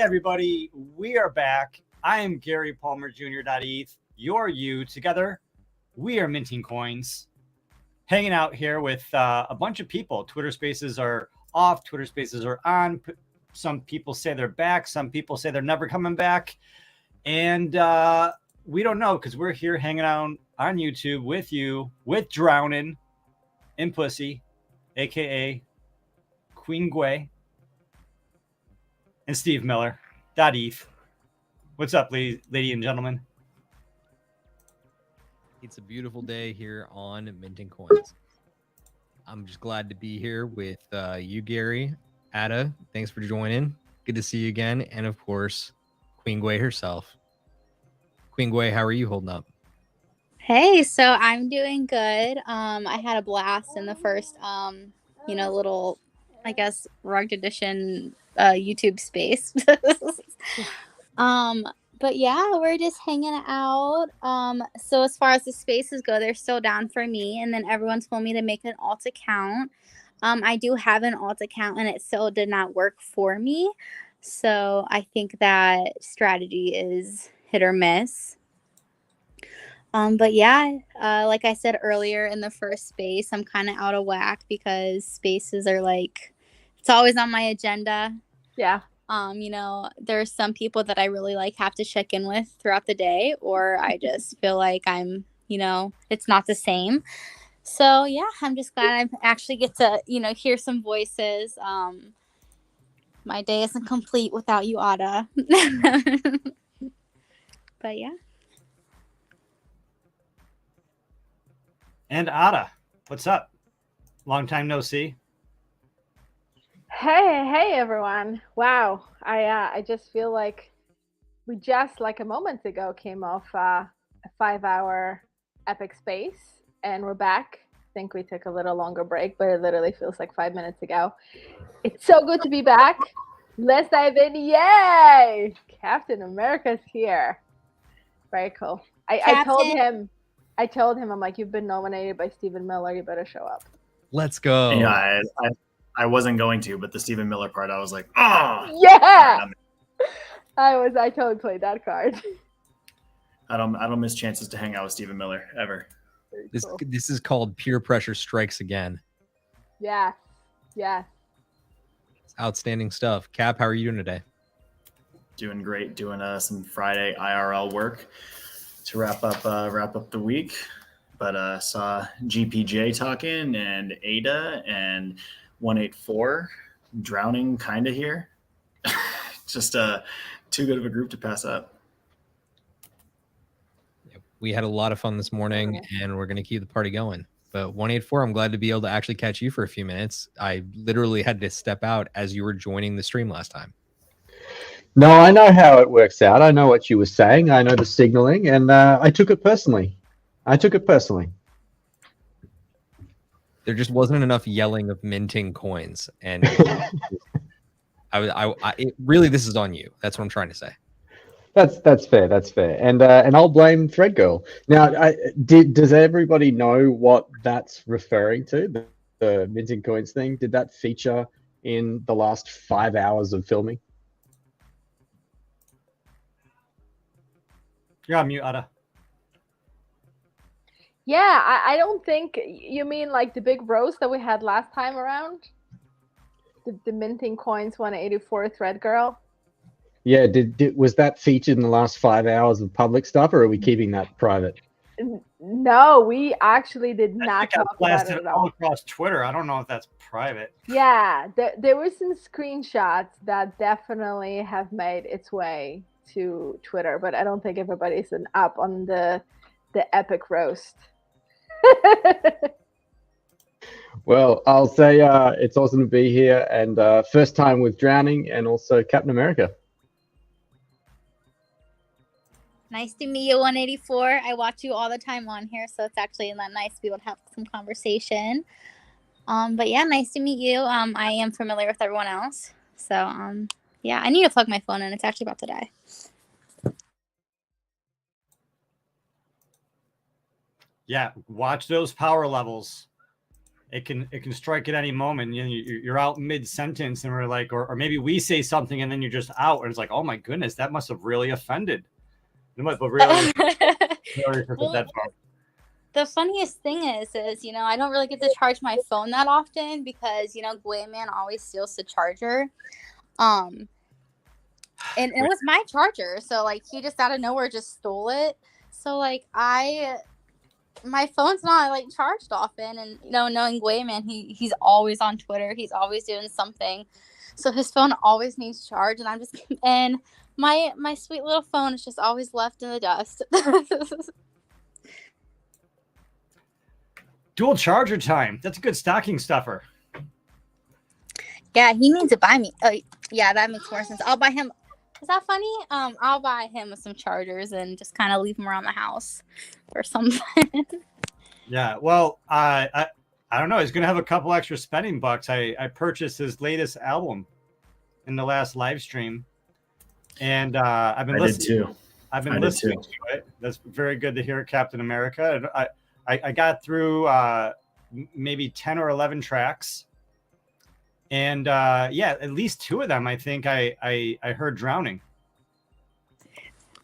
everybody, we are back. I am Gary Palmer Jr.eth. You're you. Together, we are minting coins. Hanging out here with a bunch of people. Twitter Spaces are off. Twitter Spaces are on. Some people say they're back. Some people say they're never coming back. And we don't know because we're here hanging out on YouTube with you, with Drowning in Pussy, a.k.a. Queen Gway, and Steve Miller. .eth. What's up, ladies and gentlemen? It's a beautiful day here on Minting Coins. I'm just glad to be here with you, Gary. Ada, thanks for joining. Good to see you again. And of course, Queen Gway herself. Queen Gway, how are you holding up? Hey, so I'm doing good. I had a blast in the first, little, I guess, rugged edition YouTube space. But yeah, we're just hanging out. So as far as the spaces go, they're still down for me. And then everyone told me to make an alt account. I do have an alt account and it still did not work for me. So I think that strategy is hit or miss. But yeah, like I said earlier in the first space, I'm kind of out of whack because spaces are like, it's always on my agenda. Yeah. There's some people that I really have to check in with throughout the day, or I just feel like I'm, it's not the same. So yeah, I'm just glad I actually get to, hear some voices. My day isn't complete without you, Ada. But yeah. And Ada, what's up? Long time no see. Hey, everyone. Wow. I just feel like we just like a moment ago came off a 5-hour epic space and we're back. I think we took a little longer break, but it literally feels like 5 minutes ago. It's so good to be back. Let's dive in. Yay! Captain America's here. Very cool. I told him, I'm like, you've been nominated by Stephen Miller. You better show up. Let's go. Yeah, I wasn't going to, but the Stephen Miller part, I was like, oh yeah. I totally played that card. I don't miss chances to hang out with Stephen Miller ever. This is called peer pressure strikes again. Yeah. It's outstanding stuff. Cap, how are you doing today? Doing great. Doing some Friday IRL work to wrap up the week. But saw GPJ talking and Ada and 184 drowning kind of here. Just too good of a group to pass up. We had a lot of fun this morning and we're going to keep the party going. But 184, I'm glad to be able to actually catch you for a few minutes. I literally had to step out as you were joining the stream last time. No, I know how it works out. I know what you were saying. I know the signaling, and I took it personally. There just wasn't enough yelling of minting coins, and really, this is on you. That's what I'm trying to say. That's fair. And I'll blame Thread Girl. Now, does everybody know what that's referring to? The minting coins thing. Did that feature in the last 5 hours of filming? You're on mute, Ada. Yeah, I don't think you mean like the big roast that we had last time around? The minting coins 184 Thread Girl? Yeah, was that featured in the last 5 hours of public stuff, or are we keeping that private? No, we actually did not talk about it at all. All across Twitter. I don't know if that's private. Yeah, there were some screenshots that definitely have made its way to Twitter, but I don't think everybody's up on the epic roast. Well, I'll say it's awesome to be here, and first time with Drowning and also Captain America. Nice to meet you, 184. I watch you all the time on here, so it's actually nice to be able to have some conversation. But yeah, nice to meet you. I am familiar with everyone else. So yeah, I need to plug my phone in. It's actually about to die. Yeah, watch those power levels. it can strike at any moment. You know, you're out mid sentence, and we're like, or maybe we say something, and then you're just out, and it's like, oh my goodness, that must have really offended. But really, Well, the funniest thing is, you know, I don't really get to charge my phone that often because, you know, Gwayman always steals the charger. And it was my charger. So, like, he just out of nowhere just stole it. So, like, my phone's not, like, charged often. And, you know, knowing Gwayman, he's always on Twitter. He's always doing something. So his phone always needs charge. And my sweet little phone is just always left in the dust. Dual charger time. That's a good stocking stuffer. Yeah, he needs to buy me. Oh, yeah, that makes more sense. I'll buy him. Is that funny? I'll buy him some chargers and just kind of leave them around the house or something. Yeah. Well, I don't know. He's gonna have a couple extra spending bucks. I purchased his latest album in the last live stream, and I've been listening. Too. I've been listening to it. That's very good to hear, Captain America. And I got through maybe 10 or 11 tracks. And yeah, at least 2 of them, I think I heard Drowning.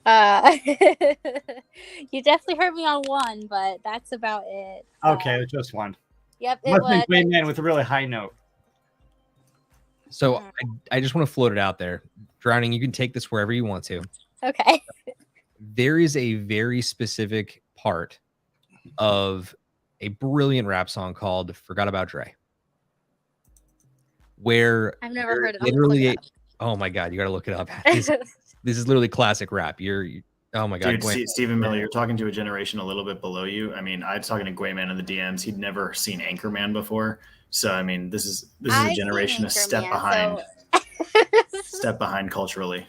You definitely heard me on one, but that's about it. Okay, just one. Yep, it was. Man with a really high note. So I just want to float it out there. Drowning, you can take this wherever you want to. Okay. There is a very specific part of a brilliant rap song called Forgot About Dre, where I've never heard it. Literally, oh my God, you got to look it up. This is literally classic rap. Oh my God. Dude, Stephen Miller, you're talking to a generation a little bit below you. I mean, I was talking to Gwayman in the DMs. He'd never seen Anchorman before. So, I mean, this is a generation a step behind. Step behind culturally.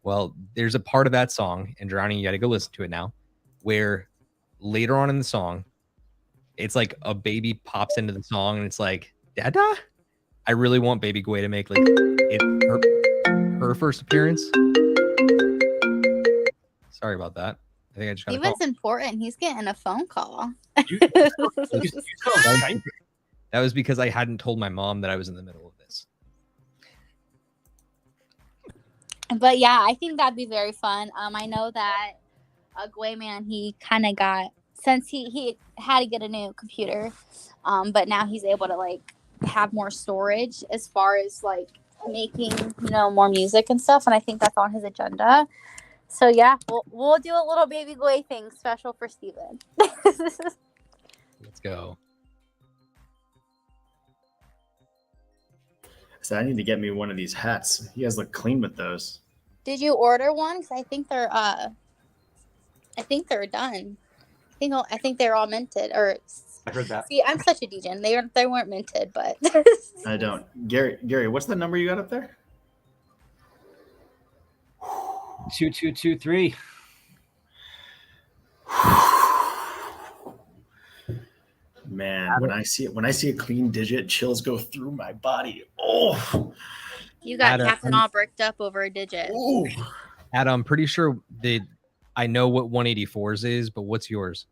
Well, there's a part of that song, and Drowning, you got to go listen to it now, where later on in the song, it's like a baby pops into the song, and it's like, Dada? I really want Baby Gway to make like her first appearance. Sorry about that. I think I just got a call. Steven's important. He's getting a phone call. That was because I hadn't told my mom that I was in the middle of this. But yeah, I think that'd be very fun. I know that Gwayman, he kind of got, since he had to get a new computer, but now he's able to like have more storage as far as like making, you know, more music and stuff. And I think that's on his agenda. So yeah, we'll do a little Baby Gway thing special for Steven. Let's go. So I need to get me one of these hats. You guys look clean with those. Did you order one? Because I think they're done. I think they're all minted. Or I heard that. See, I'm such a degen. They weren't minted, but I don't. Gary, what's the number you got up there? 2223. Man, when I see a clean digit, chills go through my body. Oh, you got Captain all bricked up over a digit. Ooh. Adam, I'm pretty sure I know what 184s is, but what's yours?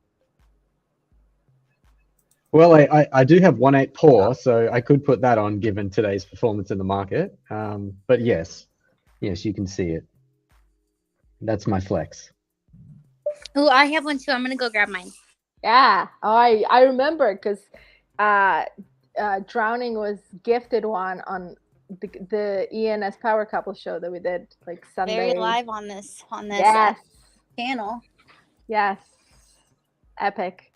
Well, I do have 184, so I could put that on given today's performance in the market. But yes, you can see it. That's my flex. Oh, I have one too. I'm gonna go grab mine. Yeah. Oh, I remember because Drowning was gifted one on the ENS Power Couple show that we did like Sunday. Very live on this yes. Channel. Yes. Epic.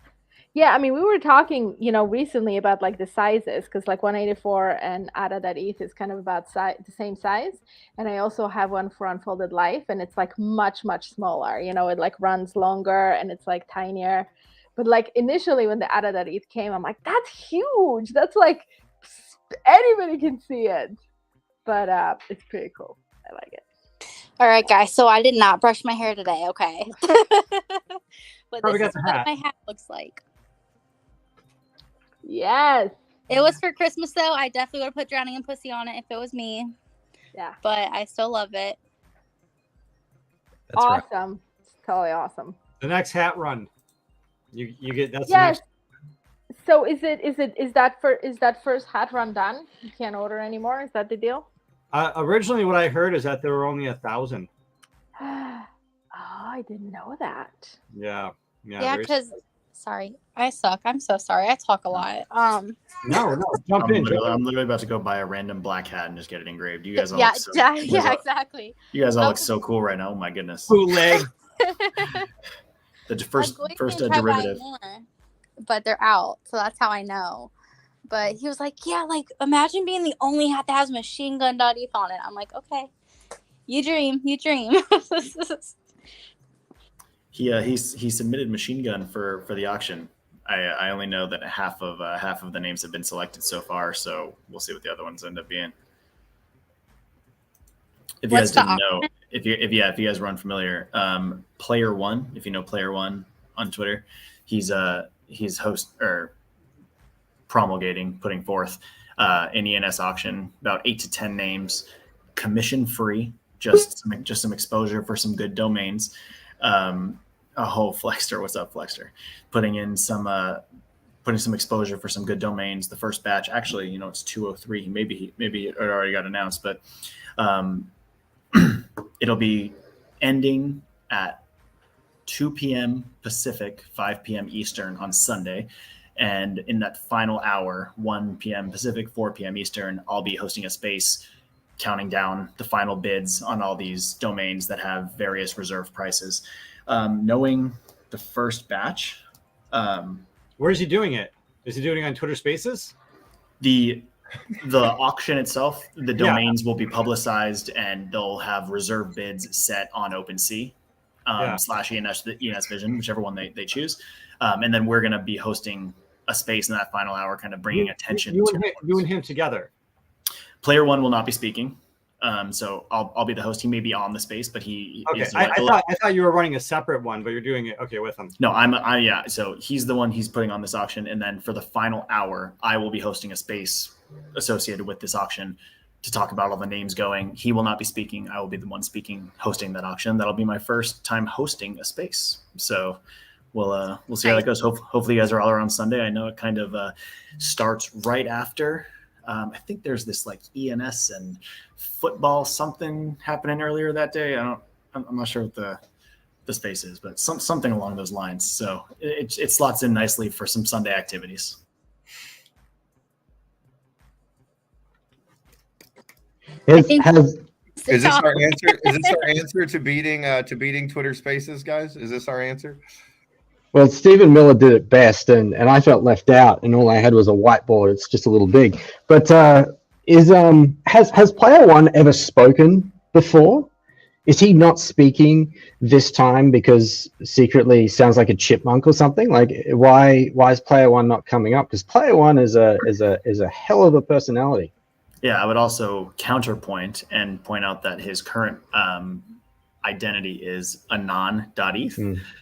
Yeah, I mean, we were talking, recently about like the sizes because like 184 and ADA.ETH is kind of about the same size. And I also have one for Unfolded Life, and it's like much, much smaller. It like runs longer and it's like tinier. But like initially when the ADA.ETH came, I'm like, that's huge. That's like anybody can see it. But it's pretty cool. I like it. All right, guys. So I did not brush my hair today, okay? But this is what my hat looks like. Yes. It was for Christmas, though. I definitely would have put Drowning and Pussy on it if it was me. Yeah. But I still love it. That's awesome. Right. It's totally awesome. The next hat run. You get that's yes. So is that first hat run done? You can't order anymore. Is that the deal? Originally, what I heard is that there were only 1,000. Oh, I didn't know that. Yeah. Yeah, because sorry, I suck. I'm so sorry. I talk a lot. No, jump in. I'm literally about to go buy a random black hat and just get it engraved. You guys all yeah, look so, exactly. You guys all look so cool right now. Oh my goodness. Bootleg. The first derivative. More, but they're out, so that's how I know. But he was like, yeah, like imagine being the only hat that has machine gun .eth on it. I'm like, okay, you dream. He submitted machine gun for the auction. I only know that half of the names have been selected so far, so we'll see what the other ones end up being. If you guys didn't know, if you guys were unfamiliar, Player One, if you know Player One on Twitter, he's host or promulgating, putting forth an ENS auction, about 8 to 10 names, commission free, just some exposure for some good domains. Flexter, what's up, Flexter? Putting some exposure for some good domains. The first batch, actually, it's 203. Maybe it already got announced, but it'll be ending at 2 p.m. Pacific, 5 p.m. Eastern on Sunday. And in that final hour, 1 p.m. Pacific, 4 p.m. Eastern, I'll be hosting a space counting down the final bids on all these domains that have various reserve prices. Knowing the first batch. Where is he doing it? Is he doing it on Twitter Spaces? The auction itself, the domains will be publicized, and they'll have reserve bids set on OpenSea / ENS Vision, whichever one they choose. And then we're going to be hosting a space in that final hour, kind of bringing attention. You and him together. Player One will not be speaking. So I'll be the host. He may be on the space, but he. Okay, I thought you were running a separate one, but you're doing it with him. No, So he's the one he's putting on this auction, and then for the final hour, I will be hosting a space associated with this auction to talk about all the names going. He will not be speaking. I will be the one hosting that auction. That'll be my first time hosting a space. So we'll see how that goes. Hopefully you guys are all around Sunday. I know it kind of starts right after. I think there's this like ENS and football something happening earlier that day. I'm not sure what the space is, but something along those lines. So it slots in nicely for some Sunday activities. Is this our answer? Is this our answer to beating Twitter Spaces, guys? Is this our answer? Well, Stephen Miller did it best, and I felt left out, and all I had was a whiteboard. It's just a little big. But has Player One ever spoken before? Is he not speaking this time because secretly he sounds like a chipmunk or something? Like why is Player One not coming up? Because Player One is a hell of a personality. Yeah, I would also counterpoint and point out that his current identity is anon.eth.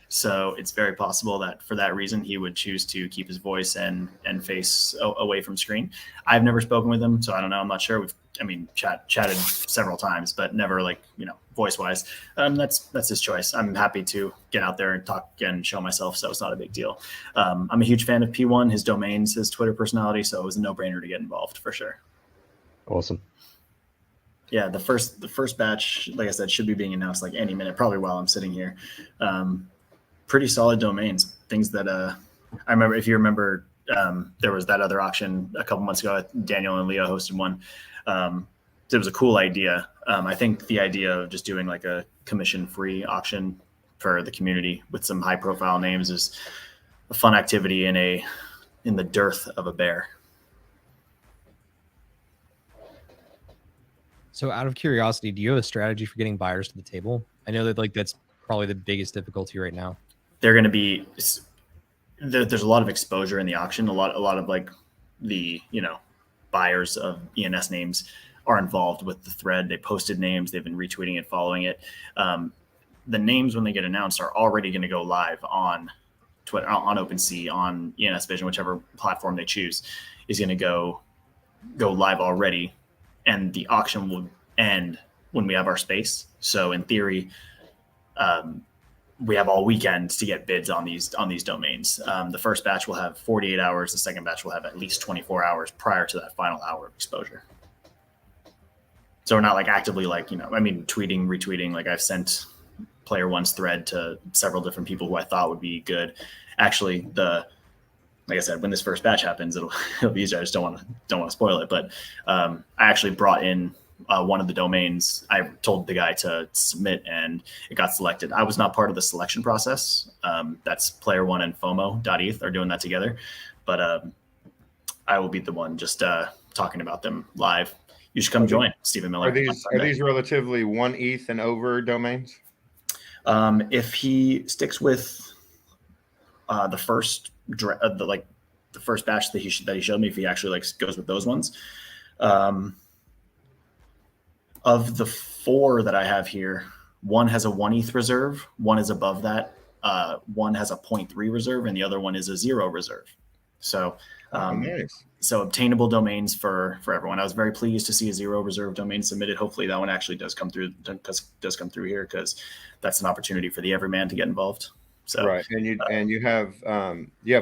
So it's very possible that for that reason he would choose to keep his voice and face away from screen. I've never spoken with him, so I don't know. I'm not sure. Chatted several times, but never voice wise. That's his choice. I'm happy to get out there and talk and show myself, so it's not a big deal. I'm a huge fan of P1, his domains, his Twitter personality, so it was a no-brainer to get involved for sure. Awesome. Yeah, the first batch, like I said, should be being announced like any minute, probably while I'm sitting here. Pretty solid domains, things that I remember. If you remember, there was that other auction a couple months ago. Daniel and Leo hosted one. It was a cool idea. I think the idea of just doing like a commission-free auction for the community with some high-profile names is a fun activity in the dearth of a bear. So out of curiosity, do you have a strategy for getting buyers to the table? I know that that's probably the biggest difficulty right now. They're going to be, there's a lot of exposure in the auction. A lot of like the, buyers of ENS names are involved with the thread. They posted names. They've been retweeting it, following it. The names, when they get announced, are already going to go live on Twitter, on OpenSea, on ENS Vision, whichever platform they choose is going to go live already. And the auction will end when we have our space. So in theory, we have all weekend to get bids on these domains. The first batch will have 48 hours. The second batch will have at least 24 hours prior to that final hour of exposure. So we're not like actively like, tweeting, retweeting. Like I've sent player one's thread to several different people who I thought would be good. Actually, like I said, when this first batch happens, it'll be easier. I just don't want to spoil it. But I actually brought in one of the domains. I told the guy to submit, and it got selected. I was not part of the selection process. That's player one and FOMO.eth are doing that together. But I will be the one just talking about them live. You should come join, Stephen Miller. Are these relatively 1 ETH and over domains? If he sticks with the first the first batch that he showed me, if he actually goes with those ones, of the 4 that I have here, one has a 1 ETH reserve, one is above that, one has a 0.3 reserve, and the other one is a 0 reserve. So nice. So obtainable domains for everyone. I was very pleased to see a 0 reserve domain submitted. Hopefully that one actually does come through here, because that's an opportunity for the everyman to get involved. So right, and you have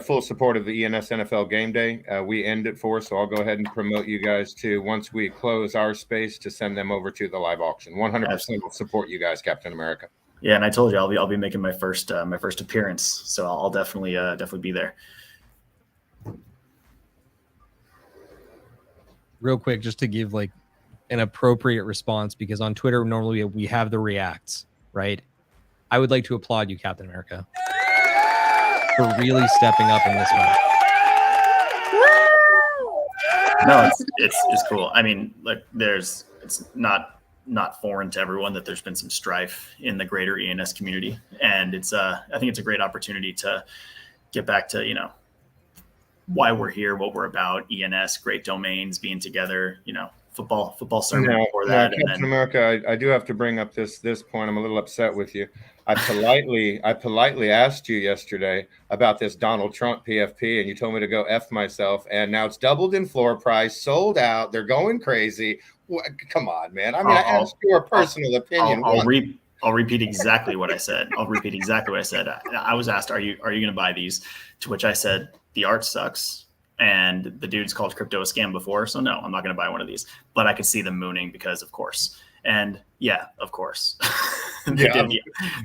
full support of the ENS NFL Game Day. We end at 4, so I'll go ahead and promote you guys to, once we close our space, to send them over to the live auction. 100% will support you guys, Captain America. Yeah, and I told you I'll be making my first appearance, so I'll definitely be there. Real quick, just to give like an appropriate response, because on Twitter normally we have the reacts, right? I would like to applaud you, Captain America, for really stepping up in this one. No, it's cool. I mean, like it's not foreign to everyone that there's been some strife in the greater ENS community, and I think it's a great opportunity to get back to why we're here, what we're about. ENS, great domains, being together, football sermon for that. Captain America, I do have to bring up this point. I'm a little upset with you. I politely asked you yesterday about this Donald Trump PFP, and you told me to go F myself, and now it's doubled in floor price, sold out. They're going crazy. Come on, man. I mean, I asked your personal opinion. I'll repeat exactly what I said. I was asked, are you going to buy these? To which I said, the art sucks, and the dude's called crypto a scam before, so no, I'm not going to buy one of these. But I could see them mooning, because of course. And yeah, of course. They did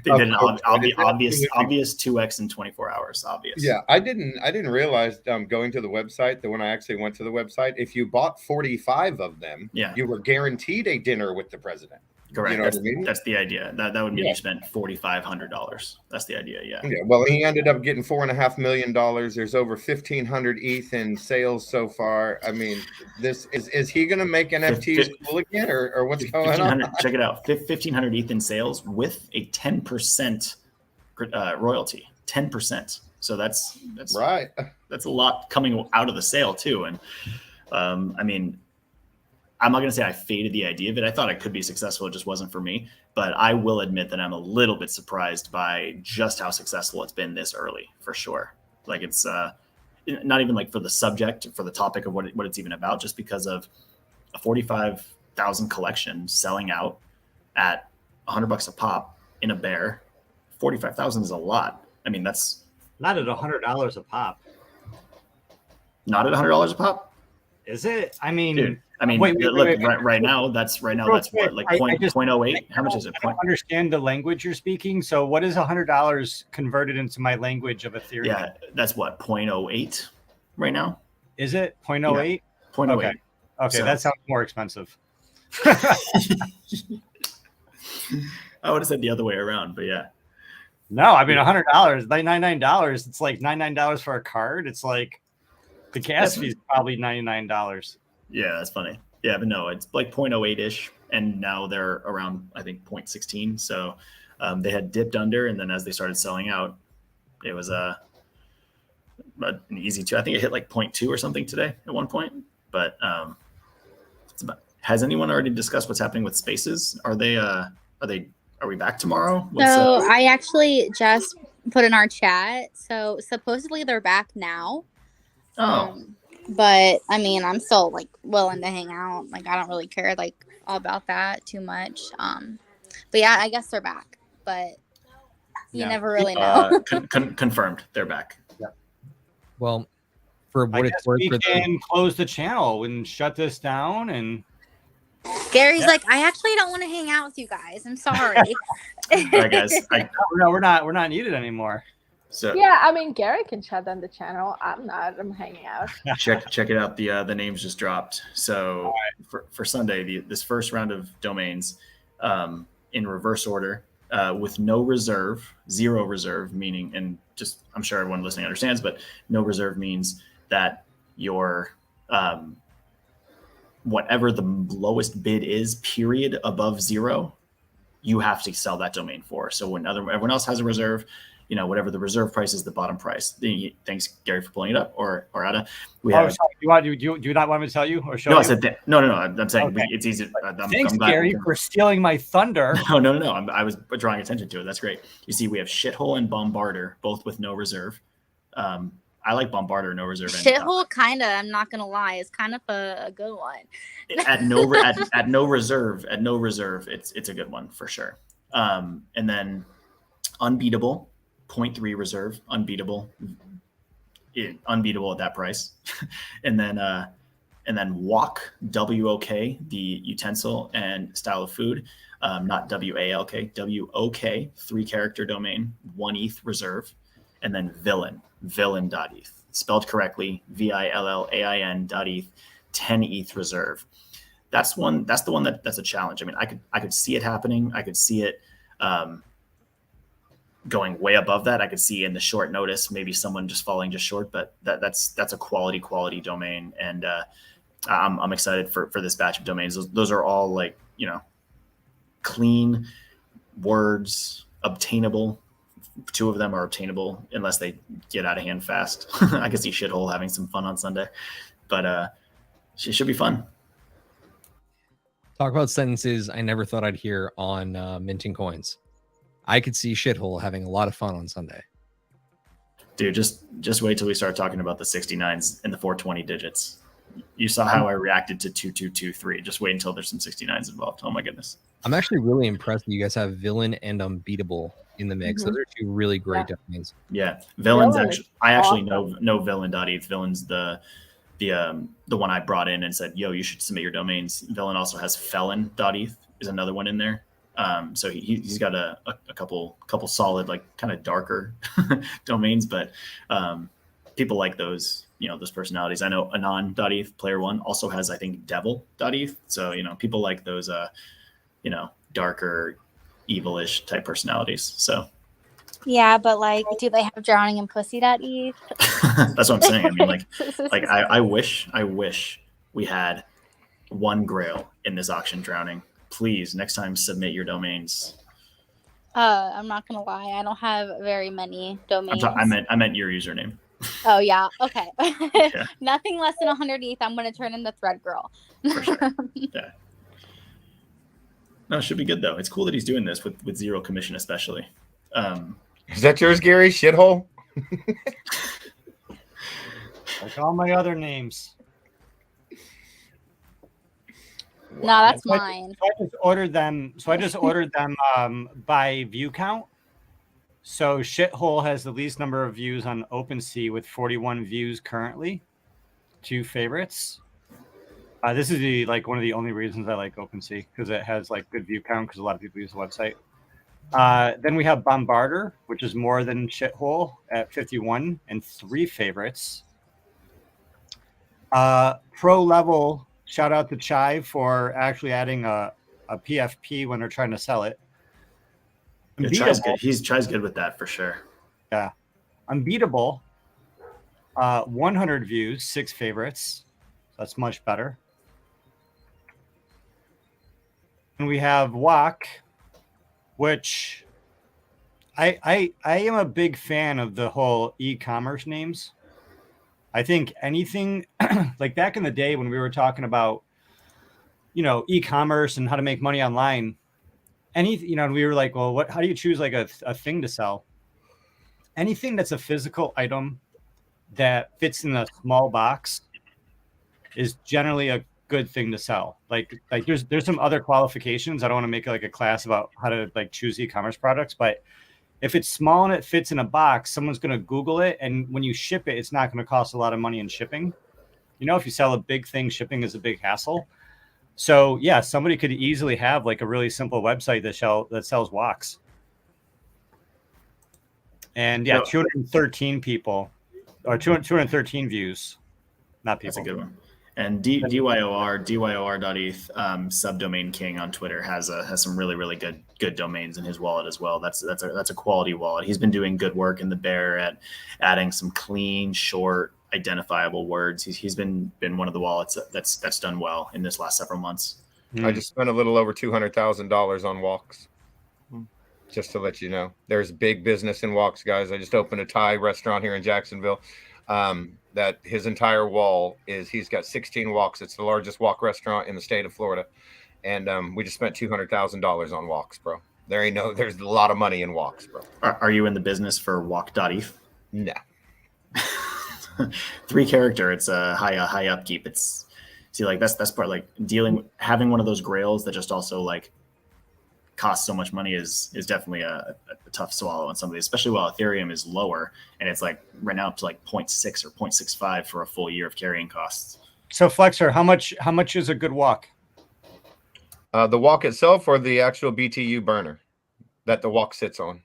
an obvious 2x in 24 hours. Obvious. Yeah, I didn't realize going to the website that when I actually went to the website, if you bought 45 of them, you were guaranteed a dinner with the president. Correct. You know what I mean? That's the idea. That would mean you spent $4,500. That's the idea. Yeah. Well, he ended up getting $4.5 million. There's over 1,500 ETH in sales so far. I mean, this is he going to make NFTs cool again, or what's going on? Check it out. 1,500 ETH in sales with a 10% royalty. 10%. So that's right. That's a lot coming out of the sale too. And I mean, I'm not going to say I faded the idea of it. I thought it could be successful. It just wasn't for me. But I will admit that I'm a little bit surprised by just how successful it's been this early, for sure. Like it's not even like for the subject, for the topic of what it's even about, just because of a 45,000 collection selling out at $100 a pop in a bear. 45,000 is a lot. I mean, that's not at $100 a pop. Not at $100 a pop? Is it? I mean, dude. I mean, wait. Right now, that's what, like 0.08? How much is it? I don't understand the language you're speaking. So what is $100 converted into my language of Ethereum? Yeah, that's what, 0.08 right now? Is it 0.08? Yeah, 0.08. Okay, so that sounds more expensive. I would have said the other way around, but yeah. No, I mean $100, $99. It's like $99 for a card. It's like the gas fee is probably $99. Yeah, that's funny. Yeah, but no, it's like 0.08-ish, and now they're around, I think, 0.16. So they had dipped under, and then as they started selling out, it was an easy 2. I think it hit like 0.2 or something today at one point. But has anyone already discussed what's happening with Spaces? Are we back tomorrow? So I actually just put in our chat. So supposedly they're back now. But I mean, I'm still like willing to hang out. Like I don't really care like all about that too much. But yeah, I guess they're back. But You Yeah. never really know. Confirmed, they're back. Well, for I what guess it's worth, we for the, can close the channel and shut this down. And Gary's Yeah. like, I actually don't want to hang out with you guys. I'm sorry. All right, guys. no, we're not needed anymore. So Yeah, I mean, Gary can shut down the channel. I'm not. I'm hanging out. check it out. The names just dropped. So for Sunday, this first round of domains, in reverse order, with no reserve, 0 reserve, meaning, and just I'm sure everyone listening understands, but no reserve means that your whatever the lowest bid is, period, above 0, you have to sell that domain for. So when everyone else has a reserve, whatever the reserve price is, the bottom price. Thanks, Gary, for pulling it up, or Ada. Sorry. Do you not want me to tell you or show no, you? I said no. I'm saying Okay. it's easy. Thanks, Gary, for stealing my thunder. No. I was drawing attention to it. That's great. You see, we have Shithole and Bombarder, both with no reserve. I like Bombarder, no reserve. Shithole, kind of. I'm not gonna lie, is kind of a good one. At no reserve, it's a good one for sure. And then Unbeatable, 0.3 reserve, unbeatable at that price. and then Wok, W-O-K, the utensil and style of food, not W-A-L-K, W-O-K, 3-character domain, 1 ETH reserve. And then villain.eth, spelled correctly, VILLAIN.eth, 10 ETH reserve. That's the one that's a challenge. I mean, I could see it happening. I could see it going way above that. I could see in the short notice maybe someone just falling just short, but that's a quality domain, and I'm excited for this batch of domains. Those are all like clean words, obtainable. 2 of them are obtainable unless they get out of hand fast. I could see Shithole having some fun on Sunday, but it should be fun. talk about sentences I never thought I'd hear on minting coins. I could see Shithole having a lot of fun on Sunday. Dude, just wait till we start talking about the 69s and the 420 digits. You saw how I reacted to 2223. Just wait until there's some 69s involved. Oh my goodness. I'm actually really impressed that you guys have Villain and Unbeatable in the mix. Those are 2 really great domains. Yeah, Villain's Villain actually. I actually awesome. know Villain.eth. Villain's the one I brought in and said, yo, you should submit your domains. Villain also has Felon.eth is another one in there. So he's got a couple solid, like kind of darker domains, but people like those, those personalities. I know Anon.eth, player 1, also has, I think, Devil.eth. So, people like those, darker, evilish type personalities. So Yeah, but like, do they have Drowning and Pussy.eth? that's what I'm saying. I mean, I wish we had one grail in this auction, Drowning. Please, next time, submit your domains. I'm not gonna lie, I don't have very many domains. I meant your username. Oh yeah, okay. Yeah. Nothing less than 100 ETH. I'm gonna turn into Thread Girl. For sure. Yeah. No, it should be good though. It's cool that he's doing this with 0 commission, especially. Is that yours, Gary? Shithole? Like all my other names. No, that's mine. So I just ordered them by view count. So Shithole has the least number of views on OpenSea with 41 views currently. 2 favorites. This is one of the only reasons I like OpenSea, because it has like good view count, because a lot of people use the website. Then we have Bombarder, which is more than Shithole at 51 and 3 favorites. Pro level, shout out to Chai for actually adding a PFP when they're trying to sell it. Yeah, Chai's good. Chai's good with that for sure. Yeah. Unbeatable, 100 views, 6 favorites. That's much better. And we have Wok, which I am a big fan of the whole e-commerce names. I think anything like back in the day when we were talking about, e-commerce and how to make money online, and we were like, well, how do you choose like a thing to sell? Anything that's a physical item that fits in a small box is generally a good thing to sell. Like there's some other qualifications. I don't want to make like a class about how to like choose e-commerce products, but If it's small and it fits in a box, someone's going to Google it. And when you ship it, it's not going to cost a lot of money in shipping. You know, if you sell a big thing, shipping is a big hassle. So yeah, somebody could easily have like a really simple website that sells woks. And yeah, 213 people or 213 views, not people. That's a good one. And DYOR.eth, subdomain king on Twitter has some really good domains in his wallet as well. That's a quality wallet. He's been doing good work in the bear at adding some clean, short, identifiable words. He's been one of the wallets that's done well in this last several months. I just spent a little over $200,000 on walks. Just to let you know, there's big business in walks, guys. I just opened a Thai restaurant here in Jacksonville. That his entire wall he's got 16 walks. It's the largest walk restaurant in the state of Florida. And we just spent $200,000 on walks, bro. There's a lot of money in walks, bro. Are you in the business for walk.eth? No. 3 character. It's a high upkeep. It's that's part like having one of those grails that just also like costs so much money is definitely a tough swallow on somebody, especially while Ethereum is lower and it's like right now up to like 0.6 or 0.65 for a full year of carrying costs. So Flexer, how much is a good walk? The walk itself or the actual BTU burner that the walk sits on?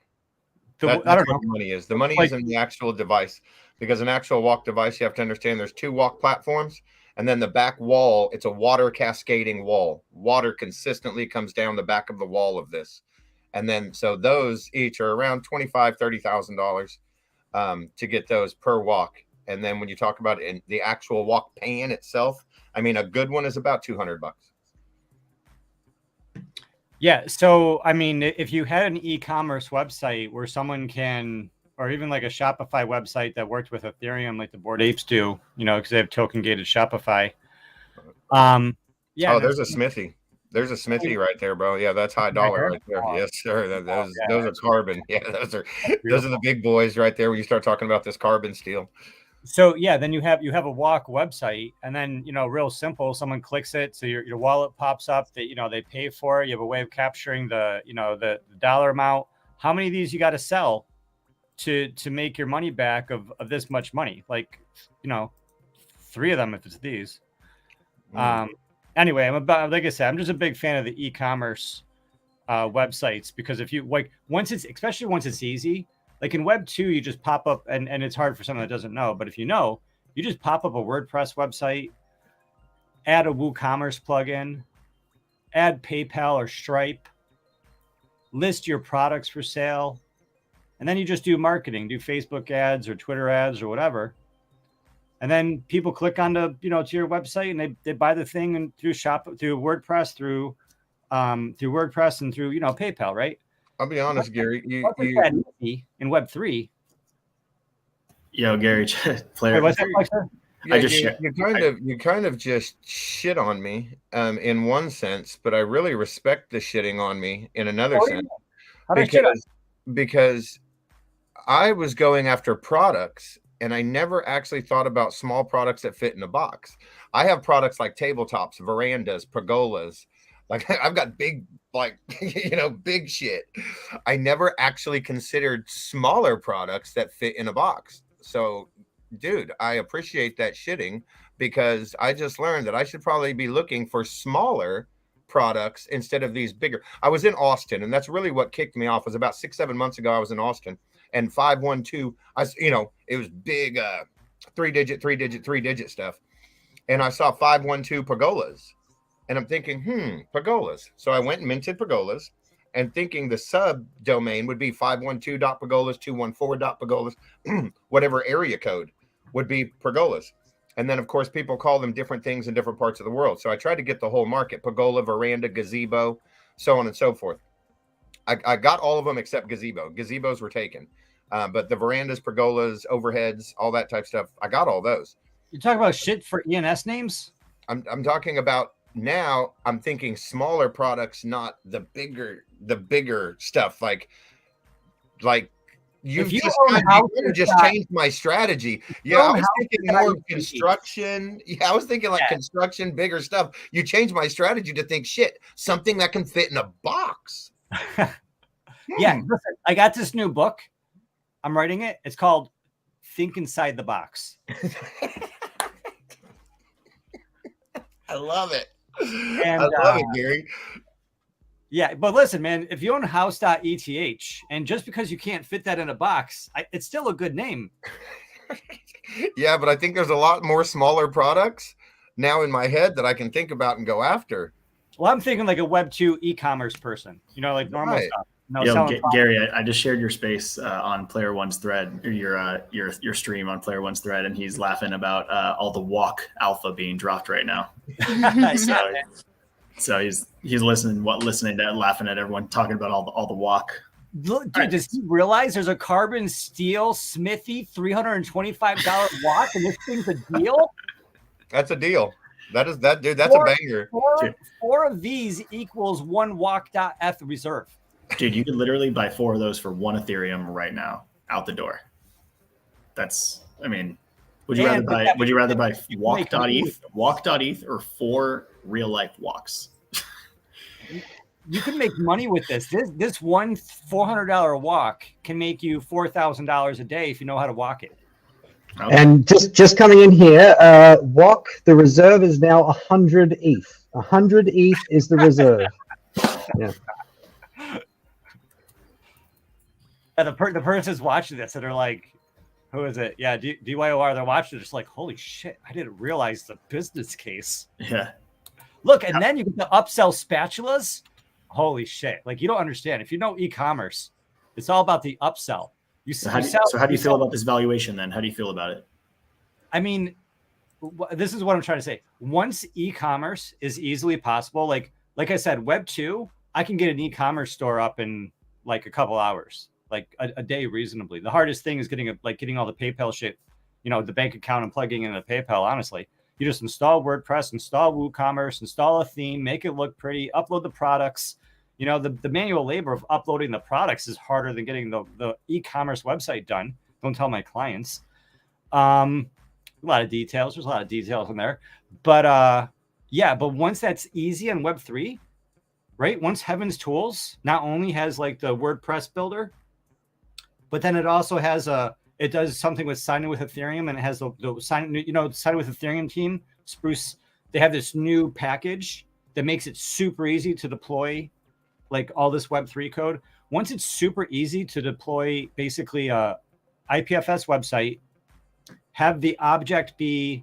I don't know what the money is. The money is in the actual device, because an actual walk device, you have to understand there's 2 walk platforms. And then the back wall, it's a water cascading wall. Water consistently comes down the back of the wall of this. And then, so those each are around $25,000, $30,000 to get those per walk. And then when you talk about it in the actual walk pan itself, I mean, a good one is about $200. Yeah. So, I mean, if you had an e-commerce website where someone can, or even like a Shopify website that worked with Ethereum, like the Bored Apes do, you know, because they have token gated Shopify. Yeah. Oh, there's a Smithy. There's a Smithy right there, bro. Yeah, that's high dollar right there. Yes, sir. Those are carbon. Yeah, those are the big boys right there when you start talking about this carbon steel. So yeah, then you have a walk website, and then real simple. Someone clicks it, so your wallet pops up. That they pay for it. You have a way of capturing the dollar amount. How many of these you got to sell to make your money back of this much money? Like 3 of them if it's these. Anyway, like I said, I'm just a big fan of the e-commerce websites, because if you especially once it's easy. Like in Web 2, you just pop up, and it's hard for someone that doesn't know, but if you just pop up a WordPress website, add a WooCommerce plugin, add PayPal or Stripe, list your products for sale, and then you just do marketing, do Facebook ads or Twitter ads or whatever. And then people click onto, to your website, and they buy the thing and through WordPress, through WordPress and through, PayPal, right? I'll be honest, Gary. In Web 3. Yo, Gary, player. Wait, what's that? Yeah, you kind of just shit on me in one sense, but I really respect the shitting on me in another sense. Because I was going after products, and I never actually thought about small products that fit in a box. I have products like tabletops, verandas, pergolas. Like I've got big, big shit. I never actually considered smaller products that fit in a box. So, dude, I appreciate that shitting, because I just learned that I should probably be looking for smaller products instead of these bigger. I was in Austin, and that's really what kicked me off. Was about 6-7 months ago. I was in Austin, and 512. It was big, 3-digit stuff, and I saw 512 pergolas. And I'm thinking, pergolas. So I went and minted pergolas, and thinking the subdomain would be 512.pergolas, 214.pergolas, whatever area code would be pergolas. And then, of course, people call them different things in different parts of the world. So I tried to get the whole market: pergola, veranda, gazebo, so on and so forth. I got all of them except gazebo. Gazebos were taken. But the verandas, pergolas, overheads, all that type stuff, I got all those. You talking about shit for ENS names? I'm talking about. Now I'm thinking smaller products, not the bigger stuff. Like you just changed my strategy. Yeah, I was thinking more construction. Yeah, I was thinking like construction, bigger stuff. You changed my strategy to think something that can fit in a box. Yeah, listen, I got this new book. I'm writing it. It's called Think Inside the Box. I love it. And, I love it, Gary. Yeah, but listen, man, if you own house.eth, and just because you can't fit that in a box, it's still a good name. Yeah, but I think there's a lot more smaller products now in my head that I can think about and go after. Well, I'm thinking like a Web2 e-commerce person, like normal Right. stuff. Gary, I just shared your space on Player One's thread, or your stream on Player One's thread, and he's laughing about all the walk alpha being dropped right now. So he's listening to laughing at everyone talking about all the walk. Dude, does he realize there's a carbon steel smithy $325 walk, and this thing's a deal? That's a deal. That is that, dude. That's a banger. Four of these equals one walk.eth reserve. Dude, you could literally buy 4 of those for 1 Ethereum right now, out the door. Would you rather buy walk.eth or 4 real life walks? You can make money with this. This one $400 walk can make you $4,000 a day if you know how to walk it. Okay. And just coming in here, walk, the reserve is now 100 ETH. 100 ETH is the reserve. Yeah. And the person's watching this and they're like, who is it? Yeah, DYOR, they're watching it, just like, holy shit, I didn't realize the business case. Yeah. Look, and then you get the upsell spatulas. Holy shit. Like, you don't understand. If you know e-commerce, it's all about the upsell. So how do you feel about this valuation then? How do you feel about it? I mean, this is what I'm trying to say. Once e-commerce is easily possible, like I said, Web 2, I can get an e-commerce store up in like a couple hours, like a day reasonably. The hardest thing is getting all the PayPal shit, the bank account and plugging into PayPal, honestly. You just install WordPress, install WooCommerce, install a theme, make it look pretty, upload the products. The manual labor of uploading the products is harder than getting the e-commerce website done. Don't tell my clients. A lot of details. There's a lot of details in there. But but once that's easy on Web3, right? Once Heaven's Tools not only has like the WordPress builder, but then it also has it does something with signing with Ethereum, and it has the signing with Ethereum team, Spruce. They have this new package that makes it super easy to deploy like all this Web3 code. Once it's super easy to deploy basically a IPFS website, have the object be,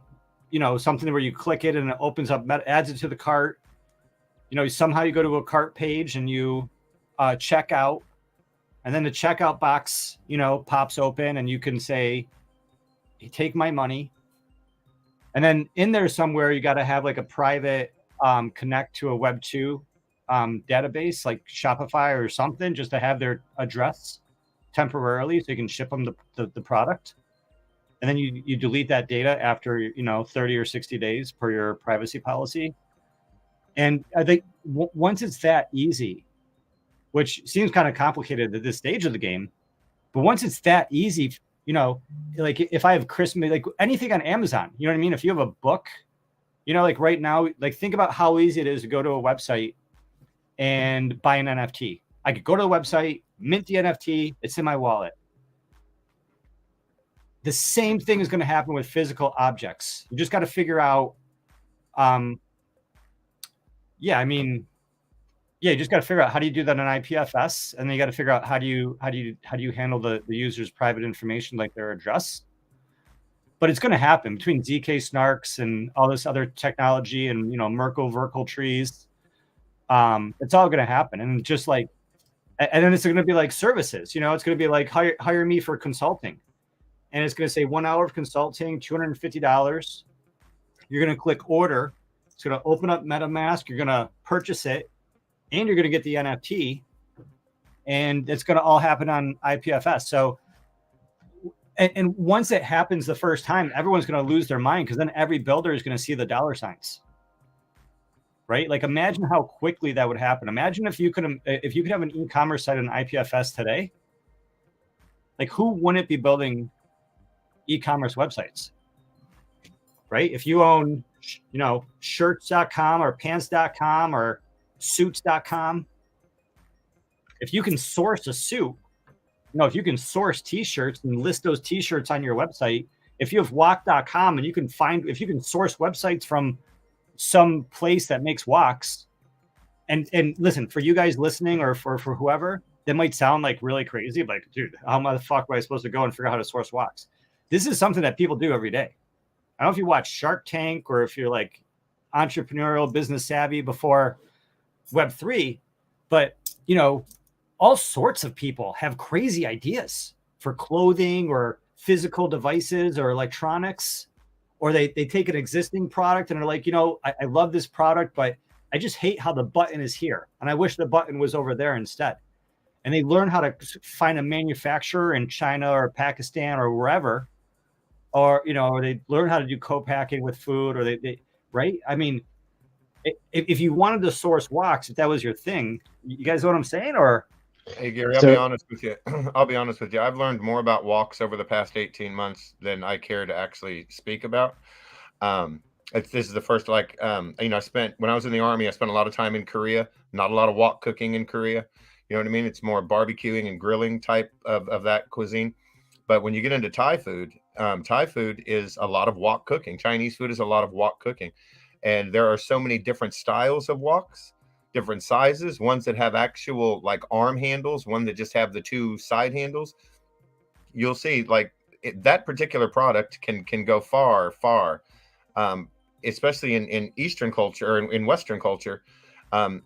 something where you click it and it opens up, adds it to the cart. Somehow you go to a cart page and you check out, and then the checkout box, pops open and you can say, hey, take my money. And then in there somewhere, you got to have like a private connect to a Web 2 database like Shopify or something, just to have their address temporarily so you can ship them the product. And then you delete that data after 30 or 60 days per your privacy policy. And I think once it's that easy, which seems kind of complicated at this stage of the game, but once it's that easy, like if I have Christmas, like anything on Amazon, you know what I mean? If you have a book, like right now, like think about how easy it is to go to a website and buy an NFT. I could go to the website, mint the NFT, it's in my wallet. The same thing is going to happen with physical objects. You just got to figure out, you just got to figure out how do you do that on IPFS, and then you got to figure out how do you handle the user's private information, like their address. But it's going to happen between ZK snarks and all this other technology and Merkle trees. It's all going to happen, and just like, and then it's going to be like services. It's going to be like hire me for consulting, and it's going to say 1 hour of consulting, $250. You're going to click order. It's going to open up MetaMask. You're going to purchase it, and you're going to get the NFT, and it's going to all happen on IPFS. So, and once it happens the first time, everyone's going to lose their mind, because then every builder is going to see the dollar signs, right? Like, imagine how quickly that would happen. Imagine if you could have an e-commerce site on IPFS today. Like, who wouldn't be building e-commerce websites, right? If you own, shirts.com or pants.com or suits.com, if you can source a suit, if you can source t-shirts and list those t-shirts on your website, if you have walk.com and if you can source websites from some place that makes walks, and listen, for you guys listening or for whoever, that might sound like really crazy, like, dude, how the fuck am I supposed to go and figure out how to source walks? This is something that people do every day. I don't know if you watch Shark Tank or if you're like entrepreneurial business savvy before Web3, but all sorts of people have crazy ideas for clothing or physical devices or electronics, or they take an existing product and are like, I love this product, but I just hate how the button is here. And I wish the button was over there instead. And they learn how to find a manufacturer in China or Pakistan or wherever, or they learn how to do co-packing with food, or they right. I mean, if you wanted to source walks, if that was your thing, you guys know what I'm saying? Or hey Gary, I'll be honest with you. I'll be honest with you. I've learned more about walks over the past 18 months than I care to actually speak about. This is the first, when I was in the Army, I spent a lot of time in Korea. Not a lot of wok cooking in Korea. You know what I mean? It's more barbecuing and grilling type of that cuisine. But when you get into Thai food is a lot of wok cooking. Chinese food is a lot of wok cooking. And there are so many different styles of woks, different sizes, ones that have actual like arm handles, one that just have the two side handles. You'll see that particular product can go far, especially in Eastern culture or in Western culture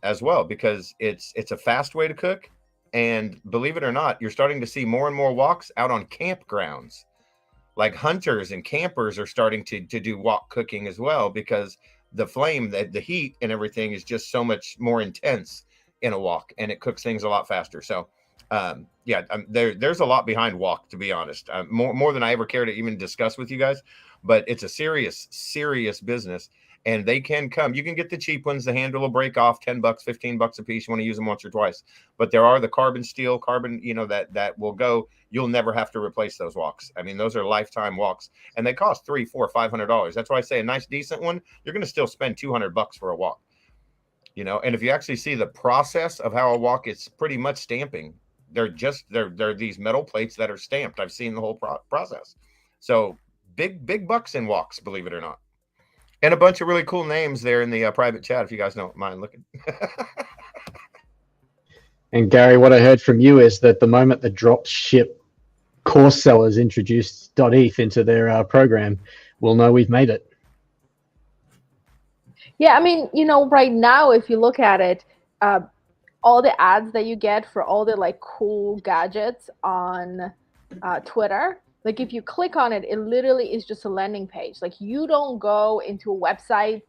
as well, because it's a fast way to cook. And believe it or not, you're starting to see more and more woks out on campgrounds. Like hunters and campers are starting to do wok cooking as well, because the flame, the heat and everything is just so much more intense in a wok, and it cooks things a lot faster. So there's a lot behind wok, to be honest, more than I ever care to even discuss with you guys, but it's a serious business. And they can come. You can get the cheap ones. The handle will break off, $10, $15 a piece. You want to use them once or twice. But there are the carbon steel, that will go. You'll never have to replace those woks. I mean, those are lifetime woks, and they cost $300, $400, $500. That's why I say a nice, decent one, you're going to still spend $200 for a wok. And if you actually see the process of how a wok is pretty much stamping, they're these metal plates that are stamped. I've seen the whole process. So big bucks in woks, believe it or not. And a bunch of really cool names there in the private chat, if you guys don't mind looking. And Gary, what I heard from you is that the moment the drop ship course sellers introduce .eth into their program, we'll know we've made it. Yeah, I mean, right now, if you look at it, all the ads that you get for all the like cool gadgets on Twitter, like if you click on it, it literally is just a landing page. Like you don't go into a website.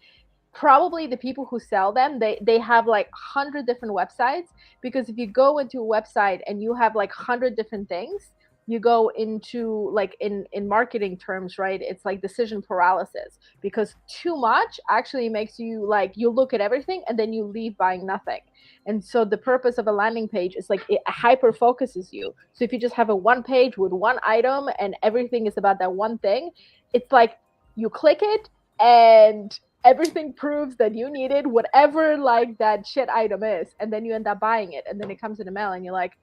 Probably the people who sell them, they have like 100 different websites, because if you go into a website and you have like 100 different things, you go into, like, in marketing terms, right, it's like decision paralysis, because too much actually makes you, like, you look at everything and then you leave buying nothing. And so the purpose of a landing page is like it hyper focuses you. So if you just have a one page with one item and everything is about that one thing, it's like you click it and everything proves that you needed whatever like that shit item is, and then you end up buying it, and then it comes in the mail and you're like,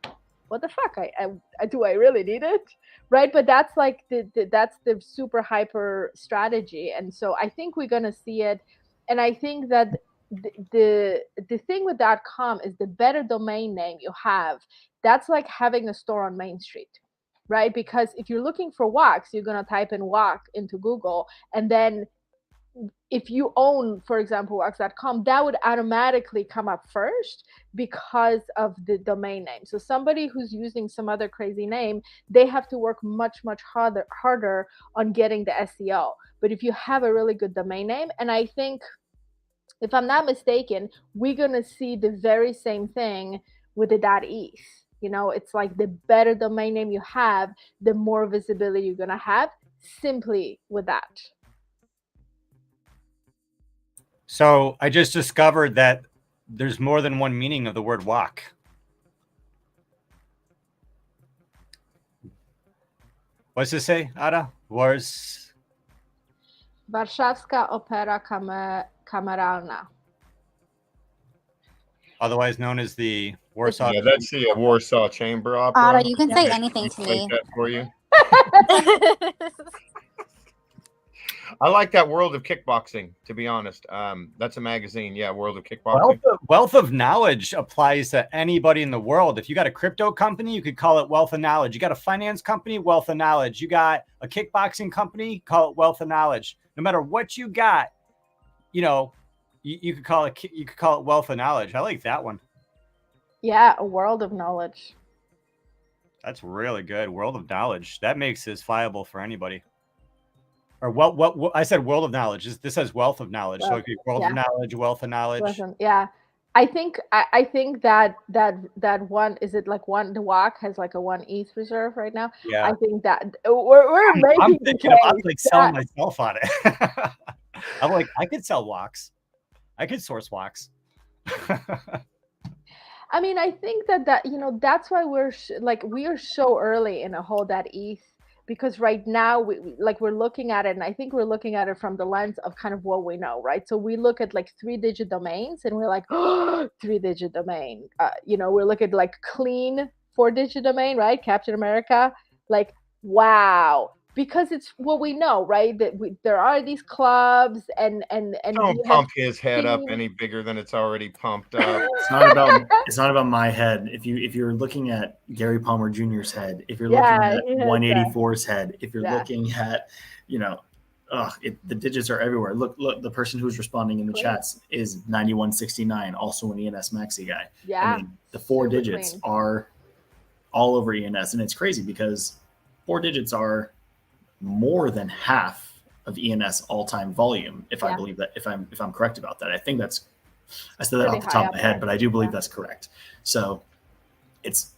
what the fuck? I do I really need it? Right? But that's like that's the super hyper strategy. And so I think we're gonna see it. And I think that the thing with .com is the better domain name you have, that's like having a store on Main Street, right? Because if you're looking for wax, you're gonna type in wax into Google, and then if you own, for example, wax.com, that would automatically come up first because of the domain name. So somebody who's using some other crazy name, they have to work much harder on getting the SEO. But if you have a really good domain name, and I think, if I'm not mistaken, we're going to see the very same thing with the .eth. It's like the better domain name you have, the more visibility you're going to have simply with that. So I just discovered that there's more than one meaning of the word walk. What's this say, Ada? Warszawska Opera Kameralna. otherwise known as the Warsaw. Yeah, that's the Warsaw Chamber Opera. Otto, you can say Yeah, anything to translate me. that for you. I like that World of Kickboxing, to be honest. That's a magazine. Yeah, World of Kickboxing. Wealth of knowledge applies to anybody in the world. If you got a crypto company, you could call it wealth of knowledge. You got a finance company, wealth of knowledge. You got a kickboxing company, call it wealth of knowledge. No matter what you got, you know, you could call it wealth of knowledge. I like that one. Yeah, a world of knowledge. That's really good. World of knowledge. That makes this viable for anybody. Or what I said world of knowledge. This says wealth of knowledge. So it could be world of knowledge, wealth of knowledge. Listen, yeah. I think that one, is it like one, the WAC has like a 1 ETH reserve right now. Yeah. I think that we're making I'm the thinking case about like selling myself on it. I'm like, I could sell WACs. I could source WACs. I mean, I think that that's why we are so early in a whole that ETH, because right now we're looking at it, and I think we're looking at it from the lens of kind of what we know, right? So we look at like 3-digit domains, and we're like, oh, 3-digit domain. We look at like clean 4-digit domain, right? Captain America, like, wow. Because it's what we know, right? That there are these clubs, and don't pump his head up any bigger than it's already pumped up. It's not about my head. If you're looking at Gary Palmer Jr.'s head, if you're looking at 184's head, if you're looking at, the digits are everywhere. Look, the person who's responding in the chats is 9169, also an ENS Maxi guy. Yeah, I mean, the 4 digits are all over ENS, and it's crazy because 4 digits are more than half of ENS all-time volume, I believe that, if I'm correct about that. I think I said that off the top of my head, but I do believe that's correct. So it's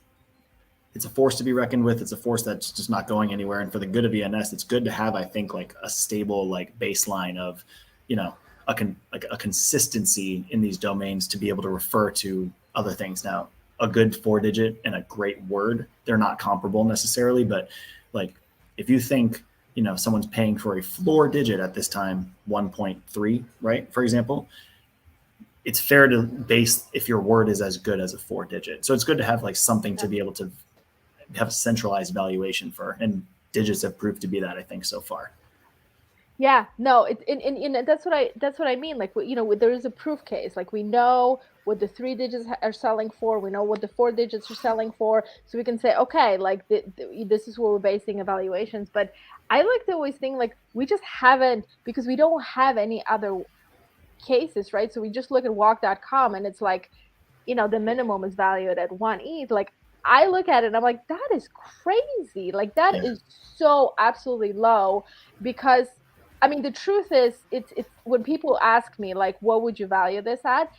a force to be reckoned with. It's a force that's just not going anywhere. And for the good of ENS, it's good to have, I think, like a stable like baseline of, a consistency in these domains to be able to refer to other things. Now, a good 4-digit and a great word, they're not comparable necessarily, but like if you think, someone's paying for a floor digit at this time, 1.3, right? For example, it's fair to base if your word is as good as a 4-digit. So it's good to have like something to be able to have a centralized valuation for, and digits have proved to be that, I think, so far. Yeah, no, that's what I mean. Like, there is a proof case. Like, we know what the 3 digits are selling for. We know what the 4 digits are selling for. So we can say, okay, like this is what we're basing evaluations. But I like to always think like we just haven't, because we don't have any other cases, right? So we just look at walk.com, and it's like, the minimum is valued at 1 ETH. Like, I look at it and I'm like, that is crazy. Like, that is so absolutely low, because I mean, the truth is, it's when people ask me, like, what would you value this at?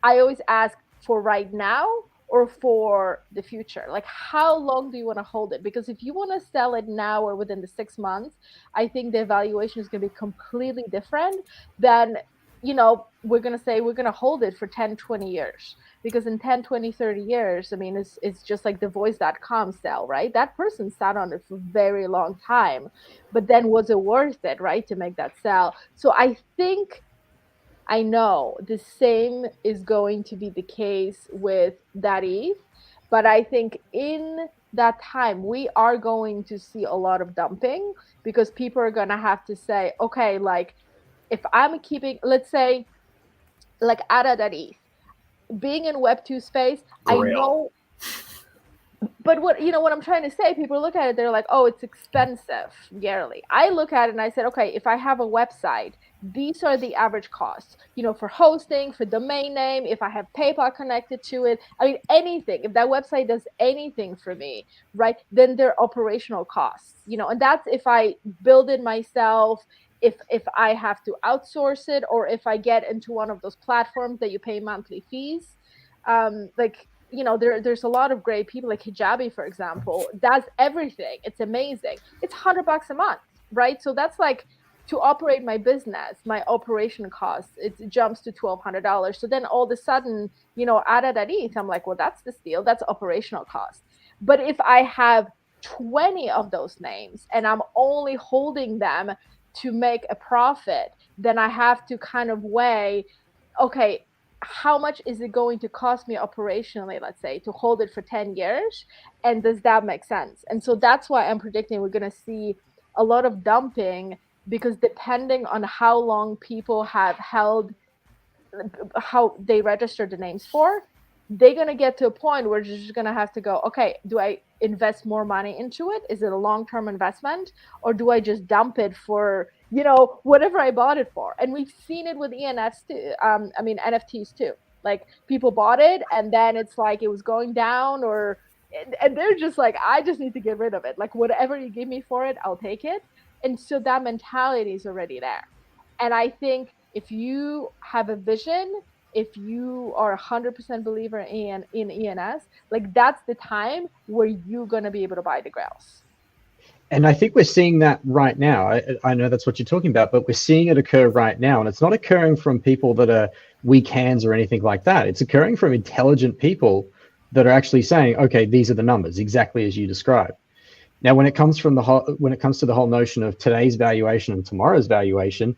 I always ask, for right now or for the future? Like, how long do you want to hold it? Because if you want to sell it now or within the 6 months, I think the evaluation is going to be completely different than, we're going to say we're going to hold it for 10, 20 years. Because in 10, 20, 30 years, I mean, it's just like the voice.com sell, right? That person sat on it for a very long time. But then was it worth it, right, to make that sell? So I know the same is going to be the case with that ETH. But I think in that time, we are going to see a lot of dumping, because people are going to have to say, okay, like, if I'm keeping, let's say, like that ETH, being in Web2 space, Grail. I know, but what I'm trying to say, people look at it, they're like, oh, it's expensive yearly. I look at it and I said, okay, if I have a website, these are the average costs, for hosting, for domain name, if I have PayPal connected to it, I mean, anything, if that website does anything for me, right, then they're operational costs, and that's if I build it myself, if I have to outsource it, or if I get into one of those platforms that you pay monthly fees. There's a lot of great people, like Hijabi, for example, does everything. It's amazing. It's $100 a month, right? So that's like, to operate my business, my operation costs, it jumps to $1,200. So then all of a sudden, out of that ETH, I'm like, well, that's the steal. That's operational cost. But if I have 20 of those names and I'm only holding them to make a profit, then I have to kind of weigh, okay, how much is it going to cost me operationally, let's say, to hold it for 10 years? And does that make sense? And so that's why I'm predicting we're going to see a lot of dumping, because depending on how long people have held, how they registered the names for, they're going to get to a point where they're just going to have to go, okay, do I invest more money into it? Is it a long-term investment, or do I just dump it for, you know, whatever I bought it for? And we've seen it with ENFs too. I mean, NFTs too. Like, people bought it and then it's like it was going down, or and they're just like, I just need to get rid of it. Like, whatever you give me for it, I'll take it. And so that mentality is already there. And I think if you have a vision, if you are a 100% believer in ENS, like, that's the time where you're going to be able to buy the grails. And I think we're seeing that right now. I know that's what you're talking about, but we're seeing it occur right now. And it's not occurring from people that are weak hands or anything like that. It's occurring from intelligent people that are actually saying, okay, these are the numbers, exactly as you described. Now, when it comes to the whole notion of today's valuation and tomorrow's valuation,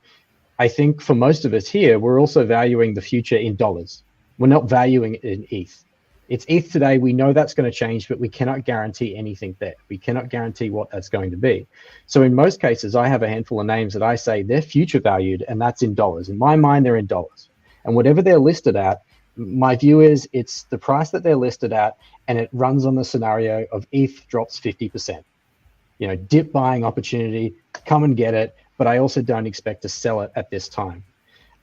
I think for most of us here, we're also valuing the future in dollars. We're not valuing it in ETH. It's ETH today. We know that's going to change, but we cannot guarantee anything there. We cannot guarantee what that's going to be. So in most cases, I have a handful of names that I say they're future valued, and that's in dollars. In my mind, they're in dollars. And whatever they're listed at, my view is it's the price that they're listed at, and it runs on the scenario of ETH drops 50%. You know, dip buying opportunity, come and get it, but I also don't expect to sell it at this time.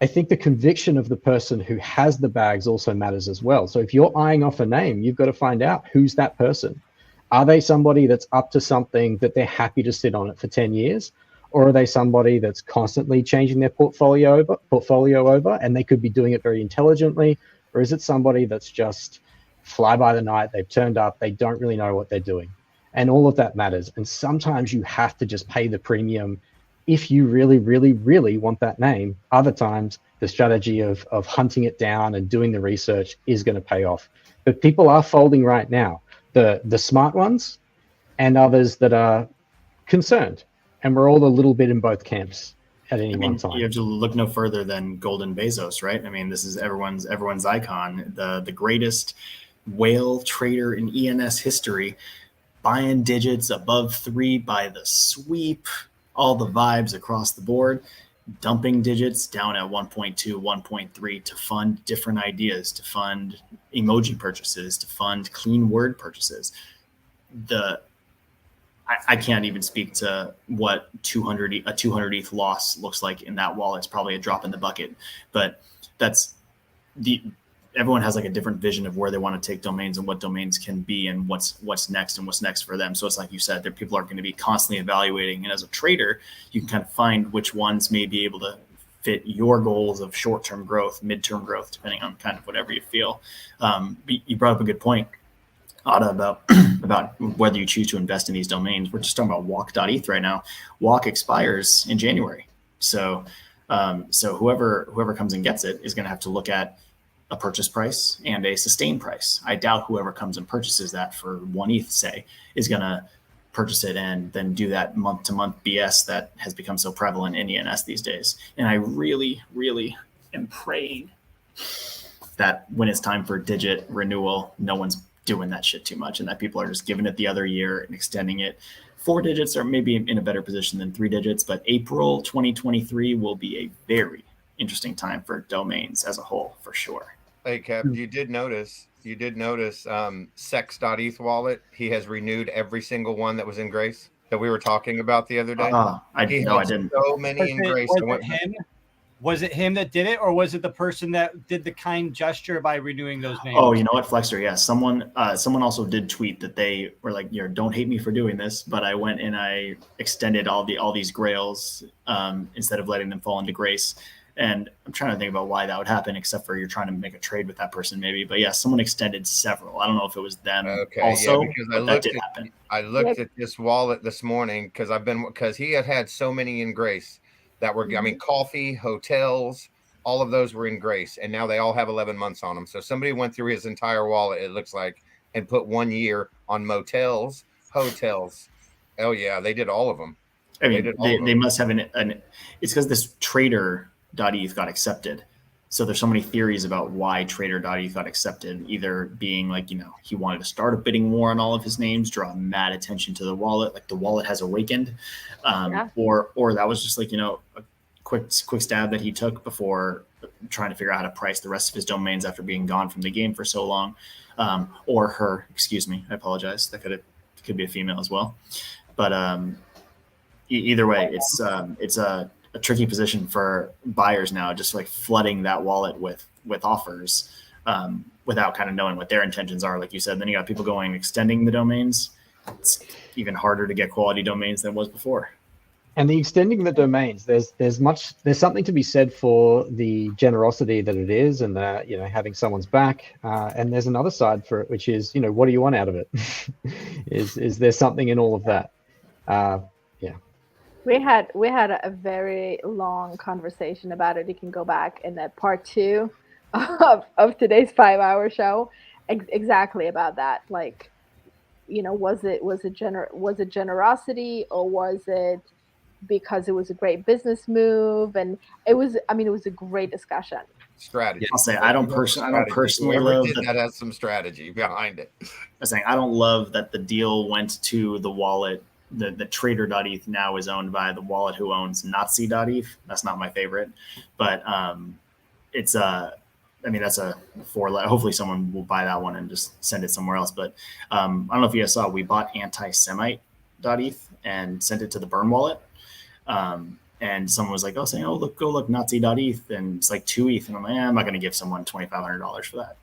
I think the conviction of the person who has the bags also matters as well. So if you're eyeing off a name, you've got to find out who's that person. Are they somebody that's up to something that they're happy to sit on it for 10 years? Or are they somebody that's constantly changing their portfolio over, and they could be doing it very intelligently? Or is it somebody that's just fly by the night, they've turned up, they don't really know what they're doing? And all of that matters. And sometimes you have to just pay the premium if you really, really, really want that name. Other times, the strategy of hunting it down and doing the research is going to pay off. But people are folding right now, the smart ones and others that are concerned. And we're all a little bit in both camps at any one time. You have to look no further than Golden Bezos, right? I mean, this is everyone's icon, the greatest whale trader in ENS history, buying digits above 3 by the sweep, all the vibes across the board, dumping digits down at 1.2, 1.3 to fund different ideas, to fund emoji purchases, to fund clean word purchases. I can't even speak to what a 200 ETH loss looks like in that wallet. It's probably a drop in the bucket, but everyone has like a different vision of where they want to take domains and what domains can be and what's next and what's next for them. So it's like you said, that people are going to be constantly evaluating. And as a trader, you can kind of find which ones may be able to fit your goals of short-term growth, mid-term growth, depending on kind of whatever you feel. You brought up a good point, Ada, about whether you choose to invest in these domains. We're just talking about walk.eth right now. Walk expires in January. So whoever comes and gets it is going to have to look at a purchase price and a sustain price. I doubt whoever comes and purchases that for 1 ETH, say, is going to purchase it and then do that month-to-month BS that has become so prevalent in ENS these days. And I really, really am praying that when it's time for digit renewal, no one's doing that shit too much, and that people are just giving it the other year and extending it. 4 digits are maybe in a better position than 3 digits, but April 2023 will be a very interesting time for domains as a whole, for sure. Hey, Kev, you did notice Sex.eth wallet, he has renewed every single one that was in grace that we were talking about the other day. I didn't. So many in grace. Was it him that did it, or was it the person that did the kind gesture by renewing those names? Oh, you know what, Flexer? Yeah, someone also did tweet that they were like, don't hate me for doing this, but I went and I extended all these grails instead of letting them fall into grace. And I'm trying to think about why that would happen, except for you're trying to make a trade with that person, maybe. But yeah, someone extended several. I don't know if it was them. Okay, also, yeah, because I looked at this wallet this morning because he had so many in grace that were, I mean, coffee, hotels, all of those were in grace, and now they all have 11 months on them. So somebody went through his entire wallet, it looks like, and put 1 year on motels, hotels. Oh yeah, they did all of them. I mean, they must have it's because this trader.eth got accepted. So there's so many theories about why trader.eth got accepted, either being like, he wanted to start a bidding war on all of his names, draw mad attention to the wallet, like the wallet has awakened, or that was just like, a quick stab that he took before trying to figure out how to price the rest of his domains after being gone from the game for so long, or her, excuse me, I apologize. That could be a female as well, but either way, it's a tricky position for buyers now, just like flooding that wallet with offers without kind of knowing what their intentions are. Like you said, then you got people going extending the domains. It's even harder to get quality domains than it was before. And the extending the domains, there's something to be said for the generosity that it is, and that having someone's back. And there's another side for it, which is what do you want out of it? is there something in all of that? We had a very long conversation about it. You can go back in that part 2 of today's 5-hour show, exactly about that. Like, was it generosity, or was it because it was a great business move? And it was a great discussion. Strategy. I'll say I don't personally love that has some strategy behind it. I'm saying I don't love that the deal went to the wallet. The trader.eth now is owned by the wallet who owns Nazi.eth. That's not my favorite, but it's that's a hopefully someone will buy that one and just send it somewhere else. But I don't know if you guys saw, we bought anti-Semite.eth and sent it to the Burn wallet. And someone was like, saying, go look, Nazi.eth, and it's like 2 ETH. And I'm like, I'm not going to give someone $2,500 for that.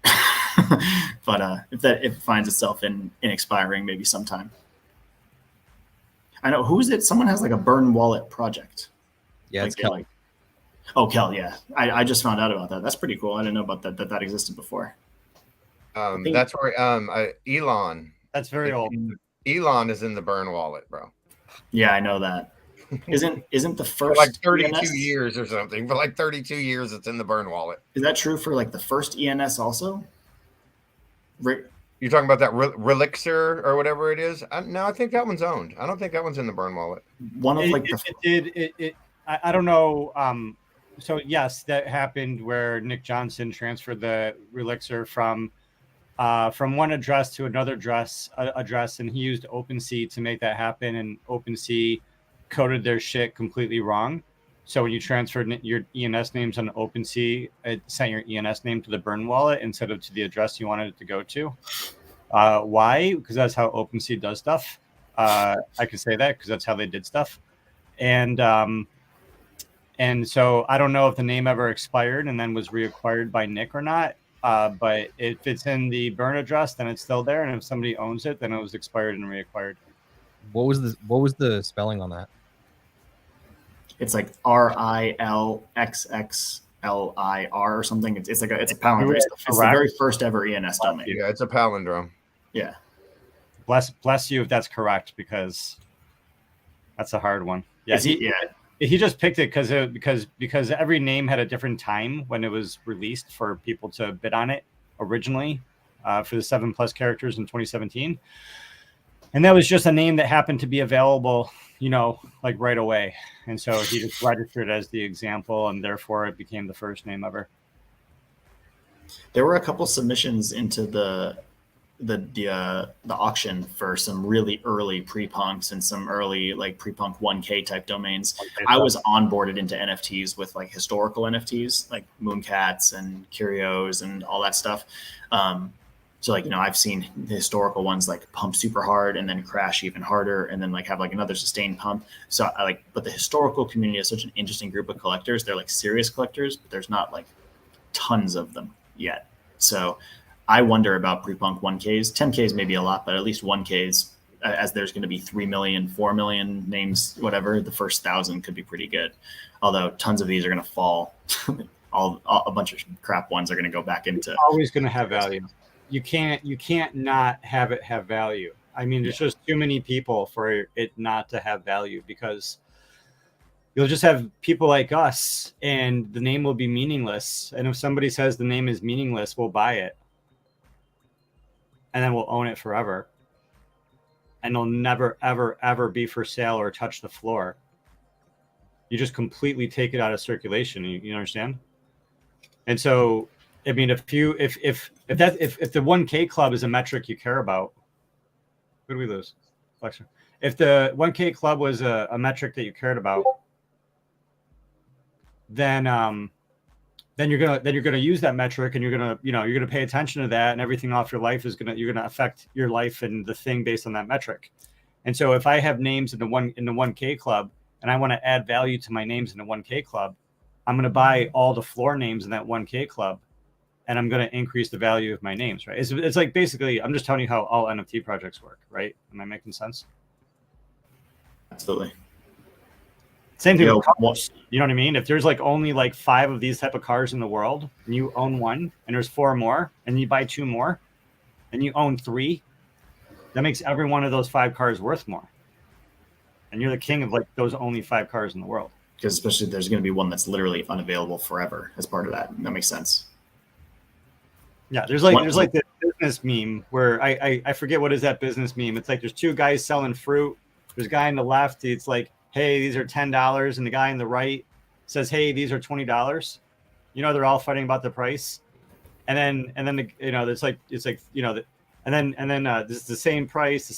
But if it finds itself in expiring maybe sometime. I know, who is it? Someone has like a Burn wallet project. Yeah, it's Kel. Kel, yeah. I just found out about that. That's pretty cool. I didn't know about that existed before. That's where Elon. That's very old. Elon is in the Burn wallet, bro. Yeah, I know that. Isn't the first for like 32 ENS? years or something? For like 32 years, it's in the Burn wallet. Is that true for like the first ENS also? You're talking about that Relixer or whatever it is? No, I think that one's owned. I don't think that one's in the Burn wallet. I don't know. So yes, that happened where Nick Johnson transferred the Relixer from one address to another address, and he used OpenSea to make that happen. And OpenSea coded their shit completely wrong. So when you transferred your ENS names on OpenSea, it sent your ENS name to the Burn wallet instead of to the address you wanted it to go to. Why? Because that's how OpenSea does stuff. I could say that because that's how they did stuff. And so I don't know if the name ever expired and then was reacquired by Nick or not. But if it's in the Burn address, then it's still there. And if somebody owns it, then it was expired and reacquired. What was the spelling on that? It's like RILXXLIR or something. It's a palindrome. It's the very first ever ENS domain. Yeah, it's a palindrome. Yeah. Bless you if that's correct, because that's a hard one. Yeah, he just picked it because every name had a different time when it was released for people to bid on it originally for the 7+ characters in 2017. And that was just a name that happened to be available, like right away. And so he just registered as the example, and therefore it became the first name ever. There were a couple submissions into the auction for some really early pre-punks and some early like pre-punk 1K type domains. I was onboarded into NFTs with like historical NFTs like Mooncats and Curios and all that stuff. So like, I've seen the historical ones like pump super hard and then crash even harder and then like have like another sustained pump. So but the historical community is such an interesting group of collectors. They're like serious collectors, but there's not like tons of them yet. So I wonder about pre-punk 1Ks, 10Ks maybe a lot, but at least 1Ks, as there's going to be 3 million, 4 million names, whatever, the first 1,000 could be pretty good. Although tons of these are going to fall. A bunch of crap ones are going to go back into. It's always going to have value. You can't not have it have value. I mean, there's just too many people for it not to have value, because you'll just have people like us and the name will be meaningless. And if somebody says the name is meaningless, we'll buy it. And then we'll own it forever. And it'll never, ever, ever be for sale or touch the floor. You just completely take it out of circulation. You understand? And so, I mean, if the 1K club is a metric you care about, who do we lose? Flexion. If the 1K club was a metric that you cared about, then you're gonna use that metric, and you're gonna pay attention to that, and everything off your life you're gonna affect your life and the thing based on that metric. And so if I have names in the 1K club, and I want to add value to my names in the 1K club, I'm going to buy all the floor names in that 1K club, and I'm going to increase the value of my names, right? It's like, basically, I'm just telling you how all NFT projects work, right? Am I making sense? Absolutely. Same thing with cars. You know what I mean? If there's like only like 5 of these type of cars in the world, and you own 1, and there's 4 more, and you buy 2 more, and you own 3, that makes every one of those 5 cars worth more. And you're the king of like those only 5 cars in the world. Because especially there's going to be one that's literally unavailable forever as part of that. That makes sense. Yeah, there's like this business meme where I forget what is that business meme. It's like there's 2 guys selling fruit. There's a guy on the left. It's like, hey, these are $10, and the guy on the right says, hey, these are $20. You know, they're all fighting about the price. And then it's like and then this is the same price,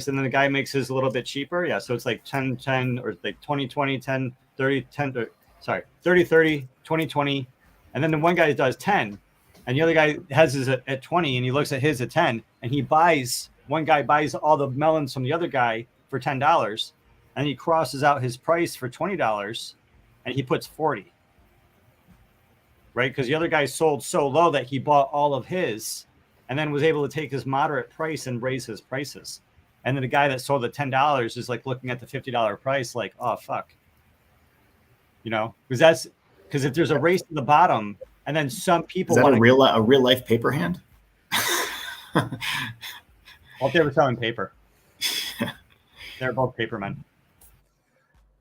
and then the guy makes his a little bit cheaper. Yeah, so it's like 10 or like 20 20 10 30 10 sorry 30 30 20 20, and then the one guy does 10, and the other guy has his at 20, and he looks at his at 10, and one guy buys all the melons from the other guy for $10, and he crosses out his price for $20, and he puts 40, right? Because the other guy sold so low that he bought all of his, and then was able to take his moderate price and raise his prices. And then the guy that sold at $10 is like looking at the $50 price like, oh, fuck. You know, because if there's a race to the bottom, and then some people want a real life paper hand. Well, if they were selling paper, they're both paper men.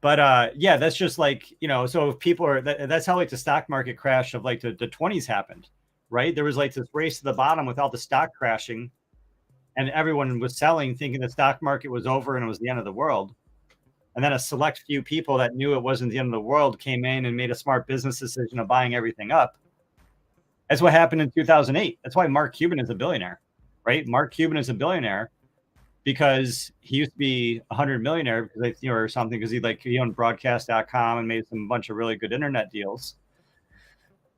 But yeah, that's just like, you know, so if people are, that's how like the stock market crash of like the 20s happened, right? There was like this race to the bottom with all the stock crashing, and everyone was selling thinking the stock market was over and it was the end of the world. And then a select few people that knew it wasn't the end of the world came in and made a smart business decision of buying everything up. That's what happened in 2008. That's why Mark Cuban is a billionaire, right? Mark Cuban is a billionaire because he used to be a 100 millionaire because, or something, because he owned broadcast.com and made some bunch of really good internet deals.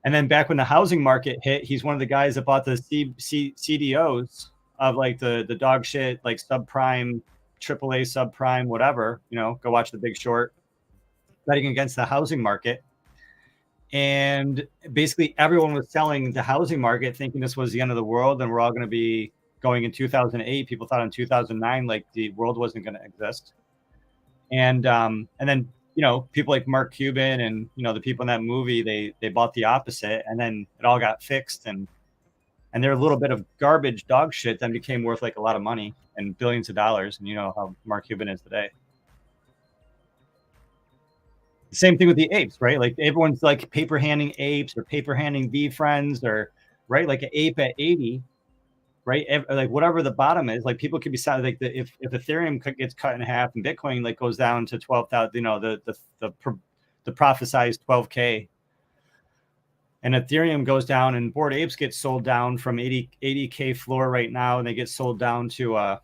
And then back when the housing market hit, he's one of the guys that bought the CDOs of like the dog shit, like subprime, AAA subprime, whatever, you know, go watch The Big Short, betting against the housing market. And basically everyone was selling the housing market thinking this was the end of the world and we're all going to be going in 2008. People thought in 2009, like the world wasn't going to exist. And then, you know, people like Mark Cuban and, you know, the people in that movie, they bought the opposite, and then it all got fixed, and they're a little bit of garbage dog shit then became worth like a lot of money and billions of dollars. And you know how Mark Cuban is today. The same thing with the apes, right? Like everyone's like paper handing apes or paper handing VeeFriends, or right, like an ape at 80, right? Like whatever the bottom is, like people could be selling like if Ethereum gets cut in half and Bitcoin like goes down to 12,000, you know, the prophesized 12K, and Ethereum goes down and Bored Apes gets sold down from 80K floor right now, and they get sold down to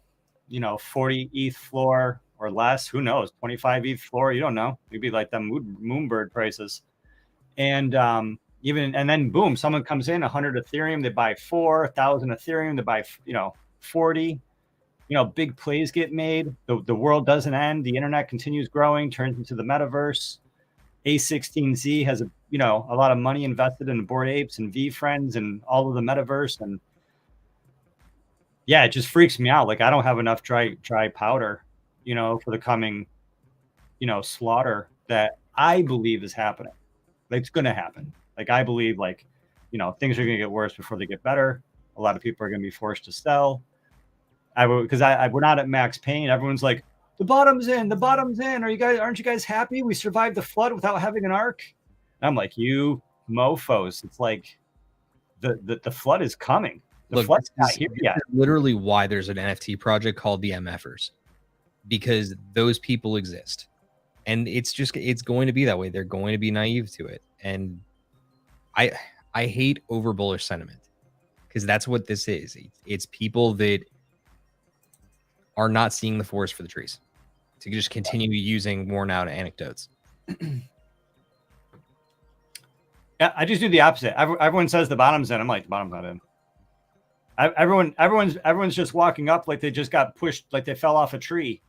40 ETH floor or less. Who knows? 25 ETH floor. You don't know. Maybe like the Moonbird prices. And then boom, someone comes in 100 Ethereum, they buy 4,000 Ethereum, they buy 40. You know, big plays get made. The world doesn't end. The internet continues growing, turns into the metaverse. A16Z has a lot of money invested in Bored Apes and VeeFriends and all of the metaverse. And yeah, it just freaks me out. Like I don't have enough dry powder, you know, for the coming, you know, slaughter that I believe is happening. Like it's going to happen. Like I believe, like, you know, things are going to get worse before they get better. A lot of people are going to be forced to sell. Because we're not at max pain. Everyone's like, the bottom's in. Aren't you guys happy? We survived the flood without having an ark. And I'm like, you mofos. It's like the flood is coming. The flood's not here yet. Literally why there's an NFT project called the MFers, because those people exist. And it's going to be that way. They're going to be naive to it. And I I hate over bullish sentiment, because that's what this is. It's people that are not seeing the forest for the trees, to just continue using worn out anecdotes. Yeah, I just do the opposite. Everyone says the bottom's in. I'm like, the bottom's not in. Everyone's just walking up like they just got pushed, like they fell off a tree.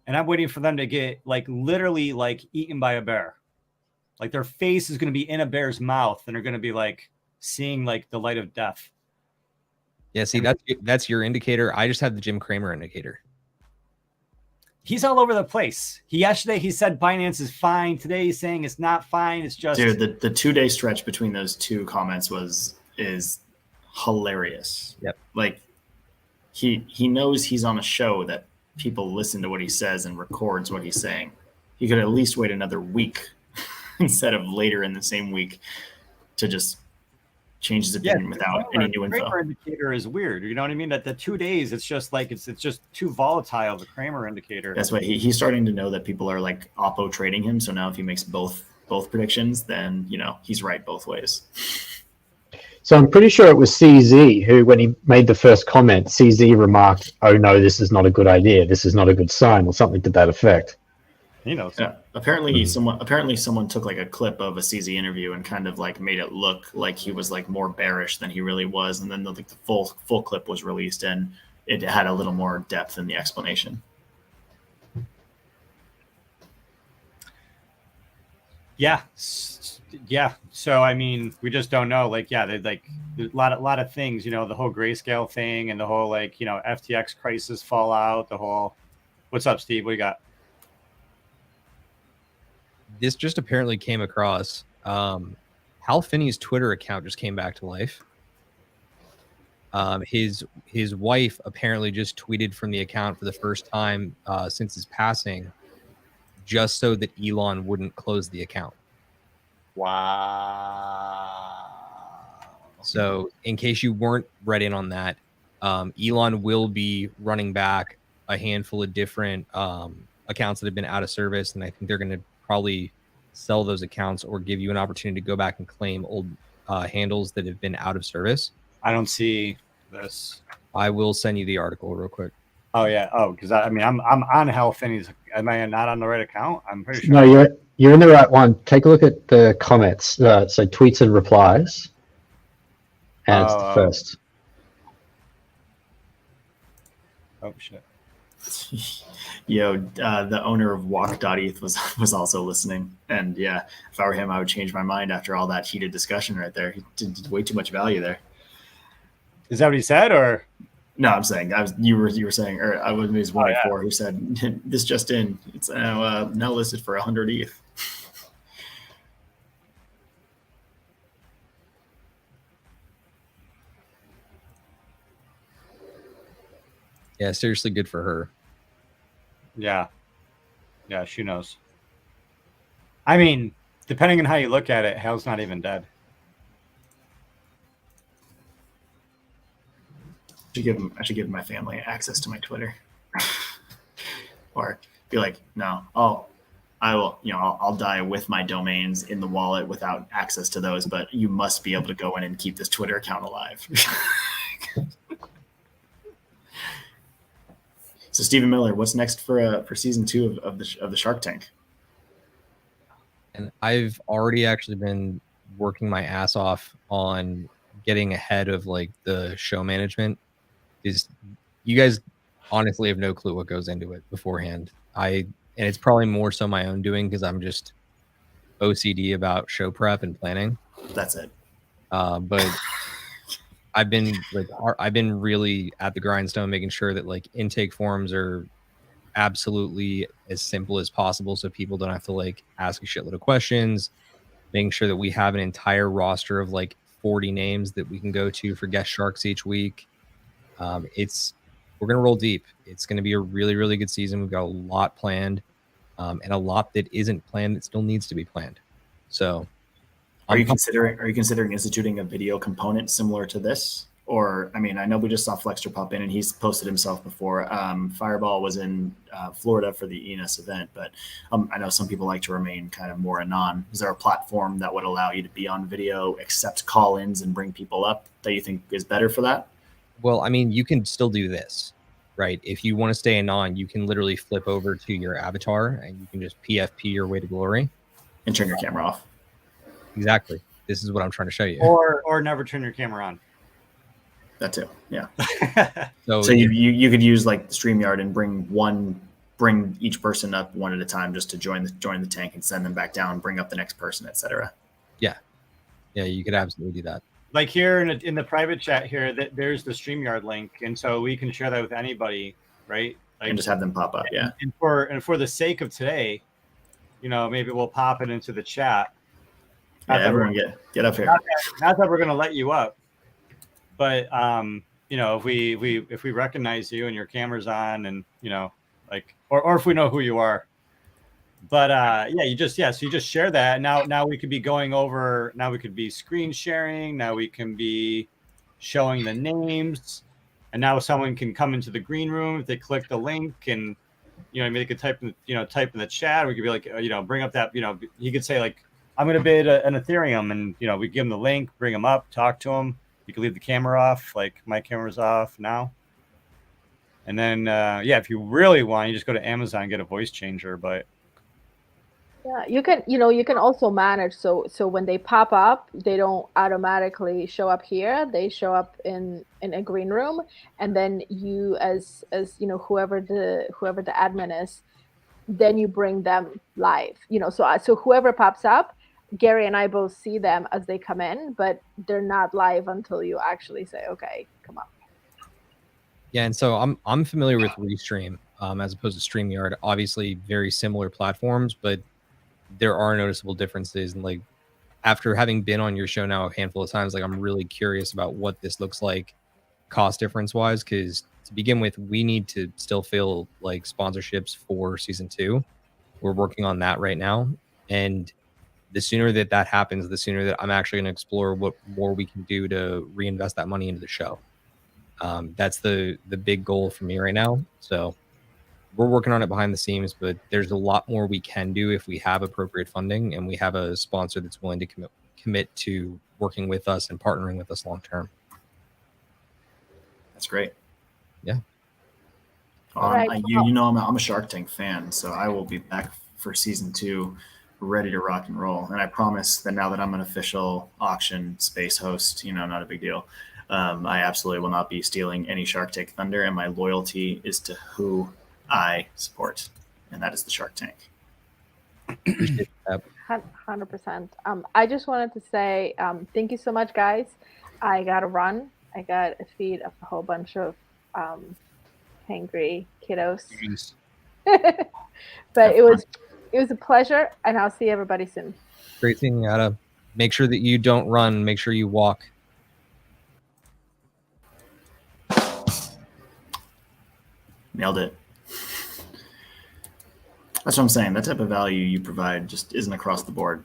And I'm waiting for them to get like literally like eaten by a bear. Like their face is going to be in a bear's mouth and they're going to be like seeing like the light of death. Yeah, see, that's your indicator. I just have the Jim Cramer indicator. He's all over the place. Yesterday he said Binance is fine. Today he's saying it's not fine. It's just, dude, the 2-day stretch between those two comments is hilarious. Yep. Like he knows he's on a show that people listen to what he says and records what he's saying. He could at least wait another week instead of later in the same week to just change his opinion without any new info. The Kramer indicator is weird. You know what I mean? That the 2 days, it's just like it's just too volatile. The Kramer indicator. That's why he's starting to know that people are like oppo trading him. So now if he makes both predictions, then he's right both ways. So I'm pretty sure it was CZ who, when he made the first comment, CZ remarked, "Oh no, this is not a good idea. This is not a good sign," or something to that effect. Yeah. Apparently someone took like a clip of a CZ interview and kind of like made it look like he was like more bearish than he really was, and then the full clip was released and it had a little more depth in the explanation. Yeah. So I mean, we just don't know. Like, yeah, there's like a lot of things. The whole grayscale thing and the whole like FTX crisis fallout. The whole. What's up, Steve? What you got? This just apparently came across. Hal Finney's Twitter account just came back to life. His wife apparently just tweeted from the account for the first time since his passing, just so that Elon wouldn't close the account. Wow. So in case you weren't read in on that, Elon will be running back a handful of different accounts that have been out of service, and I think they're going to probably sell those accounts or give you an opportunity to go back and claim old handles that have been out of service. I don't see this. I will send you the article real quick. Oh yeah. Oh, because I'm on Hal Finney's. Am I not on the right account? I'm pretty sure. No, you're in the right one. Take a look at the comments. So tweets and replies, and it's the first. Oh shit. Yo, the owner of Walk.eth was also listening, and yeah, if I were him, I would change my mind after all that heated discussion right there. He did way too much value there. Is that what he said, or? No, I'm saying you were saying, or I was maybe 104 who said this just in. It's now listed for 100 ETH. Yeah, seriously, good for her. Yeah, she knows. I mean, depending on how you look at it, Hal's not even dead. I should give my family access to my Twitter, or be like, no, I'll die with my domains in the wallet without access to those, but you must be able to go in and keep this Twitter account alive. So Stephen Miller, what's next for season 2 of the Shark Tank? And I've already actually been working my ass off on getting ahead of like the show management. You guys honestly have no clue what goes into it beforehand. And it's probably more so my own doing because I'm just OCD about show prep and planning. That's it. But I've been really at the grindstone, making sure that like intake forms are absolutely as simple as possible, so people don't have to like ask a shitload of questions. Making sure that we have an entire roster of like 40 names that we can go to for guest sharks each week. We're gonna roll deep. It's gonna be a really, really good season. We've got a lot planned, and a lot that isn't planned that still needs to be planned. So, are you considering instituting a video component similar to this, or I mean, I know we just saw Flexter pop in and he's posted himself before. Fireball was in Florida for the ENS event, but I know some people like to remain kind of more anon. Is there a platform that would allow you to be on video, accept call-ins, and bring people up that you think is better for that? Well, I mean, you can still do this, right? If you want to stay anon, you can literally flip over to your avatar and you can just PFP your way to glory. And turn your camera off. Exactly. This is what I'm trying to show you. Or never turn your camera on. That too, yeah. So you could use like StreamYard and bring each person up one at a time just to join the tank and send them back down, bring up the next person, etc. Yeah, you could absolutely do that. Like here in the private chat here, there's the StreamYard link, and so we can share that with anybody, right? Like, And just have them pop up, yeah. And for the sake of today, maybe we'll pop it into the chat. Yeah, everyone get up here. Not that we're gonna let you up, but if we recognize you and your camera's on, and or if we know who you are. But you just share that. Now we could be going over. Now we could be screen sharing. Now we can be showing the names, and now someone can come into the green room if they click the link, and they could type in the chat. We could be like bring up that he could say like, I'm going to bid an Ethereum, and we give him the link, bring him up, talk to him. You can leave the camera off, like my camera's off now. And then if you really want, you just go to Amazon and get a voice changer. But yeah, you can also manage so when they pop up, they don't automatically show up here. They show up in a green room, and then you as whoever the admin is, then you bring them live. So whoever pops up, Gary and I both see them as they come in, but they're not live until you actually say, okay, come up. Yeah, and so I'm familiar with Restream as opposed to StreamYard. Obviously, very similar platforms, but there are noticeable differences. And like after having been on your show now a handful of times, like I'm really curious about what this looks like cost difference wise, because to begin with, we need to still fill like sponsorships for season 2. We're working on that right now, and the sooner that happens, the sooner that I'm actually going to explore what more we can do to reinvest that money into the show. That's the big goal for me right now. So we're working on it behind the scenes, but there's a lot more we can do if we have appropriate funding and we have a sponsor that's willing to commit to working with us and partnering with us long term. That's great. Yeah. Right. I'm a Shark Tank fan, so I will be back for season 2, ready to rock and roll. And I promise that now that I'm an official auction space host, not a big deal. I absolutely will not be stealing any Shark Tank thunder, and my loyalty is to who I support, and that is the Shark Tank. 100%. I just wanted to say thank you so much, guys. I got to run. I got to feed a whole bunch of hangry kiddos. But it was a pleasure, and I'll see everybody soon. Great thing, you gotta make sure that you don't run. Make sure you walk. Nailed it. That's what I'm saying. That type of value you provide just isn't across the board.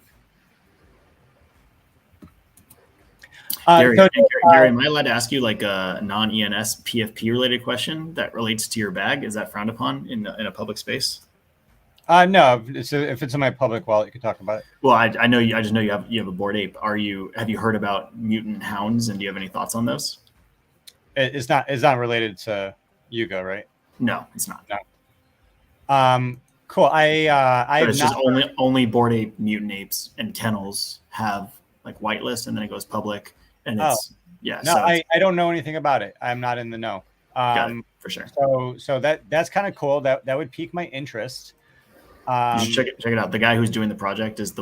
Gary, am I allowed to ask you like a non-ENS PFP related question that relates to your bag? Is that frowned upon in a public space? No. If it's in my public wallet, you can talk about it. Well, I know you. I just know you have a Bored Ape. Have you heard about mutant hounds, and do you have any thoughts on those? It's not related to Yuga, right? No, it's not. No. Cool. It's just only Bored Ape mutant apes and kennels have like whitelist, and then it goes public, and it's No, I don't know anything about it. I'm not in the know. Got it, for sure. So that's kind of cool. That would pique my interest. You should check it out. The guy who's doing the project is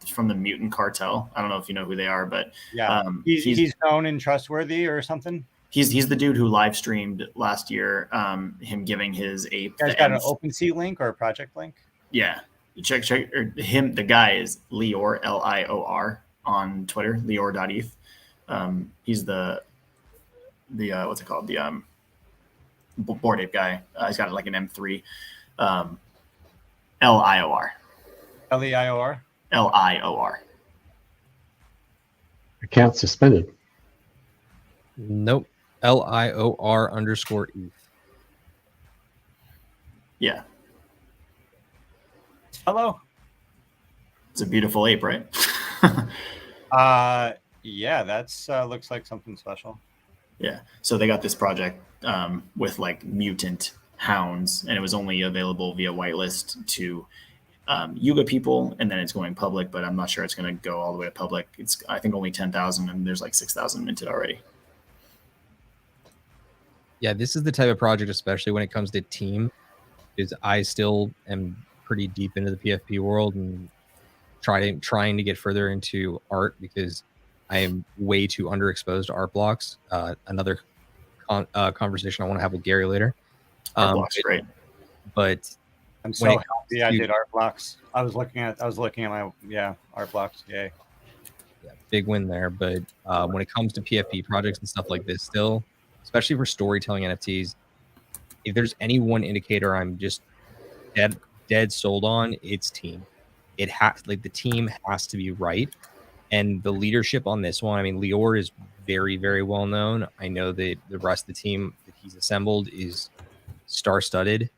from the Mutant Cartel. I don't know if you know who they are, but yeah, he's known and trustworthy or something. He's the dude who live streamed last year. Him giving his ape. You guys got an OpenSea link or a project link? Yeah, check him. The guy is Lior, Lior on Twitter. Lior.eth. He's the what's it called? The Bored Ape guy. He's got like an M3. Lior. Lior. Lior. Account suspended. Nope. LIOR_ETH. Yeah, Hello. it's a beautiful ape, right? Yeah, that's looks like something special. Yeah. So they got this project with like mutant hounds, and it was only available via whitelist to Yuga people, and then it's going public. But I'm not sure it's going to go all the way to public. It's I think only 10,000, and there's like 6,000 minted already. Yeah, this is the type of project, especially when it comes to team, because I still am pretty deep into the PFP world and trying to get further into art because I am way too underexposed to art blocks. Another conversation I want to have with Gary later. Art blocks, great. But I'm when so it happy I to- did art blocks. I was looking at my art blocks. Yay. yeah, big win there. But when it comes to PFP projects and stuff like this, still, especially for storytelling NFTs, if there's any one indicator I'm just dead sold on, it's team. It has like the team has to be right, and the leadership on this one. I mean, Lior is very, very well known. I know that the rest of the team that he's assembled is star-studded.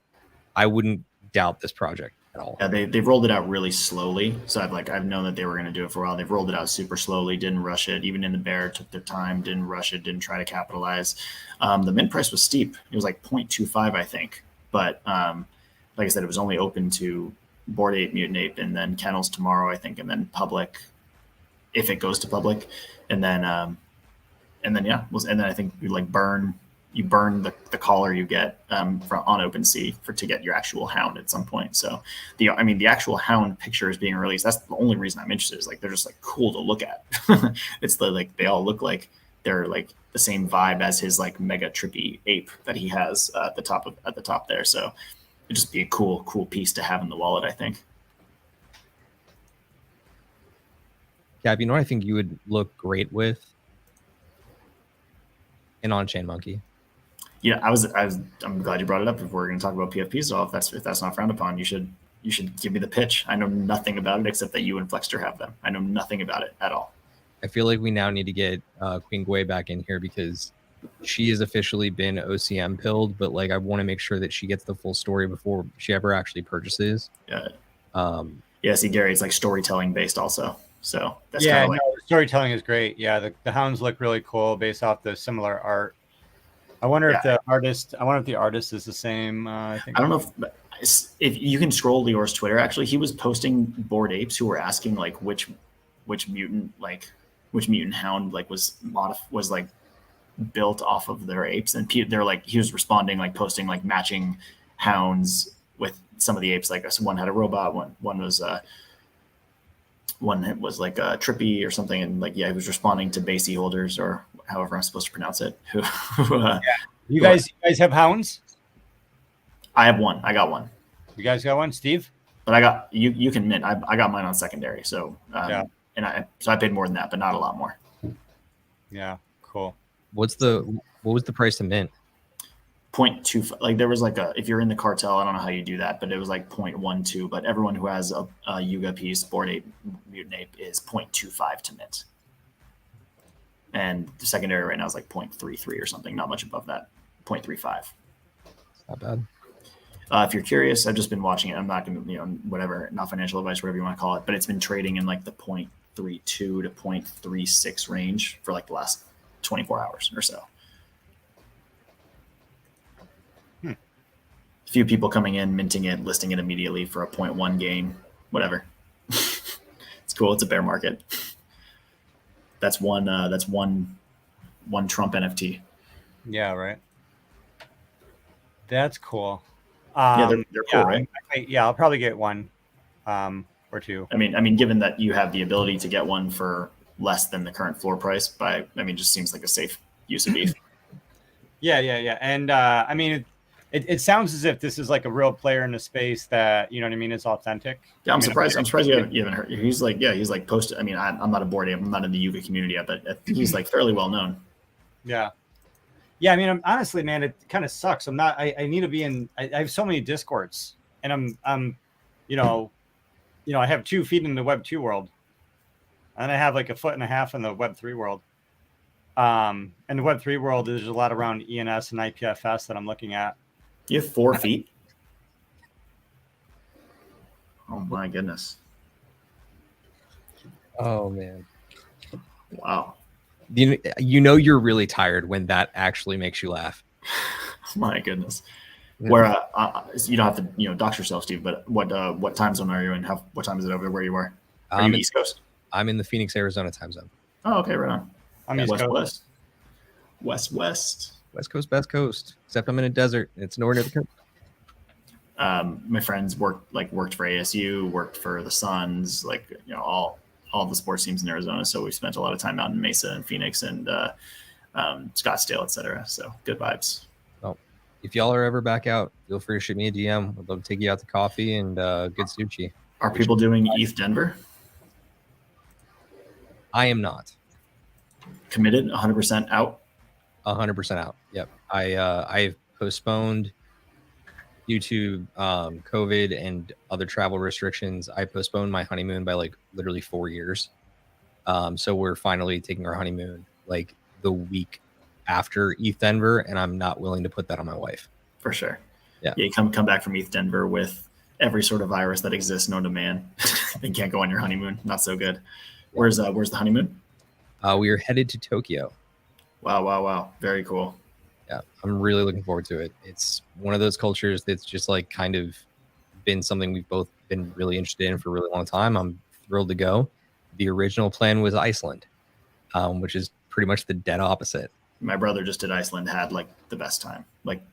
I wouldn't doubt this project at all. Yeah, they've rolled it out really slowly. So I've known that they were going to do it for a while. They've rolled it out super slowly, didn't rush it. Even in the bear, took their time, didn't rush it, didn't try to capitalize. The mint price was steep. It was like 0.25, I think. But like I said, it was only open to Bored Ape, Mutant Ape, and then Kennels tomorrow, I think, and then public, if it goes to public, and then yeah, and then I think you burn the collar you get on OpenSea to get your actual hound at some point. So the actual hound picture is being released. That's the only reason I'm interested. Is like they're just like cool to look at. It's like they all look like they're like the same vibe as his like mega trippy ape that he has at the top there. So it'd just be a cool piece to have in the wallet, I think. Gab, you know what I think you would look great with? An on-chain monkey. Yeah, I'm glad you brought it up. If we're going to talk about PFPs at all, if that's not frowned upon, you should give me the pitch. I know nothing about it except that you and Flexter have them. I know nothing about it at all. I feel like we now need to get Queen Gui back in here because she has officially been OCM pilled, but like I want to make sure that she gets the full story before she ever actually purchases. Yeah. Yeah. See, Gary, it's like storytelling based also. So that's yeah, like, no, storytelling is great. Yeah, the hounds look really cool based off the similar art. I wonder if the artist is the same. I don't know if you can scroll Lior's Twitter. Actually, he was posting Bored Apes who were asking like which mutant hound like was like built off of their apes, and they're like he was responding like posting like matching hounds with some of the apes. Like one had a robot, one was like a trippy or something, and like he was responding to Basie holders or however I'm supposed to pronounce it. You guys have hounds? I have one. I got one. You guys got one, Steve? But I got you can mint. I got mine on secondary. So and I paid more than that, but not a lot more. Yeah, cool. What was the price to mint? 0.25. Like there was like if you're in the cartel, I don't know how you do that, but it was like 0.12. But everyone who has a Yuga piece, Bored Ape, Mutant Ape is 0.25 to mint. And the secondary right now is like 0.33 or something, not much above that, 0.35. Not bad. If you're curious, I've just been watching it. I'm not going to, whatever, not financial advice, whatever you want to call it, but it's been trading in like the 0.32 to 0.36 range for like the last 24 hours or so. A few people coming in, minting it, listing it immediately for a 0.1 gain, whatever. It's cool. It's a bear market. That's one Trump NFT. Yeah, right. That's cool. Yeah, they're cool, right? I'll probably get one or two. I mean, given that you have the ability to get one for less than the current floor price, just seems like a safe use of ETH. Yeah. And it sounds as if this is like a real player in the space that, is authentic. Yeah, I'm surprised you haven't heard. He's like posted. I mean, I'm not a Bored Ape. I'm not in the Yuga community yet, but he's like fairly well known. Yeah. Yeah, I mean, honestly, man, it kind of sucks. I need to be in. I have so many Discords, and I'm, I have 2 feet in the Web 2 world, and I have like a foot and a half in the Web 3 world. In the Web3 world, there's a lot around ENS and IPFS that I'm looking at. You have 4 feet? Oh my goodness. Oh man. Wow. You know you're really tired when that actually makes you laugh. Oh my goodness. Yeah. Where you don't have to dox yourself, Steve, but what time zone are you in? What time is it over where you are? Are you East Coast? I'm in the Phoenix, Arizona time zone. Oh, okay, right on. I'm East Coast. West. West Coast, best coast. Except I'm in a desert. It's nowhere near the coast. My friends worked for ASU, worked for the Suns, all the sports teams in Arizona. So we spent a lot of time out in Mesa and Phoenix and Scottsdale, etc. So good vibes. Well, if y'all are ever back out, feel free to shoot me a DM. I'd love to take you out to coffee and good sushi. Are people doing ETH Denver? I am not. Committed, 100% out? 100% out. Yep. I've postponed due to COVID and other travel restrictions. I postponed my honeymoon by literally 4 years. So we're finally taking our honeymoon the week after ETH Denver, and I'm not willing to put that on my wife. For sure. Yeah. You come back from ETH Denver with every sort of virus that exists known to man. You can't go on your honeymoon. Not so good. Where's the honeymoon? We are headed to Tokyo. Wow. Very cool. Yeah, I'm really looking forward to it. It's one of those cultures that's just kind of been something we've both been really interested in for a really long time. I'm thrilled to go. The original plan was Iceland, which is pretty much the dead opposite. My brother just did Iceland, had the best time.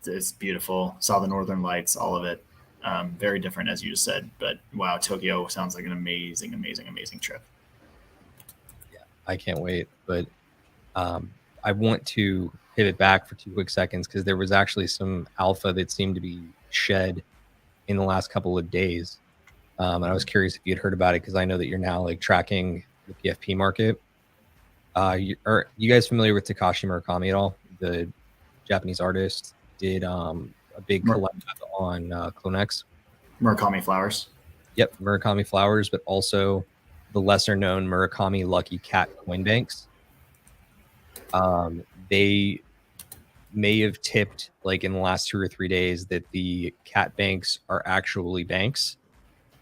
It's beautiful. Saw the northern lights, all of it. Very different, as you just said. But wow, Tokyo sounds like an amazing trip. Yeah, I can't wait. But I want to pivot back for 2 quick seconds because there was actually some alpha that seemed to be shed in the last couple of days. And I was curious if you'd heard about it because I know that you're now tracking the PFP market. Are you guys familiar with Takashi Murakami at all? The Japanese artist did a big collab on Clonex. Murakami Flowers. Yep, Murakami Flowers, but also the lesser known Murakami Lucky Cat coin banks. They may have tipped in the last 2 or 3 days that the cat banks are actually banks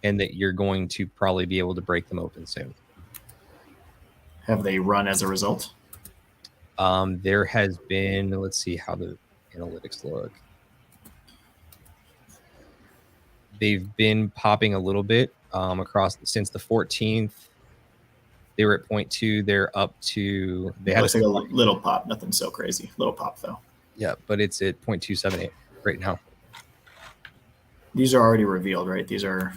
and that you're going to probably be able to break them open soon. Have they run as a result? There has been, let's see how the analytics look. They've been popping a little bit across since the 14th. They were at 0.2. They're up to. They had looks like a little pop. Nothing so crazy. Little pop though. Yeah, but it's at 0.278 right now. These are already revealed, right? These are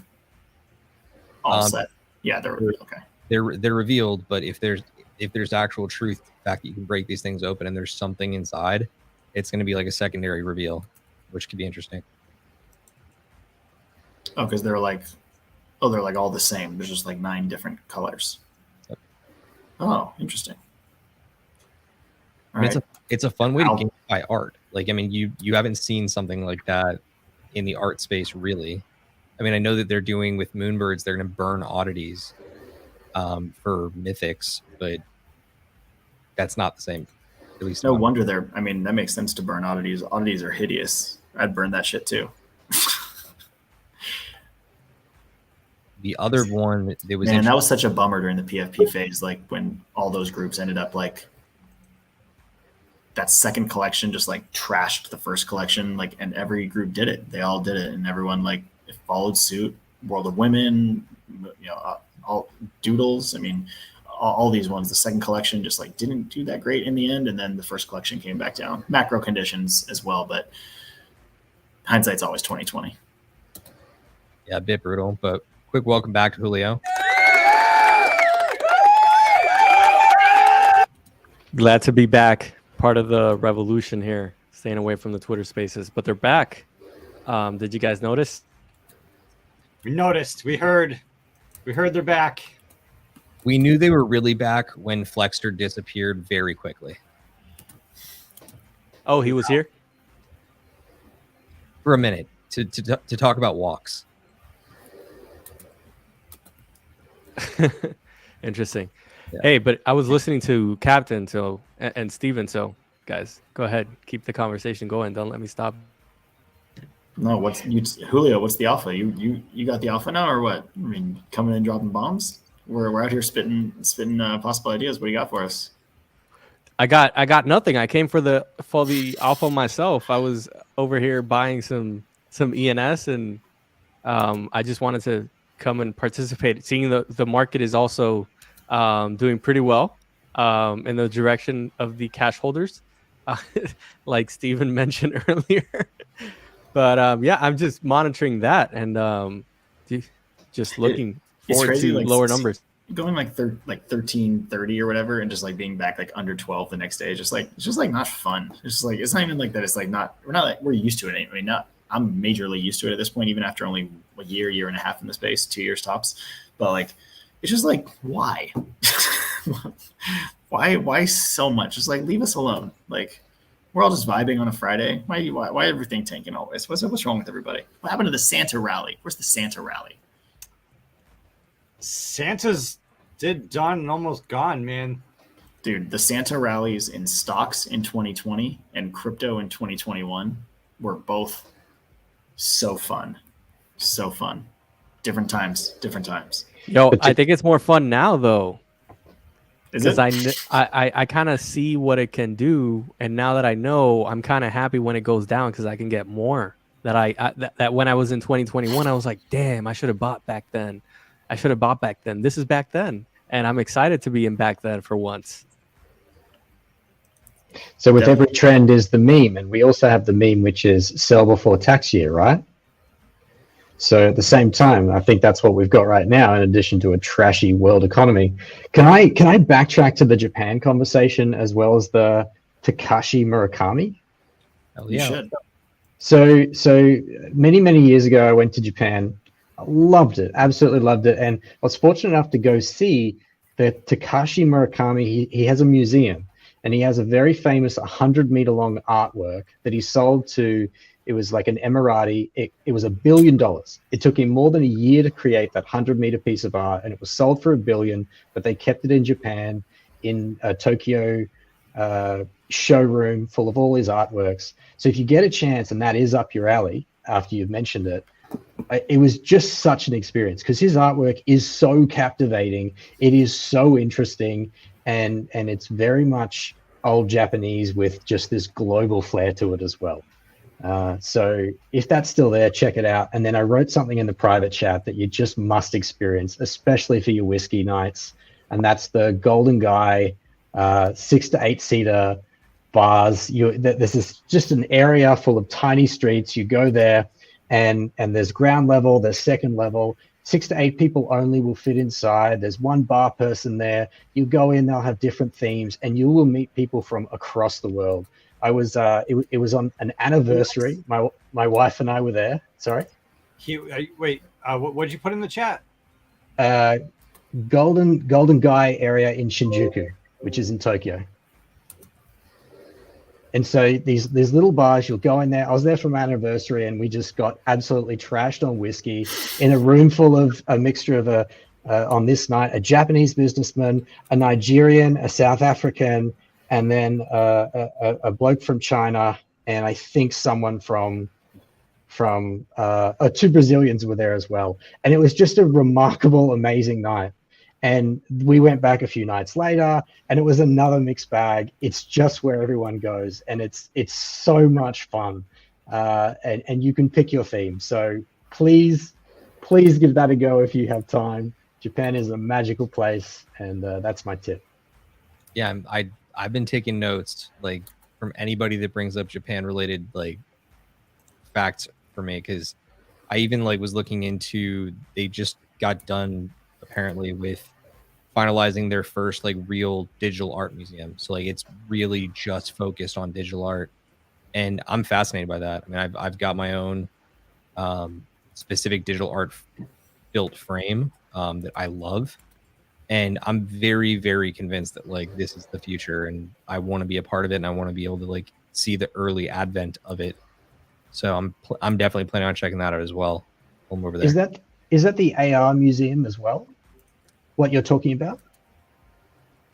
all set. Yeah, they're okay. They're revealed, but if there's actual truth, the fact that you can break these things open and there's something inside, it's going to be a secondary reveal, which could be interesting. Oh, because they're all the same. There's just 9 different colors. Yep. Oh, interesting. It's a fun way to gamify art. You haven't seen something like that in the art space, really. I mean, I know that they're doing with Moonbirds, they're going to burn oddities for mythics, but that's not the same. At least no wonder that makes sense to burn oddities. Oddities are hideous. I'd burn that shit too. The other one that was that was such a bummer during the PFP phase, when all those groups ended up that second collection just trashed the first collection, and every group did it. They all did it, and everyone followed suit. World of Women, all Doodles. All these ones. The second collection just didn't do that great in the end, and then the first collection came back down. Macro conditions as well, but hindsight's always 20/20. Yeah, a bit brutal, but quick welcome back to Julio. Glad to be back. Part of the revolution here, staying away from the Twitter spaces, but they're back. Did you guys notice? We noticed. We heard they're back. We knew they were really back when Flexter disappeared very quickly. Oh, he was here? For a minute to talk about walks. Interesting. Hey, but I was listening to Captain and Steven, so guys, go ahead, keep the conversation going. Don't let me stop. No, Julio? What's the alpha? You got the alpha now, or what? I mean, coming in dropping bombs. We're out here spitting possible ideas. What do you got for us? I got nothing. I came for the alpha myself. I was over here buying some ENS, and I just wanted to come and participate. Seeing the market is also doing pretty well in the direction of the cash holders, like Steven mentioned earlier. But yeah, I'm just monitoring that and just looking forward crazy, to like, lower numbers. Going like 1330 or whatever, and just like being back like under 12 the next day. It's just like not fun. It's just like, it's not even like that. It's like we're used to it. I mean, I'm majorly used to it at this point, even after only a year and a half in the space, 2 years tops. But like, it's just like, why? why so much? Just like, leave us alone. Like, we're all just vibing on a Friday. Why everything tanking always? What's wrong with everybody? What happened to the Santa rally? Where's the Santa rally? Santa's done and almost gone, man. Dude, the Santa rallies in stocks in 2020 and crypto in 2021 were both so fun. So fun. Different times. Yo, I think it's more fun now though. Is it? Because I kind of see what it can do, and now that I know, I'm kind of happy when it goes down because I can get more. That when I was in 2021, I was like, damn, I should have bought back then. This is back then, and I'm excited to be in back then for once. So with every trend is the meme, and we also have the meme which is sell before tax year, right? So at the same time, I think that's what we've got right now, in addition to a trashy world economy. Can I backtrack to the Japan conversation as well as the Takashi Murakami? Hell yeah. You should. So many years ago, I went to Japan. I loved it, absolutely loved it, and I was fortunate enough to go see the Takashi Murakami. He has a museum, and he has a very famous 100-meter long artwork that he sold to. It was like an Emirati. It was $1 billion. It took him more than a year to create that 100-meter piece of art, and it was sold for $1 billion. But they kept it in Japan, in a Tokyo showroom full of all his artworks. So if you get a chance, and that is up your alley after you've mentioned it, it was just such an experience because his artwork is so captivating. It is so interesting, and it's very much old Japanese with just this global flair to it as well. So if that's still there, check it out. And then I wrote something in the private chat that you just must experience, especially for your whiskey nights. And that's the Golden Guy 6 to 8 seater bars. This is just an area full of tiny streets. You go there, and there's ground level, there's second level. 6 to 8 people only will fit inside. There's one bar person there. You go in, they'll have different themes, and you will meet people from across the world. I was it was on an anniversary. My wife and I were there. Sorry. Wait, what did you put in the chat? Golden Guy area in Shinjuku, which is in Tokyo. And so these little bars, you'll go in there. I was there for my anniversary, and we just got absolutely trashed on whiskey in a room full of a mixture of on this night, a Japanese businessman, a Nigerian, a South African, and then a bloke from China, and I think someone from 2 Brazilians were there as well. And it was just a remarkable, amazing night. And we went back a few nights later, and it was another mixed bag. It's just where everyone goes, and it's so much fun. And you can pick your theme. So please give that a go if you have time. Japan is a magical place, and that's my tip. Yeah, I've been taking notes like from anybody that brings up Japan related like facts for me, because I even like was looking into, they just got done apparently with finalizing their first like real digital art museum. So like it's really just focused on digital art, and I'm fascinated by that. I mean, I've got my own specific digital art built frame that I love. And I'm very, very convinced that like this is the future, and I want to be a part of it, and I want to be able to like see the early advent of it. So I'm definitely planning on checking that out as well. I'm over there. Is that the AR museum as well? What you're talking about?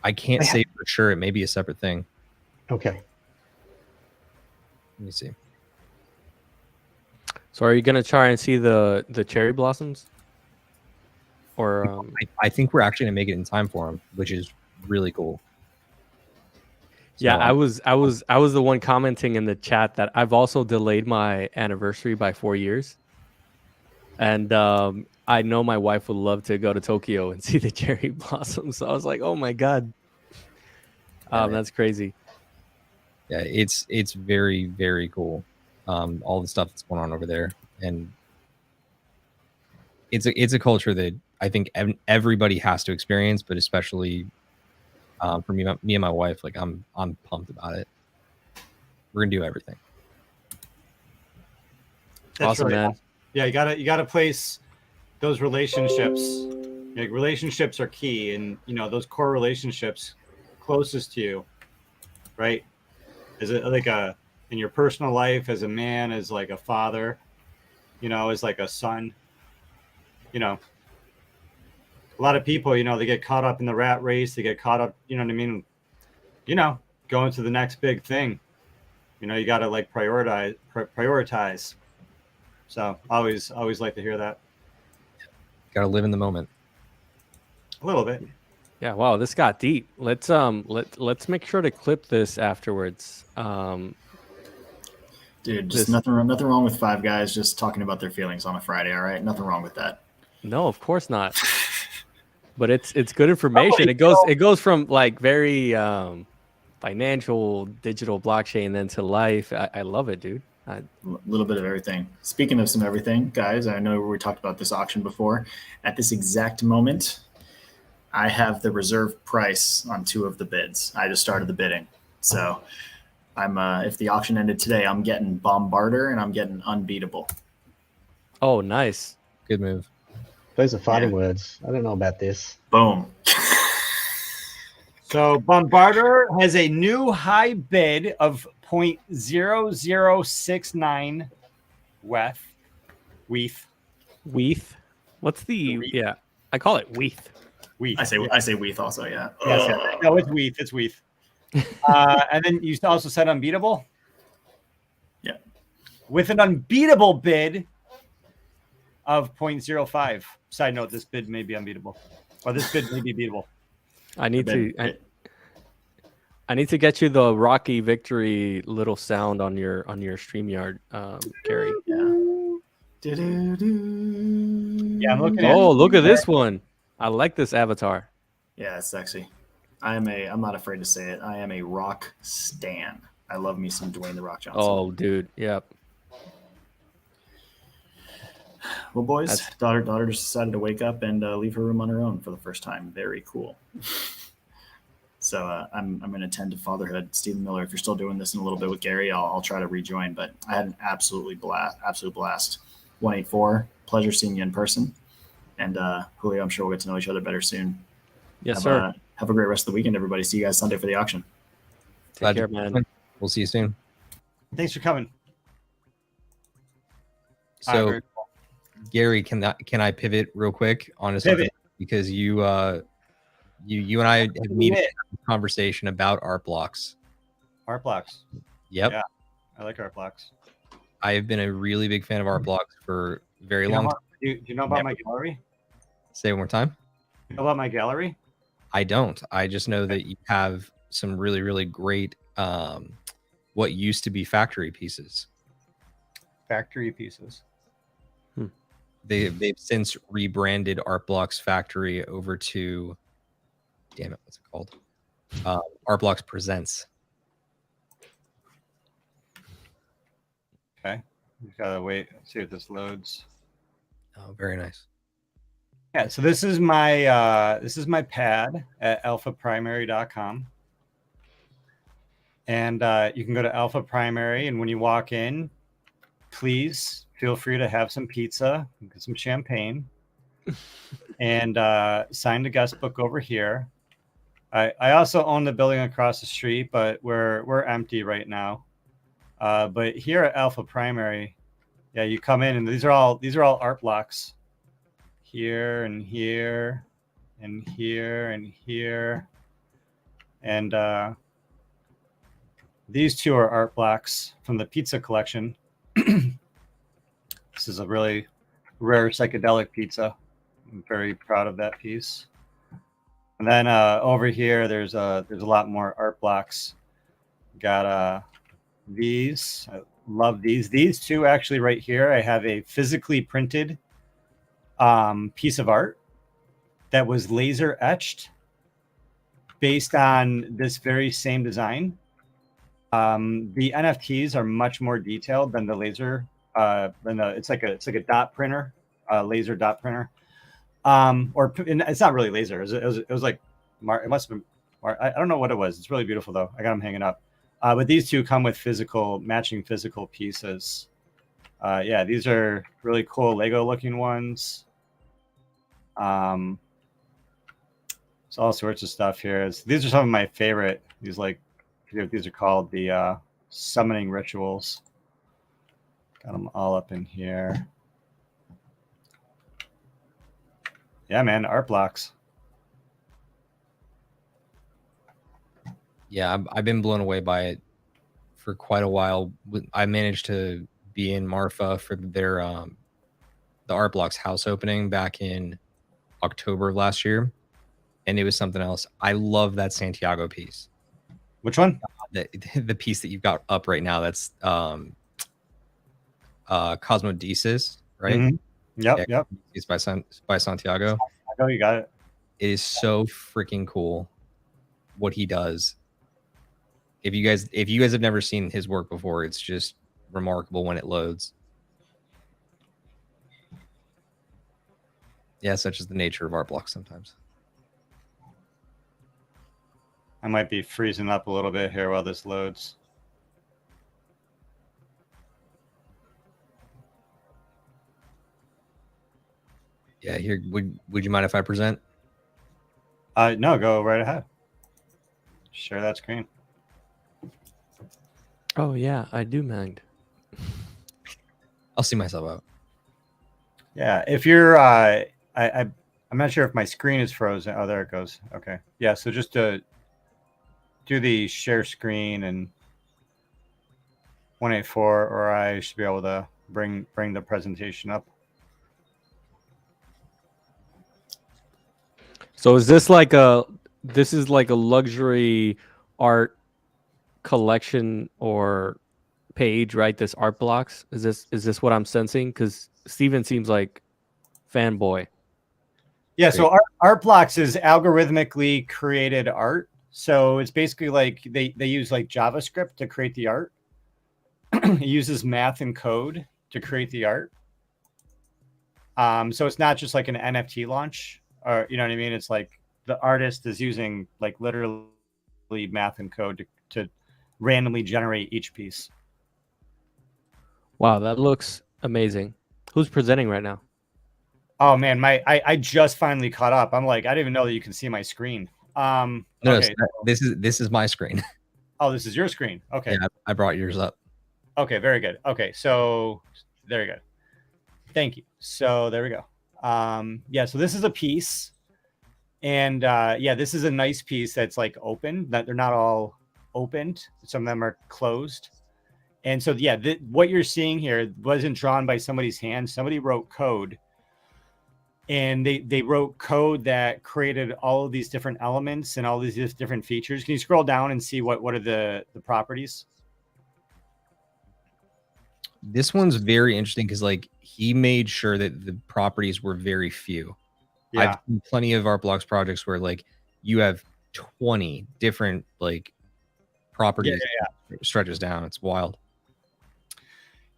I can't say for sure. It may be a separate thing. Okay. Let me see. So are you gonna try and see the cherry blossoms? Or I think we're actually gonna make it in time for them, which is really cool. yeah, So, I was the one commenting in the chat that I've also delayed my anniversary by 4 years. And I know my wife would love to go to Tokyo and see the cherry blossoms. So I was like, oh my God. That's crazy. yeah, it's very, very cool. All the stuff that's going on over there. And it's a culture that I think everybody has to experience, but especially for me and my wife, like I'm pumped about it. We're gonna do everything. That's Awesome, really man. awesome. Yeah, you gotta place those relationships. Like, relationships are key, and those core relationships closest to you, right? Is it like in your personal life, as a man, as like a father, as like a son, a lot of people, they get caught up in the rat race. They get caught up, you know what I mean? Going to the next big thing. You got to like prioritize. So always like to hear that. Gotta live in the moment. A little bit. Yeah, wow, this got deep. Let's make sure to clip this afterwards. Dude, just nothing wrong with five guys just talking about their feelings on a Friday. All right, nothing wrong with that. No, of course not. But it's good information. It goes from like very financial digital blockchain then to life. I love it, dude. A little bit of everything. Speaking of some everything, guys, I know we talked about this auction before. At this exact moment, I have the reserve price on 2 of the bids. I just started the bidding. So I'm if the auction ended today, I'm getting Bombarder and I'm getting Unbeatable. Oh, nice. Good move. Those are fighting words. I don't know about this. Boom. So Bombarder has a new high bid of 0.0069 WETH. What's the yeah? I call it WETH. WETH. I say WETH also, yeah. Yes, yeah. No, it's WETH. It's WETH. And then you also said Unbeatable? Yeah. With an unbeatable bid of 0.05. Side note, this bid may be unbeatable. Or this bid may be beatable. I need to get you the Rocky Victory little sound on your StreamYard, Gary. Yeah. Yeah, I'm looking at look at this one. I like this avatar. Yeah, it's sexy. I'm not afraid to say it. I am a Rock stan. I love me some Dwayne The Rock Johnson. Oh, dude. Yep. Well, boys, daughter just decided to wake up and leave her room on her own for the first time. Very cool. So I'm going to tend to fatherhood. Stephen Miller, if you're still doing this in a little bit with Gary, I'll try to rejoin. But I had an absolute blast. 184. Pleasure seeing you in person. And Julio, I'm sure we'll get to know each other better soon. Yes, sir. Have a great rest of the weekend, everybody. See you guys Sunday for the auction. Take care, man. We'll see you soon. Thanks for coming. So, right, cool. Gary, can I pivot real quick on something? Because you and I have needed a conversation about art blocks. Art blocks. Yep. Yeah, I like art blocks. I have been a really big fan of art blocks for a very long time. Do you know about my gallery? Say it one more time. You know about my gallery? I don't. I just know that you have some really, really great what used to be factory pieces. Factory pieces. They've since rebranded Art Blocks Factory over to, damn it, what's it called? Art Blocks Presents. Okay, just gotta wait. See if this loads. Oh, very nice. Yeah, so this is my pad at alphaprimary.com. And you can go to Alpha Primary, and when you walk in, please feel free to have some pizza, get some champagne, and sign the guest book over here. I also own the building across the street, but we're empty right now. But here at Alpha Primary, yeah, you come in, and these are all art blocks. Here and here and here and here. And these two are art blocks from the pizza collection. This is a really rare psychedelic pizza. I'm very proud of that piece. And then over here, there's a lot more art blocks. Got these. I love these. These two actually right here. I have a physically printed piece of art that was laser etched based on this very same design. The NFTs are much more detailed than the laser. It's like a dot printer, laser dot printer. Or it's not really laser. It was like it must have been. I don't know what it was. It's really beautiful though. I got them hanging up. But these two come with matching physical pieces. Yeah, these are really cool Lego looking ones. There's all sorts of stuff here. These are some of my favorite. These I forget what these are called, the summoning rituals. Got them all up in here. Yeah, man, art blocks. Yeah, I've been blown away by it for quite a while. I managed to be in Marfa for their the Art Blocks house opening back in October of last year, and it was something else. I love that Santiago piece. Which one? The piece that you've got up right now. That's Cosmodesis, right? Mm-hmm. Yep. It's by Santiago. Oh, you got it. It is so freaking cool what he does. If you guys have never seen his work before, it's just remarkable when it loads. Yeah, such is the nature of art blocks sometimes. I might be freezing up a little bit here while this loads. Yeah, here would you mind if I present? No, go right ahead. Share that screen. Oh yeah, I do mind. I'll see myself out. Yeah, if you're I'm not sure if my screen is frozen. Oh, there it goes. Okay. Yeah, so just to do the share screen and 184, or I should be able to bring the presentation up. So is this like a luxury art collection or page, right? This art blocks. Is this what I'm sensing? Because Steven seems like fanboy. Yeah, so art blocks is algorithmically created art. So it's basically like they use like JavaScript to create the art. It uses math and code to create the art. So it's not just like an NFT launch, or you know what I mean? It's like the artist is using like literally math and code to randomly generate each piece. Wow, that looks amazing. Who's presenting right now? Oh man, I just finally caught up. I'm like, I didn't even know that you can see my screen. No, okay. This is my screen. Oh, this is your screen. Okay. Yeah, I brought yours up. Okay, very good. Okay, so there you go. Thank you. So there we go. Yeah, so this is a piece, and yeah, this is a nice piece that's like open. That they're not all opened. Some of them are closed. And so yeah, what you're seeing here wasn't drawn by somebody's hand. Somebody wrote code. And they wrote code that created all of these different elements and all these different features. Can you scroll down and see what are the properties? This one's very interesting because like he made sure that the properties were very few. Yeah. I've seen plenty of art blocks projects where like you have 20 different like properties stretches down. It's wild.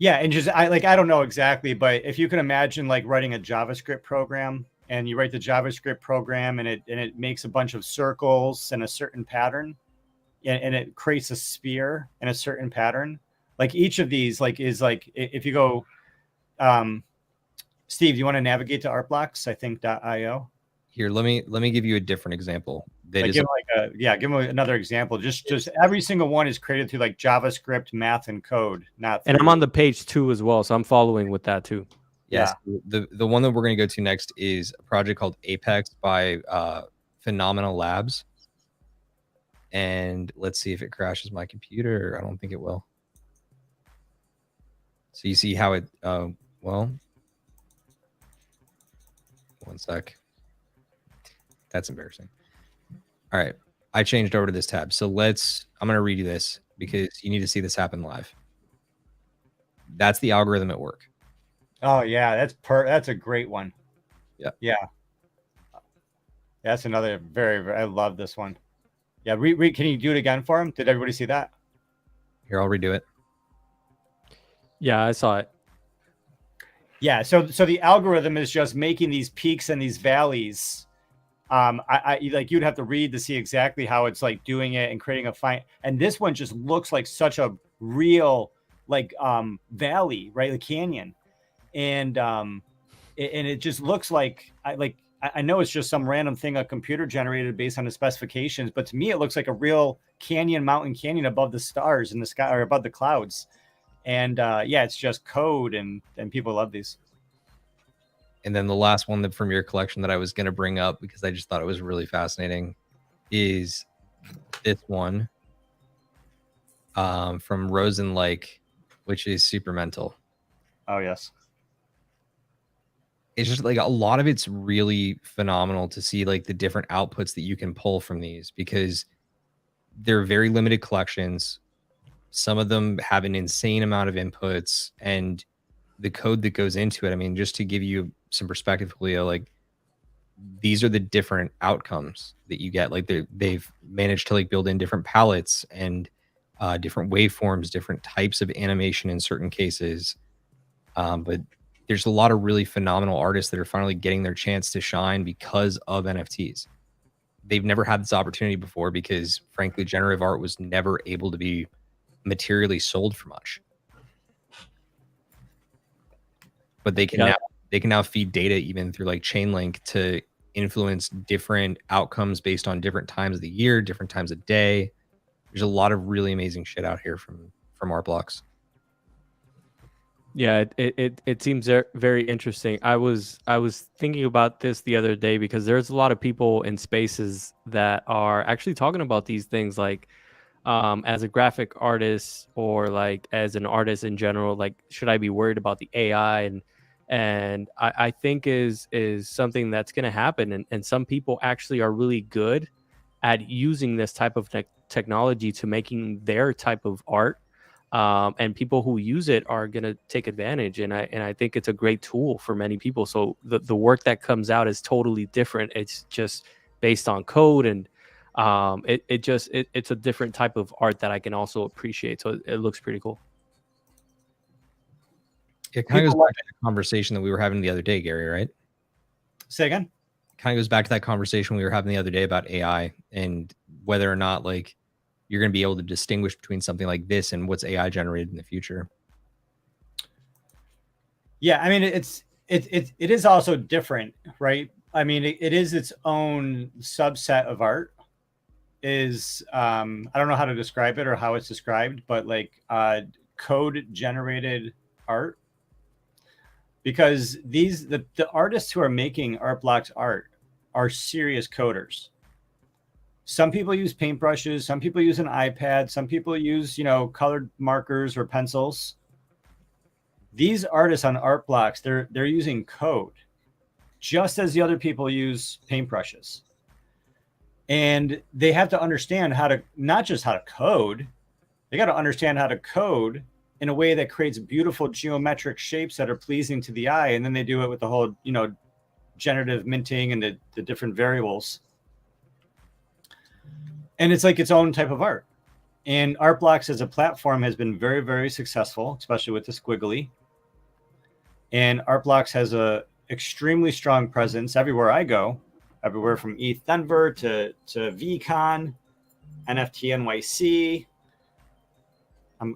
Yeah, and just I don't know exactly, but if you can imagine like writing a JavaScript program, and you write the JavaScript program and it makes a bunch of circles in a certain pattern, and it creates a sphere in a certain pattern. Like each of these is like if you go, Steve, do you want to navigate to art blocks? I think .io. Here, let me give you a different example. Give him another example. Just every single one is created through like JavaScript, math, and code. And I'm on the page 2 as well, so I'm following with that too. Yes. Yeah. The one that we're going to go to next is a project called Apex by Phenomenal Labs. And let's see if it crashes my computer. I don't think it will. So you see how it, well, one sec. That's embarrassing. All right. I changed over to this tab. So I'm going to read you this because you need to see this happen live. That's the algorithm at work. Oh yeah, that's a great one. Yeah. Yeah. That's another I love this one. Yeah, can you do it again for him? Did everybody see that? Here, I'll redo it. Yeah, I saw it. Yeah, so the algorithm is just making these peaks and these valleys. I like you'd have to read to see exactly how it's like doing it and creating a fine. And this one just looks like such a real like valley, right? The canyon. And it just looks like I know it's just some random thing a computer generated based on the specifications, but to me it looks like a real mountain canyon above the stars in the sky or above the clouds. And yeah, it's just code, and people love these. And then the last one from your collection that I was going to bring up because I just thought it was really fascinating is this one from Rosen Lake, which is super mental. Oh yes. It's just like a lot of it's really phenomenal to see like the different outputs that you can pull from these because they're very limited collections. Some of them have an insane amount of inputs and the code that goes into it. I mean, just to give you some perspective, Julio, like these are the different outcomes that you get. Like they've managed to like build in different palettes and different waveforms, different types of animation in certain cases. But there's a lot of really phenomenal artists that are finally getting their chance to shine because of NFTs. They've never had this opportunity before because, frankly, generative art was never able to be materially sold for much. But they can now feed data even through like Chainlink to influence different outcomes based on different times of the year, different times of day. There's a lot of really amazing shit out here from art blocks. Yeah, it seems very interesting. I was thinking about this the other day because there's a lot of people in spaces that are actually talking about these things like as a graphic artist or like as an artist in general, like should I be worried about the AI? And I think is something that's going to happen. And some people actually are really good at using this type of technology to making their type of art. And people who use it are going to take advantage. And I think it's a great tool for many people. So the work that comes out is totally different. It's just based on code and it's a different type of art that I can also appreciate. So it looks pretty cool. It kind of goes back to the conversation that we were having the other day, Gary, right? Say again? Kind of goes back to that conversation we were having the other day about AI and whether or not like you're going to be able to distinguish between something like this and what's AI generated in the future. Yeah, I mean, it is also different, right? I mean, it is its own subset of art. Is I don't know how to describe it or how it's described, but like code generated art. Because the artists who are making art blocks art are serious coders. Some people use paintbrushes, some people use an iPad, some people use, colored markers or pencils. These artists on art blocks, they're using code just as the other people use paintbrushes. And they have to understand not just how to code, they got to understand how to code in a way that creates beautiful geometric shapes that are pleasing to the eye. And then they do it with the whole, generative minting and the different variables. And it's like its own type of art. And Art Blocks as a platform has been very, very successful, especially with the squiggly. And Art Blocks has a extremely strong presence everywhere I go, everywhere from ETH Denver to VCon, NFT NYC.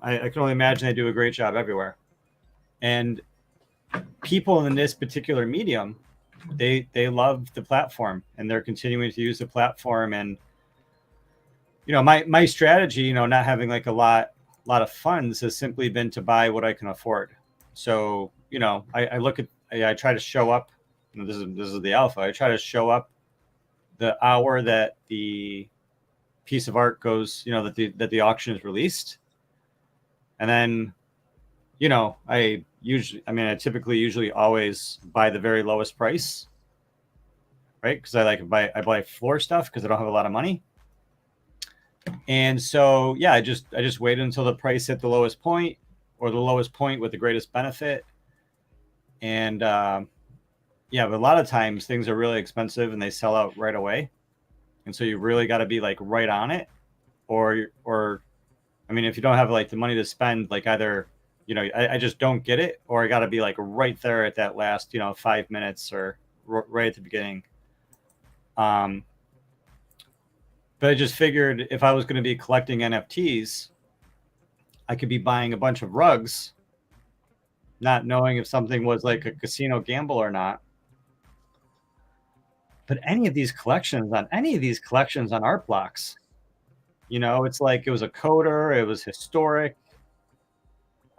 I can only imagine they do a great job everywhere. And people in this particular medium, they love the platform and they're continuing to use the platform. And my strategy, not having like a lot of funds has simply been to buy what I can afford. So, I try to show up, this is the alpha. I try to show up the hour that the piece of art goes, that the auction is released. And then, I typically usually always buy the very lowest price, right? Because I buy floor stuff because I don't have a lot of money. And so, yeah, I just waited until the price hit the lowest point, or the lowest point with the greatest benefit. And but a lot of times things are really expensive and they sell out right away. And so you really got to be like right on it, or if you don't have like the money to spend, like either, I just don't get it, or I got to be like right there at that last, 5 minutes or right at the beginning. But I just figured if I was going to be collecting NFTs, I could be buying a bunch of rugs, not knowing if something was like a casino gamble or not. But any of these collections on art blocks, it's like it was a coder, it was historic.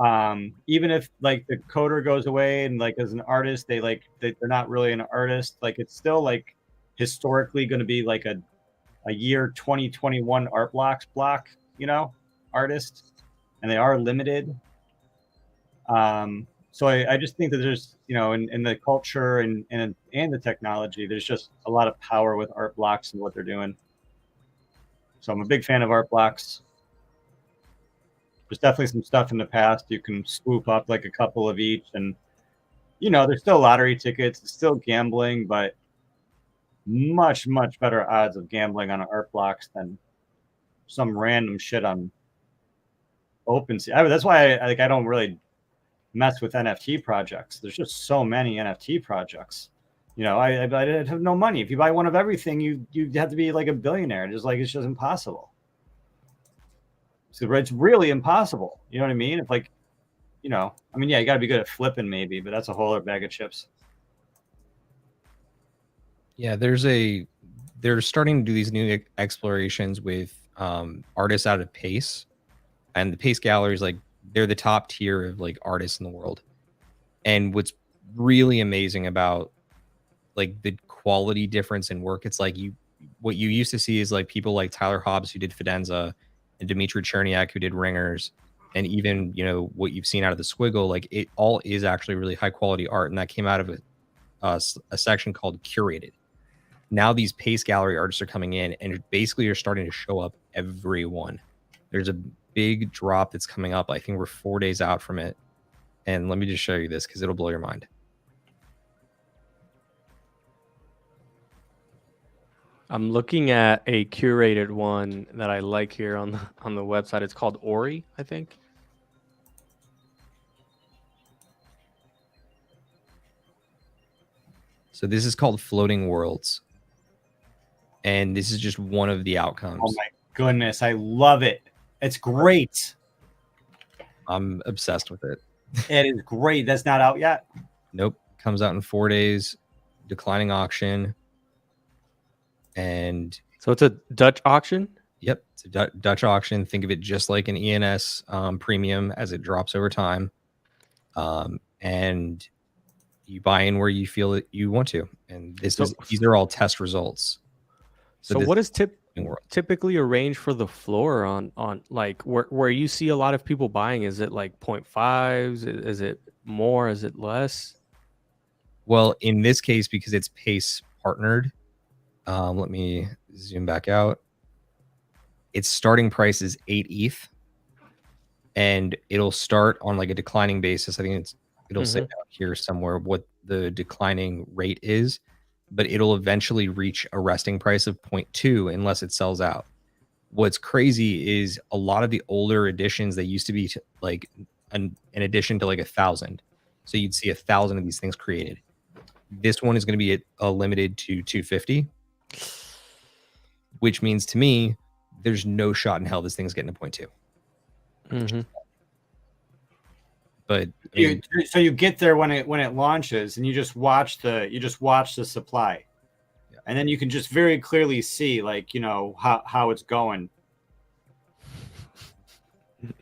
Even if like the coder goes away and like as an artist, they're not really an artist, like it's still like historically going to be like a year 2021 art block, artist, and they are limited. So I just think that there's, in the culture and the technology, there's just a lot of power with art blocks and what they're doing. So I'm a big fan of art blocks. There's definitely some stuff in the past you can swoop up like a couple of each, and there's still lottery tickets, it's still gambling, but much better odds of gambling on art blocks than some random shit on OpenSea. That's why I don't really mess with NFT projects. There's just so many NFT projects. I have no money. If you buy one of everything, you have to be like a billionaire. It's just impossible. So it's really impossible. You know what I mean? If like, you got to be good at flipping maybe, but that's a whole other bag of chips. Yeah, they're starting to do these new explorations with artists out of Pace, and the Pace galleries, like they're the top tier of like artists in the world. And what's really amazing about like the quality difference in work, it's like what you used to see is like people like Tyler Hobbs, who did Fidenza, and Dmitry Cherniak, who did Ringers, and even what you've seen out of the Squiggle, like it all is actually really high quality art, and that came out of a section called Curated. Now these Pace gallery artists are coming in and basically are starting to show up everyone. There's a big drop that's coming up. I think we're 4 days out from it. And let me just show you this because it'll blow your mind. I'm looking at a curated one that I like here on the website. It's called Ori, I think. So this is called Floating Worlds. And this is just one of the outcomes. Oh my goodness, I love it. It's great. I'm obsessed with it. It is great. That's not out yet? Nope. Comes out in 4 days. Declining auction. And so it's a Dutch auction? Yep. It's a Dutch auction. Think of it just like an ENS premium as it drops over time. And you buy in where you feel that you want to. And these are all test results. So what is typically a range for the floor on like where you see a lot of people buying? Is it like 0.5s? Is it more? Is it less? Well, in this case, because it's Pace partnered, let me zoom back out. Its starting price is 8 ETH, and it'll start on like a declining basis. I think it'll say out here somewhere what the declining rate is, but it'll eventually reach a resting price of 0.2 unless it sells out. What's crazy is a lot of the older editions, they used to be like an addition to like 1,000. So you'd see 1,000 of these things created. This one is going to be limited to 250, which means to me, there's no shot in hell this thing's getting to 0.2. Mm-hmm. But so you get there when it launches, and you just watch the supply, yeah. And then you can just very clearly see like how it's going,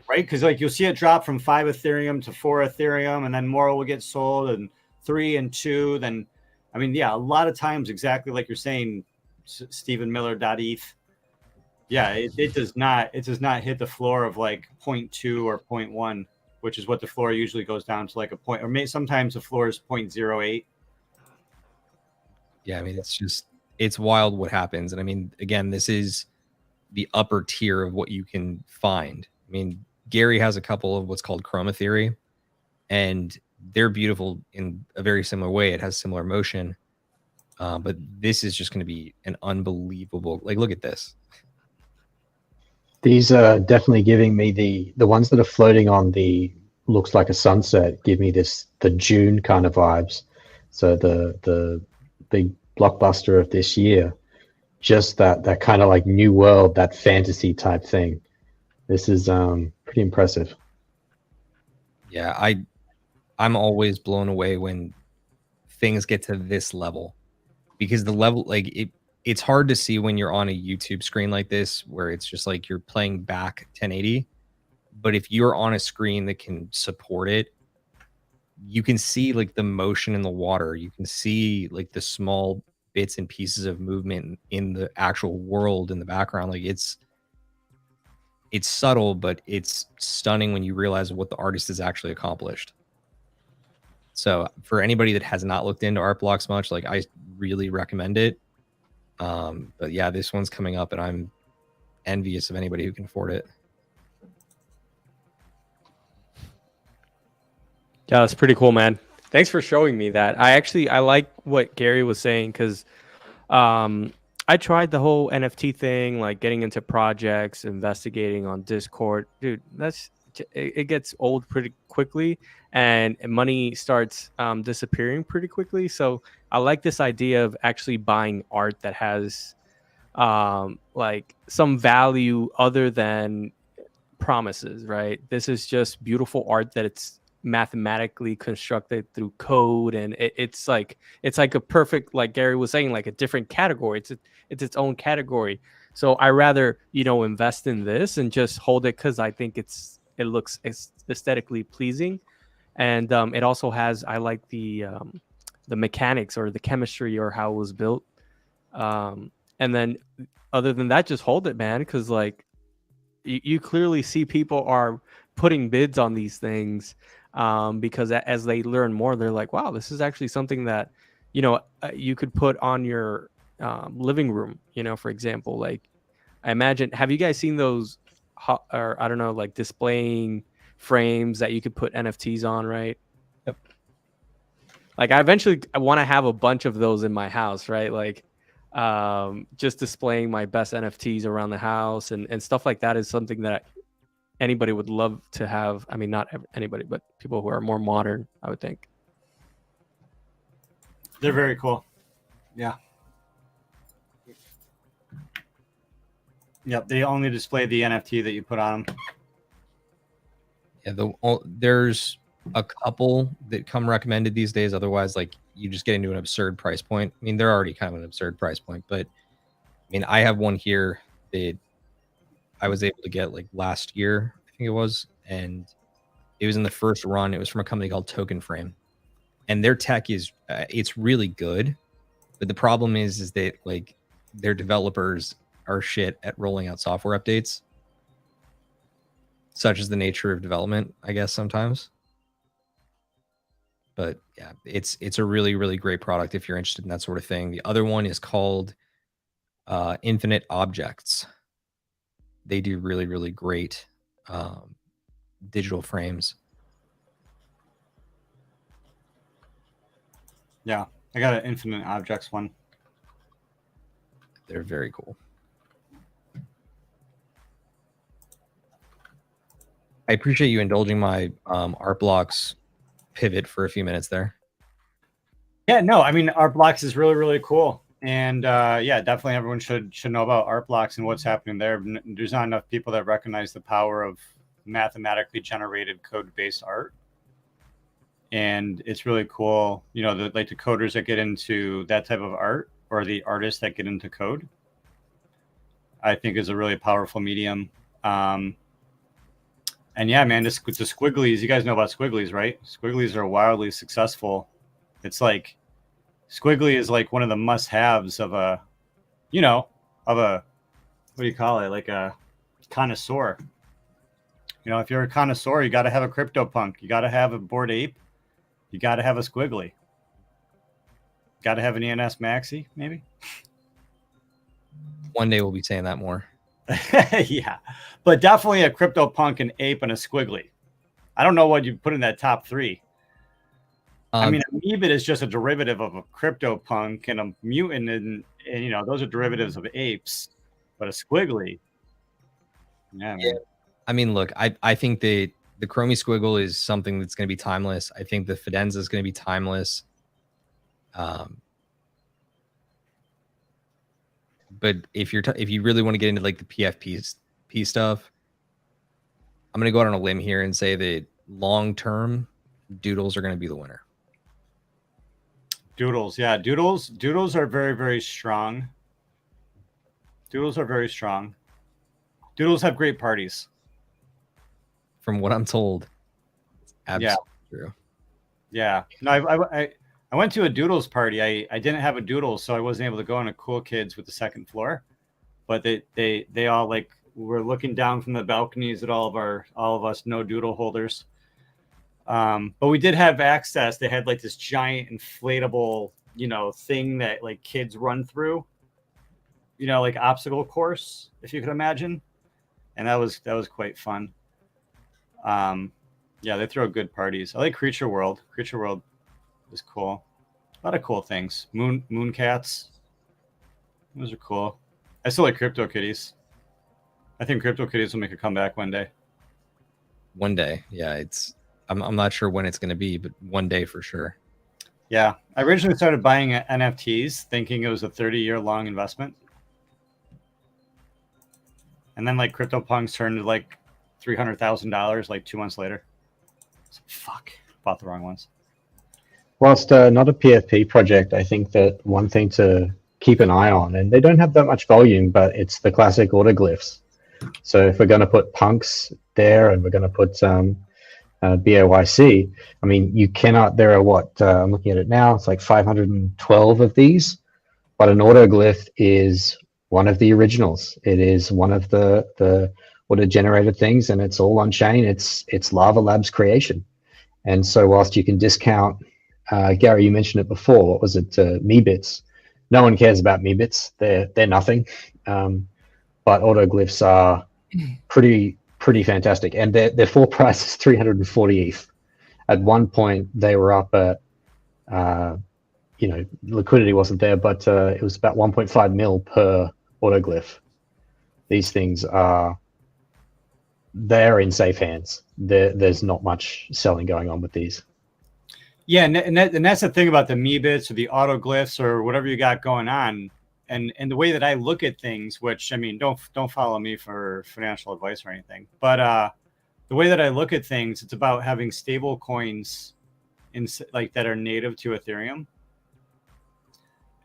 right? Because like you'll see it drop from 5 Ethereum to 4 Ethereum, and then more will get sold, and 3 and 2. Then, a lot of times, exactly like you're saying, Stephen Miller.eth, Yeah, it does not hit the floor of like 0.2 or 0.1, which is what the floor usually goes down to, like a point, or sometimes the floor is 0.08. Yeah, I mean, it's wild what happens. And I mean, again, this is the upper tier of what you can find. I mean, Gary has a couple of what's called chroma theory, and they're beautiful in a very similar way. It has similar motion. But this is just going to be an unbelievable, like, look at this. These are definitely giving me the ones that are floating on the looks like a sunset give me the June kind of vibes. So the big blockbuster of this year, just that kind of like new world, that fantasy type thing. This is pretty impressive. Yeah, I'm always blown away when things get to this level, because the level, like, it's hard to see when you're on a YouTube screen like this, where it's just like you're playing back 1080. But if you're on a screen that can support it, you can see like the motion in the water. You can see like the small bits and pieces of movement in the actual world in the background. Like it's subtle, but it's stunning when you realize what the artist has actually accomplished. So for anybody that has not looked into art blocks much, like, I really recommend it. But yeah, this one's coming up, and I'm envious of anybody who can afford it. Yeah, that's pretty cool, man. Thanks for showing me that. I like what Gary was saying, because I tried the whole NFT thing, like getting into projects, investigating on Discord. Dude, it gets old pretty quickly, and money starts disappearing pretty quickly. So I like this idea of actually buying art that has like some value other than promises, right? This is just beautiful art that it's mathematically constructed through code, and it's like a perfect, like Gary was saying, like a different category. It's its own category. So I rather, invest in this and just hold it, because I think it looks aesthetically pleasing, and it also has, I like the mechanics or the chemistry or how it was built, and then other than that, just hold it, man, because like you clearly see people are putting bids on these things, because as they learn more, they're like, wow, this is actually something that you could put on your living room, for example. Like, I imagine, have you guys seen those or I don't know, like displaying frames that you could put NFTs on, right? Yep. Like, I want to have a bunch of those in my house, right? Like, just displaying my best NFTs around the house and stuff like that is something that anybody would love to have. I mean, not anybody, but people who are more modern, I would think. They're very cool. Yeah. Yep. They only display the NFT that you put on them. Yeah, there's a couple that come recommended these days. Otherwise, like, you just get into an absurd price point. I mean, they're already kind of an absurd price point, but I mean, I have one here that I was able to get like last year, I think it was, and it was in the first run. It was from a company called Token Frame, and their tech is it's really good, but the problem is that like their developers are shit at rolling out software updates. Such is the nature of development, I guess, sometimes. But yeah, it's a really, really great product if you're interested in that sort of thing. The other one is called Infinite Objects. They do really, really great digital frames. Yeah, I got an Infinite Objects one. They're very cool. I appreciate you indulging my art blocks pivot for a few minutes there. Yeah, no, I mean, art blocks is really, really cool. And yeah, definitely everyone should know about art blocks and what's happening there. There's not enough people that recognize the power of mathematically generated code-based art. And it's really cool, like the coders that get into that type of art, or the artists that get into code, I think is a really powerful medium. And yeah, man, the squigglies, you guys know about squigglies, right? Squigglies are wildly successful. It's like, squiggly is like one of the must-haves of a what do you call it? Like a connoisseur. You know, if you're a connoisseur, you got to have a CryptoPunk. You got to have a Bored Ape. You got to have a Squiggly. Got to have an ENS Maxi, maybe. One day we'll be saying that more. Yeah, but definitely a CryptoPunk, an Ape, and a Squiggly. I don't know what you put in that top three. I mean, a Meebit is just a derivative of a CryptoPunk, and a Mutant, and you know, those are derivatives of apes. But a Squiggly, yeah, man. I mean, look, I think the Chromie Squiggle is something that's going to be timeless. I think the Fidenza is going to be timeless. But if you really want to get into like the PFP stuff, I'm going to go out on a limb here and say that long term, Doodles are going to be the winner. Doodles, yeah, Doodles are very, very strong. Doodles are very strong. Doodles have great parties. From what I'm told, it's absolutely true. Yeah, no, I went to a Doodles party. I didn't have a Doodle, so I wasn't able to go on a Cool Kids with the second floor. But they all like were looking down from the balconies at all of us no Doodle holders. But we did have access. They had like this giant inflatable, you know, thing that like kids run through, you know, like obstacle course, if you could imagine. And that was quite fun. Yeah, they throw good parties. I like Creature World. Creature World is cool. A lot of cool things. Moon cats. Those are cool. I still like Crypto Kitties. I think Crypto Kitties will make a comeback one day. One day, yeah. I'm not sure when it's going to be, but one day for sure. Yeah, I originally started buying NFTs thinking it was a 30-year long investment, and then like CryptoPunks turned to like $300,000 like 2 months later. So, fuck, bought the wrong ones. Whilst not a PFP project, I think that one thing to keep an eye on, and they don't have that much volume, but it's the classic autoglyphs. So if we're going to put punks there and we're going to put BAYC, I mean, you cannot, there are what, I'm looking at it now, it's like 512 of these, but an autoglyph is one of the originals. It is one of the auto-generated things, and it's all on chain. It's Lava Labs creation. And so whilst you can discount, Gary, you mentioned it before, what was it, Meebits? No one cares about Meebits. They're nothing. But autoglyphs are pretty fantastic. And their floor price is 340 ETH. At one point, they were up at, you know, liquidity wasn't there, but it was about 1.5 mil per autoglyph. These things they're in safe hands. There's not much selling going on with these. Yeah, and that's the thing about the Meebits or the autoglyphs or whatever you got going on. And the way that I look at things, which I mean, don't follow me for financial advice or anything, but the way that I look at things, it's about having stable coins in like that are native to Ethereum.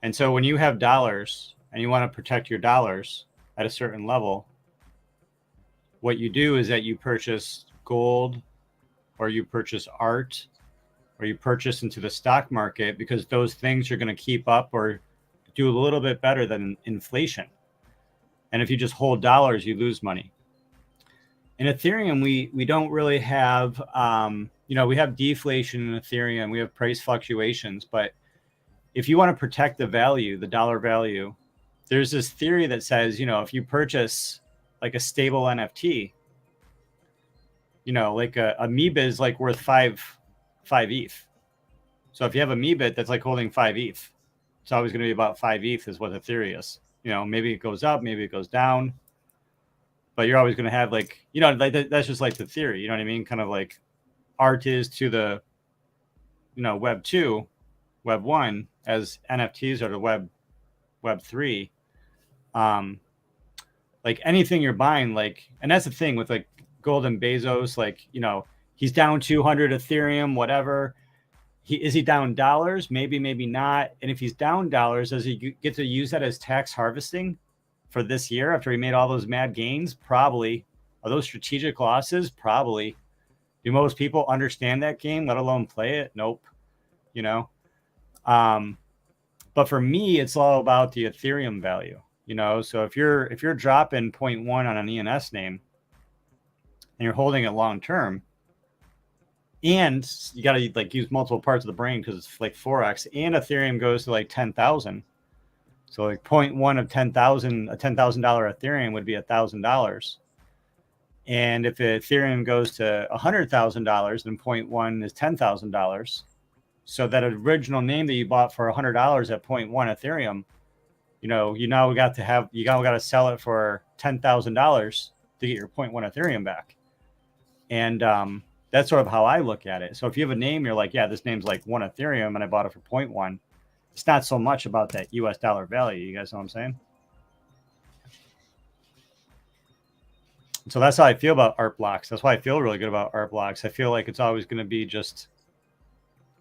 And so when you have dollars and you want to protect your dollars at a certain level, what you do is that you purchase gold, or you purchase art, or you purchase into the stock market, because those things are going to keep up or do a little bit better than inflation. And if you just hold dollars, you lose money. In Ethereum, we don't really have, you know, we have deflation in Ethereum, we have price fluctuations, but if you want to protect the value, the dollar value, there's this theory that says, you know, if you purchase like a stable NFT, you know, like a Amoeba is like worth 5 ETH. So if you have a Meebit that's like holding 5 ETH, it's always going to be about 5 ETH is what the theory is. You know, maybe it goes up, maybe it goes down, but you're always going to have like, you know, like that's just like the theory. You know what I mean? Kind of like art is to the, you know, Web 2, Web 1, as NFTs are to Web 3. Like anything you're buying, like, and that's the thing with like Golden Bezos, like, you know, he's down 200 Ethereum, whatever. Is he down dollars? Maybe, maybe not. And if he's down dollars, does he get to use that as tax harvesting for this year after he made all those mad gains? Probably. Are those strategic losses? Probably. Do most people understand that game, let alone play it? Nope. You know? But for me, it's all about the Ethereum value. You know, so if you're dropping 0.1 on an ENS name and you're holding it long term, and you got to like use multiple parts of the brain because it's like 4x, and Ethereum goes to like 10,000. So like 0.1 of 10,000, a $10,000 Ethereum would be $1,000. And if Ethereum goes to $100,000, then 0.1 is $10,000. So that original name that you bought for $100 at 0.1 Ethereum, you know, you now got to sell it for $10,000 to get your 0.1 Ethereum back. And that's sort of how I look at it. So if you have a name, you're like, yeah, this name's like 1 Ethereum and I bought it for 0.1. It's not so much about that US dollar value. You guys know what I'm saying? So that's how I feel about art blocks. That's why I feel really good about art blocks. I feel like it's always going to be just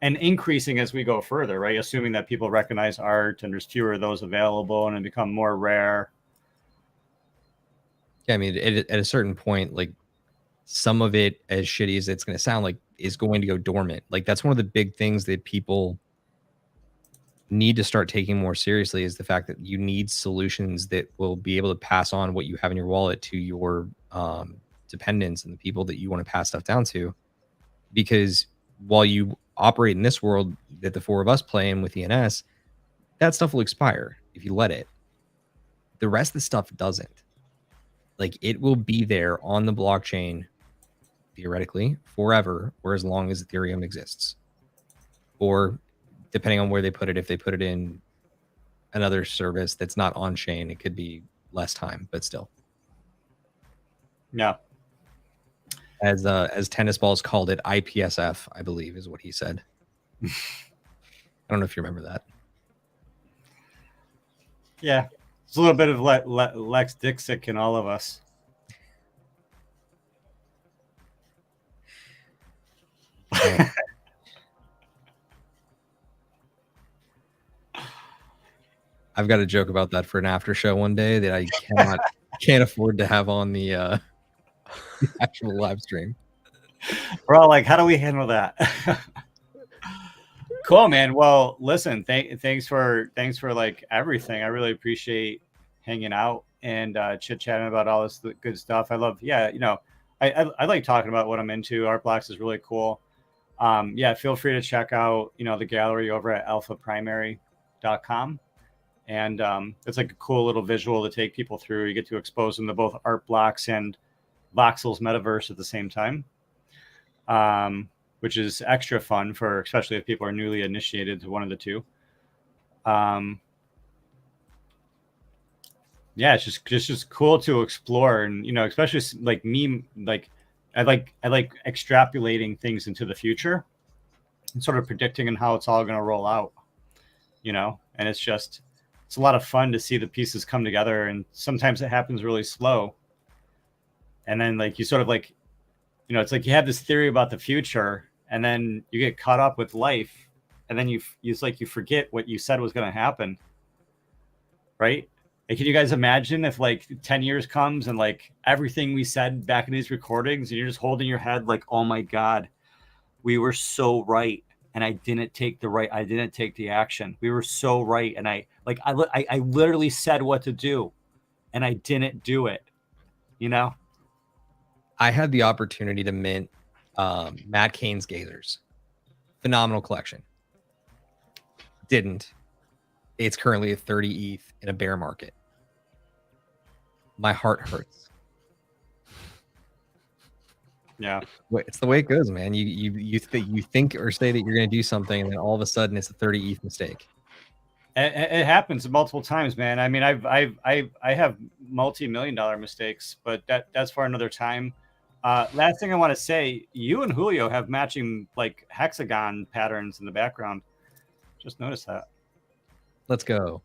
and increasing as we go further, right? Assuming that people recognize art and there's fewer of those available and it become more rare. Yeah, I mean, at a certain point, like some of it, as shitty as it's going to sound, like is going to go dormant. Like that's one of the big things that people need to start taking more seriously is the fact that you need solutions that will be able to pass on what you have in your wallet to your dependents and the people that you want to pass stuff down to. Because while you operate in this world that the four of us play in with ENS, that stuff will expire if you let it. The rest of the stuff doesn't. Like it will be there on the blockchain theoretically forever, or as long as Ethereum exists. Or depending on where they put it, if they put it in another service that's not on chain, it could be less time, but still. Yeah. As Tennis Balls called it, IPSF, I believe is what he said. I don't know if you remember that. Yeah. It's a little bit of Lex Dixit in all of us. Yeah. I've got a joke about that for an after show one day that I can't afford to have on the actual live stream. We're all like, how do we handle that? Cool, man. Well, listen, thanks for like everything. I really appreciate hanging out and chit-chatting about all this good stuff. I love, yeah, you know, I like talking about what I'm into. Art Blocks is really cool. Yeah, feel free to check out, you know, the gallery over at alphaprimary.com. And it's like a cool little visual to take people through. You get to expose them to both Art Blocks and Voxel's metaverse at the same time, which is extra fun for, especially if people are newly initiated to one of the two. Yeah, it's just cool to explore, and you know, especially like me, like I like extrapolating things into the future and sort of predicting and how it's all going to roll out, you know. And it's a lot of fun to see the pieces come together, and sometimes it happens really slow. And then like you sort of like, you know, it's like you have this theory about the future, and then you get caught up with life, and then it's like you forget what you said was going to happen, right? Like, can you guys imagine if like 10 years comes and like everything we said back in these recordings, and you're just holding your head like, oh my God, we were so right. And I didn't take the action. We were so right. And I literally said what to do and I didn't do it, you know? I had the opportunity to mint Matt Cain's Gazers. Phenomenal collection. Didn't. It's currently at 30 ETH in a bear market. My heart hurts. Yeah, it's the way it goes, man. You think or say that you're going to do something, and then all of a sudden it's a 30 ETH mistake. It happens multiple times, man. I mean, I have multi-million-dollar mistakes, but that's for another time. Last thing I want to say, you and Julio have matching like hexagon patterns in the background. Just noticed that. Let's go.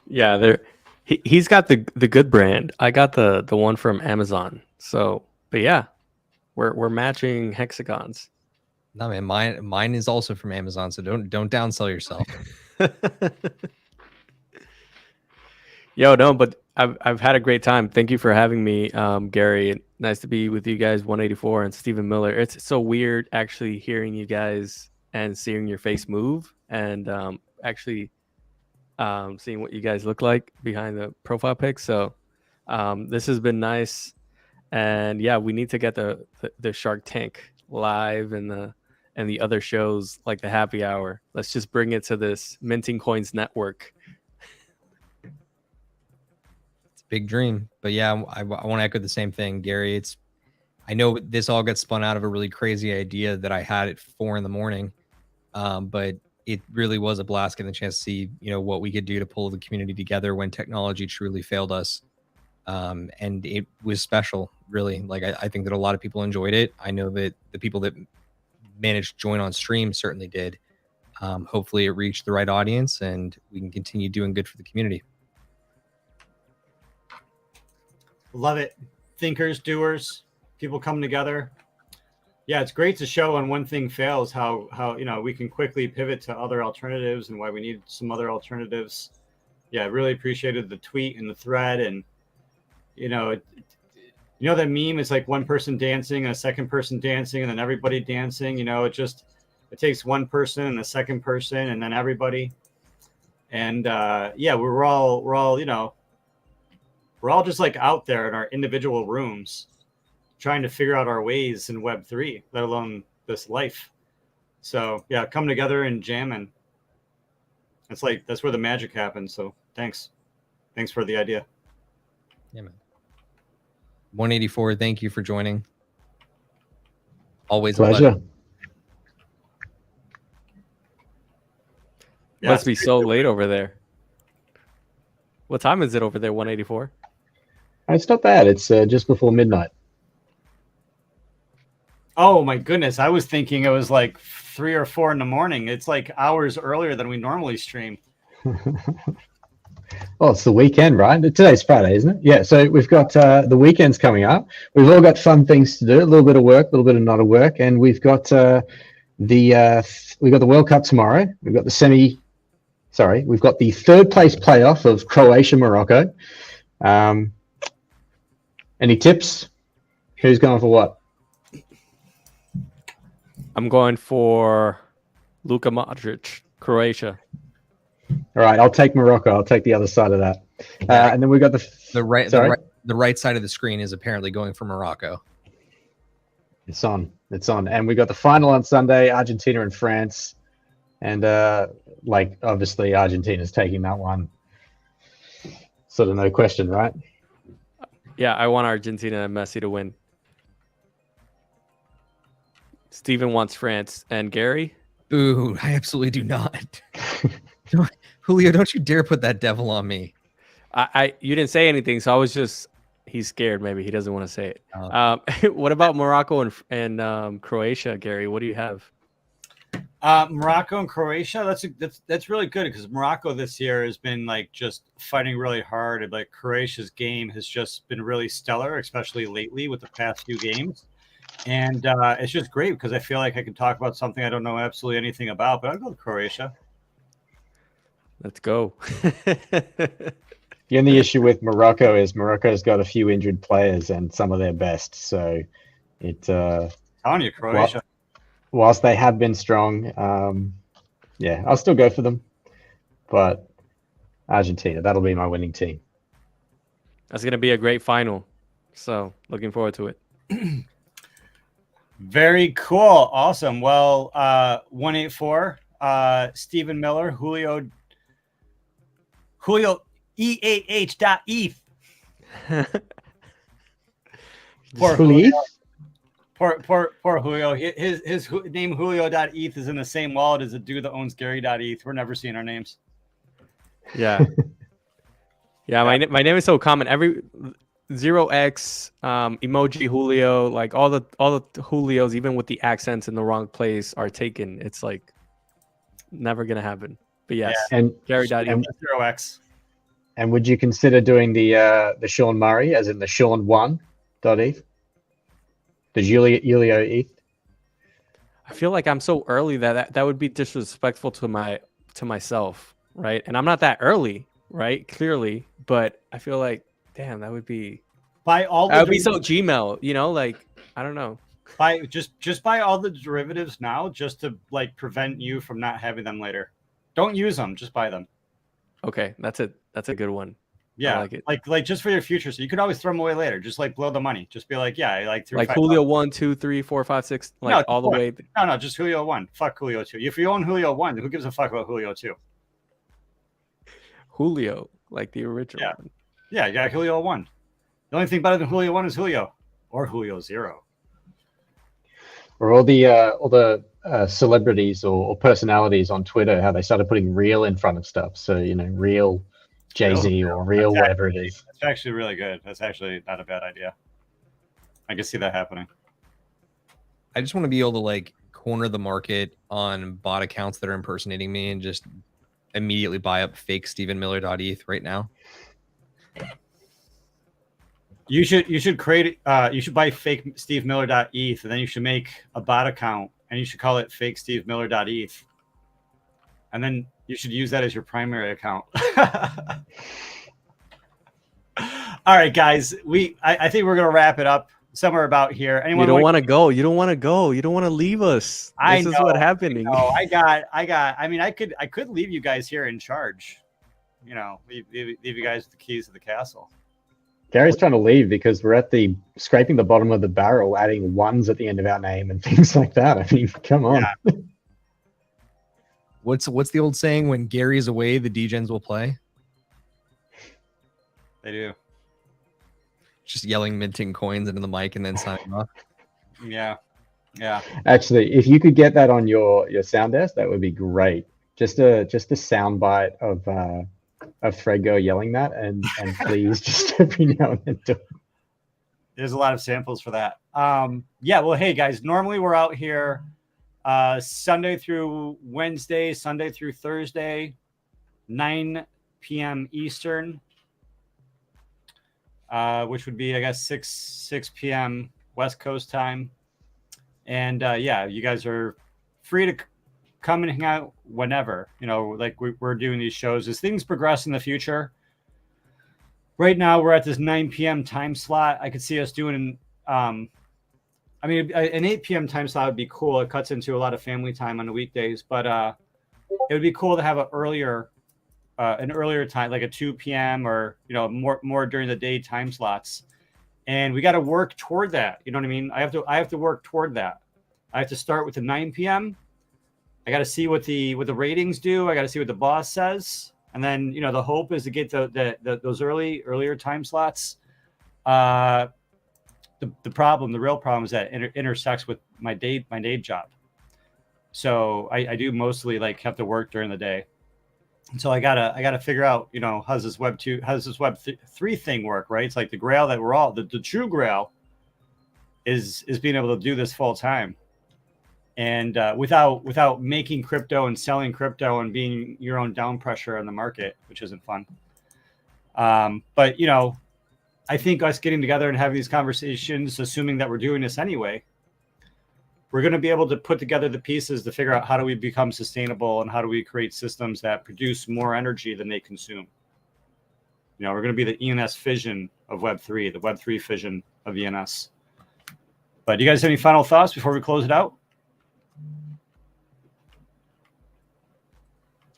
Yeah, he's got the good brand. I got the one from Amazon. So, but yeah, we're matching hexagons. No, man, mine is also from Amazon. So don't downsell yourself. Yo, no, but I've had a great time. Thank you for having me, Gary. Nice to be with you guys, 184 and Stephen Miller. It's so weird actually hearing you guys and seeing your face move, and actually seeing what you guys look like behind the profile pic. So this has been nice. And yeah, we need to get the Shark Tank live and the other shows like the Happy Hour. Let's just bring it to this Minting Coins network. It's a big dream, but yeah, I want to echo the same thing, Gary. I know this all got spun out of a really crazy idea that I had at 4 a.m, but it really was a blast getting the chance to see, what we could do to pull the community together when technology truly failed us. And it was special, really. Like, I think that a lot of people enjoyed it. I know that the people that managed to join on stream certainly did. Hopefully it reached the right audience and we can continue doing good for the community. Love it. Thinkers, doers, people come together. Yeah, it's great to show when one thing fails how we can quickly pivot to other alternatives and why we need some other alternatives. Yeah, I really appreciated the tweet and the thread, and that meme is like one person dancing and a second person dancing and then everybody dancing. It takes one person and a second person and then everybody. And we're all just like out there in our individual rooms trying to figure out our ways in Web3, let alone this life. So yeah, come together and jam, and that's where the magic happens. So thanks for the idea. Yeah, man. 184, thank you for joining. Always a pleasure. Yeah, must be so late over there. What time is it over there, 184? It's not bad. It's just before midnight. Oh my goodness. I was thinking it was like 3 or 4 in the morning. It's like hours earlier than we normally stream. Well, it's the weekend, right? Today's Friday, isn't it? Yeah. So we've got the weekends coming up. We've all got fun things to do. A little bit of work, a little bit of not of work, and we've got the World Cup tomorrow. We've got the third place playoff of Croatia, Morocco. Any tips? Who's going for what? I'm going for Luka Modric, Croatia. All right, I'll take Morocco. I'll take the other side of that. And then we've got the right side of the screen is apparently going for Morocco. It's on. And we got the final on Sunday, Argentina and France. And obviously Argentina's taking that one. Sort of no question, right? Yeah, I want Argentina and Messi to win. Steven wants France. And Gary? Ooh, I absolutely do not. Julio, don't you dare put that devil on me. You didn't say anything, so I was just, he's scared. Maybe he doesn't want to say it. What about Morocco and Croatia, Gary? What do you have? Morocco and Croatia. That's really good, because Morocco this year has been like just fighting really hard, and like Croatia's game has just been really stellar, especially lately with the past few games. And it's just great because I feel like I can talk about something I don't know absolutely anything about, but I'll go with Croatia. Let's go. The only issue with Morocco is Morocco's got a few injured players and some of their best. So telling you, Croatia. Whilst they have been strong, I'll still go for them. But Argentina, that'll be my winning team. That's going to be a great final. So looking forward to it. Very cool. Awesome. Well, 184, Stephen Miller, Julio EAH.ETH. Poor Julio. Poor Julio. His name Julio.ETH is in the same wallet as the dude that owns Gary.ETH. We're never seeing our names. Yeah. Yeah, my name is so common. Every 0x emoji Julio, like all the Julios, even with the accents in the wrong place, are taken. It's like never gonna happen. But yes, and Gary.ETH. 0x. And would you consider doing the Sean Murray, as in the Sean1.ETH? The Julio ETH? I feel like I'm so early that would be disrespectful to myself, right? And I'm not that early, right? Clearly, but I feel like, damn, that would be buy all. That would be so Gmail, like I don't know. Just buy all the derivatives now, just to like prevent you from not having them later. Don't use them, just buy them. Okay, that's a good one. Yeah, like it. like just for your future, so you could always throw them away later. Just like blow the money. Just be like, yeah, I like threw Like 5 Julio bucks. 1, 2, 3, 4, 5, 6, like No, all the way. No, just Julio 1. Fuck Julio 2. If you own Julio 1, who gives a fuck about Julio 2? Julio, like the original Yeah. one. Yeah, you got Julio 1. The only thing better than Julio 1 is Julio or Julio 0. Or all the celebrities or personalities on Twitter, how they started putting real in front of stuff. So, real Jay-Z or real whatever it is. That's actually really good. That's actually not a bad idea. I can see that happening. I just want to be able to like corner the market on bot accounts that are impersonating me and just immediately buy up fake StephenMiller.eth right now. You should create you should buy fake SteveMiller.eth, and then you should make a bot account and you should call it fake SteveMiller.eth. And then you should use that as your primary account. All right, guys. I think we're gonna wrap it up somewhere about here. Anyone You don't want to go. You don't want to go. You don't want to leave us. This is what's happening. No, I got. I mean, I could leave you guys here in charge. Leave you guys with the keys to the castle. Gary's trying to leave because we're at the scraping the bottom of the barrel, adding ones at the end of our name and things like that. I mean, come on. Yeah. What's the old saying? When Gary's away, the degens will play. They do. Just yelling minting coins into the mic and then signing off. Yeah. Actually, if you could get that on your sound desk, that would be great. Just a sound bite of Fredgo yelling that, and please just every now and then do it. There's a lot of samples for that. Yeah. Well, hey guys, normally we're out here Sunday through Wednesday, Sunday through Thursday, 9 p.m. Eastern, which would be, I guess, 6 p.m. West Coast time. And yeah, you guys are free to come and hang out whenever, like we're doing these shows. As things progress in the future, right now we're at this 9 p.m. time slot. I could see us doing, an 8 p.m. time slot would be cool. It cuts into a lot of family time on the weekdays, but it would be cool to have an earlier time, like a 2 p.m. or, more during the day time slots. And we got to work toward that. You know what I mean? I have to work toward that. I have to start with the 9 p.m. I got to see what the ratings do. I got to see what the boss says. And then, the hope is to get those earlier time slots. The real problem is that it intersects with my day job. So I do mostly have to work during the day. And so I gotta figure out, how's this Web 3 thing work, right? It's like the grail that we're all, the true grail is being able to do this full time. And without making crypto and selling crypto and being your own down pressure on the market, which isn't fun. But, I think us getting together and having these conversations, assuming that we're doing this anyway, we're going to be able to put together the pieces to figure out how do we become sustainable and how do we create systems that produce more energy than they consume. We're going to be the ENS fission of Web3, the Web3 fission of ENS. But do you guys have any final thoughts before we close it out?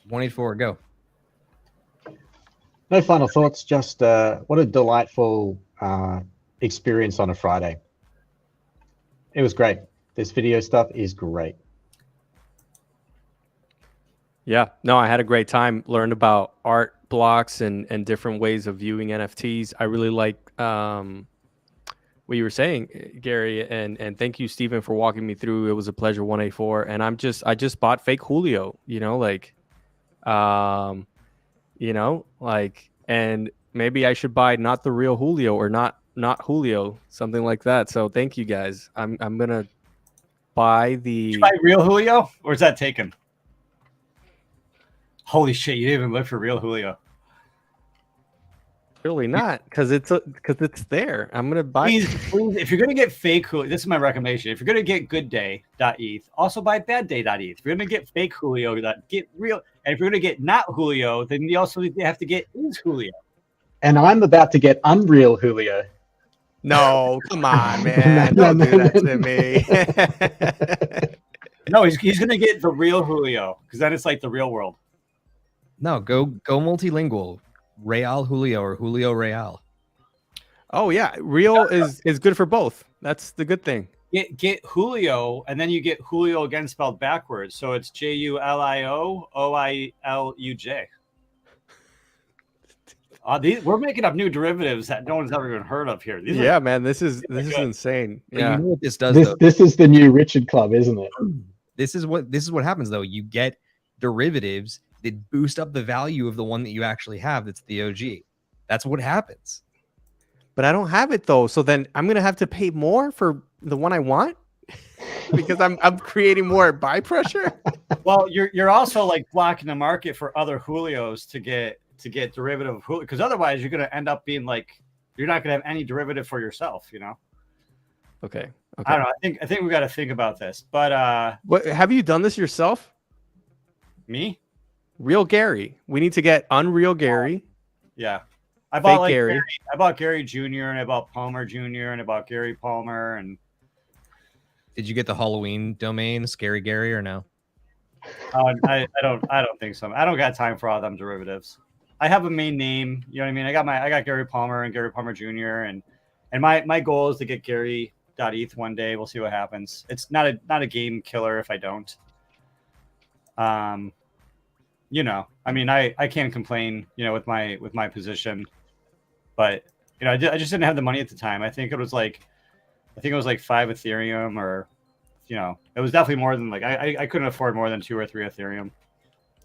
184, go. No final thoughts, just what a delightful experience on a Friday. It was great. This video stuff is great. Yeah, no, I had a great time. Learned about art blocks and different ways of viewing NFTs. I really like what you were saying, Gary, and thank you, Stephen, for walking me through. It was a pleasure. 184, and I just bought fake Julio. And maybe I should buy not the real Julio or not Julio, something like that. So thank you guys. I'm gonna buy the. Did you buy real Julio, or is that taken? Holy shit! You didn't even look for real Julio. Really not, because it's there. I'm gonna buy. Please, if you're gonna get fake Julio, this is my recommendation. If you're gonna get goodday.eth, also buy badday.eth. If you're gonna get fake Julio, get real. And if you're gonna get not Julio, then you also have to get is Julio. And I'm about to get Unreal Julio. No, come on, man! Don't do that to me. No, he's gonna get the real Julio because then it's like the real world. No, go multilingual. Real Julio or Julio Real. Oh yeah, Real is good for both. That's the good thing. Get Julio, and then you get Julio again spelled backwards. So it's Julio Oiluj. We're making up new derivatives that no one's ever even heard of here. These Yeah, are, man, this is good. insane. But Yeah. you know what this does This though? this is the new Richard Club, isn't it? This is what happens though. You get derivatives that boost up the value of the one that you actually have. That's the OG. That's what happens. But I don't have it though. So then I'm gonna have to pay more for the one I want because I'm creating more buy pressure. Well, you're also like blocking the market for other Julios to get derivative of Julio, because otherwise you're gonna end up being like you're not gonna have any derivative for yourself. You know. Okay. I don't know. I think we got to think about this. But What have you done this yourself? me? Real Gary. We need to get Unreal Gary. Yeah. I bought like Gary. I bought Gary Jr. and I bought Palmer Jr. and I bought Gary Palmer and Did you get the Halloween domain, Scary Gary, or no? I don't think so. I don't got time for all them derivatives. I have a main name. You know what I mean? I got Gary Palmer and Gary Palmer Jr. and my goal is to get Gary.eth one day. We'll see what happens. It's not a game killer if I don't. You know, I mean, I can't complain, you know, with my position, but you know, I just didn't have the money at the time. I think it was like 5 Ethereum, or you know, it was definitely more than like I couldn't afford more than 2 or 3 Ethereum.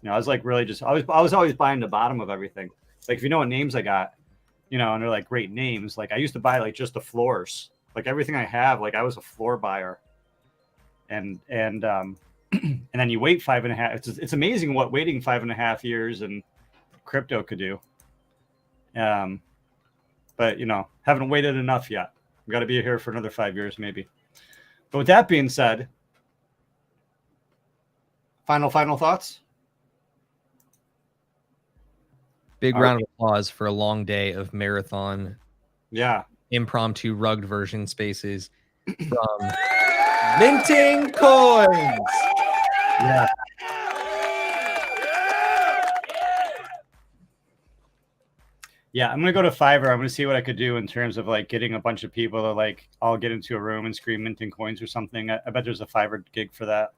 You know, I was like really just I was always buying the bottom of everything. Like if you know what names I got, you know, and they're like great names. Like I used to buy like just the floors, like everything I have. Like I was a floor buyer, and and then you wait 5.5. It's amazing what waiting 5.5 years and crypto could do. But you know, haven't waited enough yet. We got to be here for another 5 years, maybe. But with that being said, final thoughts. Big round of applause for a long day of marathon, Yeah. impromptu rugged version spaces from Minting Coins. Yeah. Yeah, I'm gonna go to Fiverr. I'm gonna see what I could do in terms of like getting a bunch of people to like all get into a room and scream minting coins or something. I bet there's a Fiverr gig for that.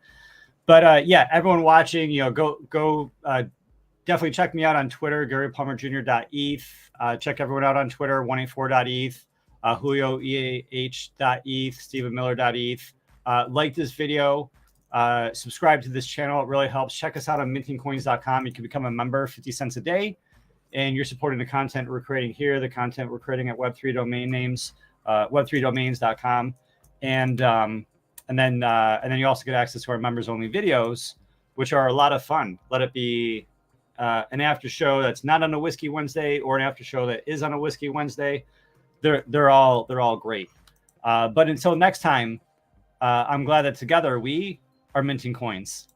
But yeah, everyone watching, you know, go definitely check me out on Twitter, GaryPalmerJr.eth. Check everyone out on Twitter, 184.eth, JulioEH.eth, StephenMiller.eth. Like this video, subscribe to this channel. It really helps. Check us out on mintingcoins.com. You can become a member, 50 cents a day. And you're supporting the content we're creating here, the content we're creating at Web3 domain names, web3domains.com. And then you also get access to our members only videos, which are a lot of fun. Let it be an after show that's not on a Whiskey Wednesday or an after show that is on a Whiskey Wednesday. They're all great. But until next time, I'm glad that together we are minting coins.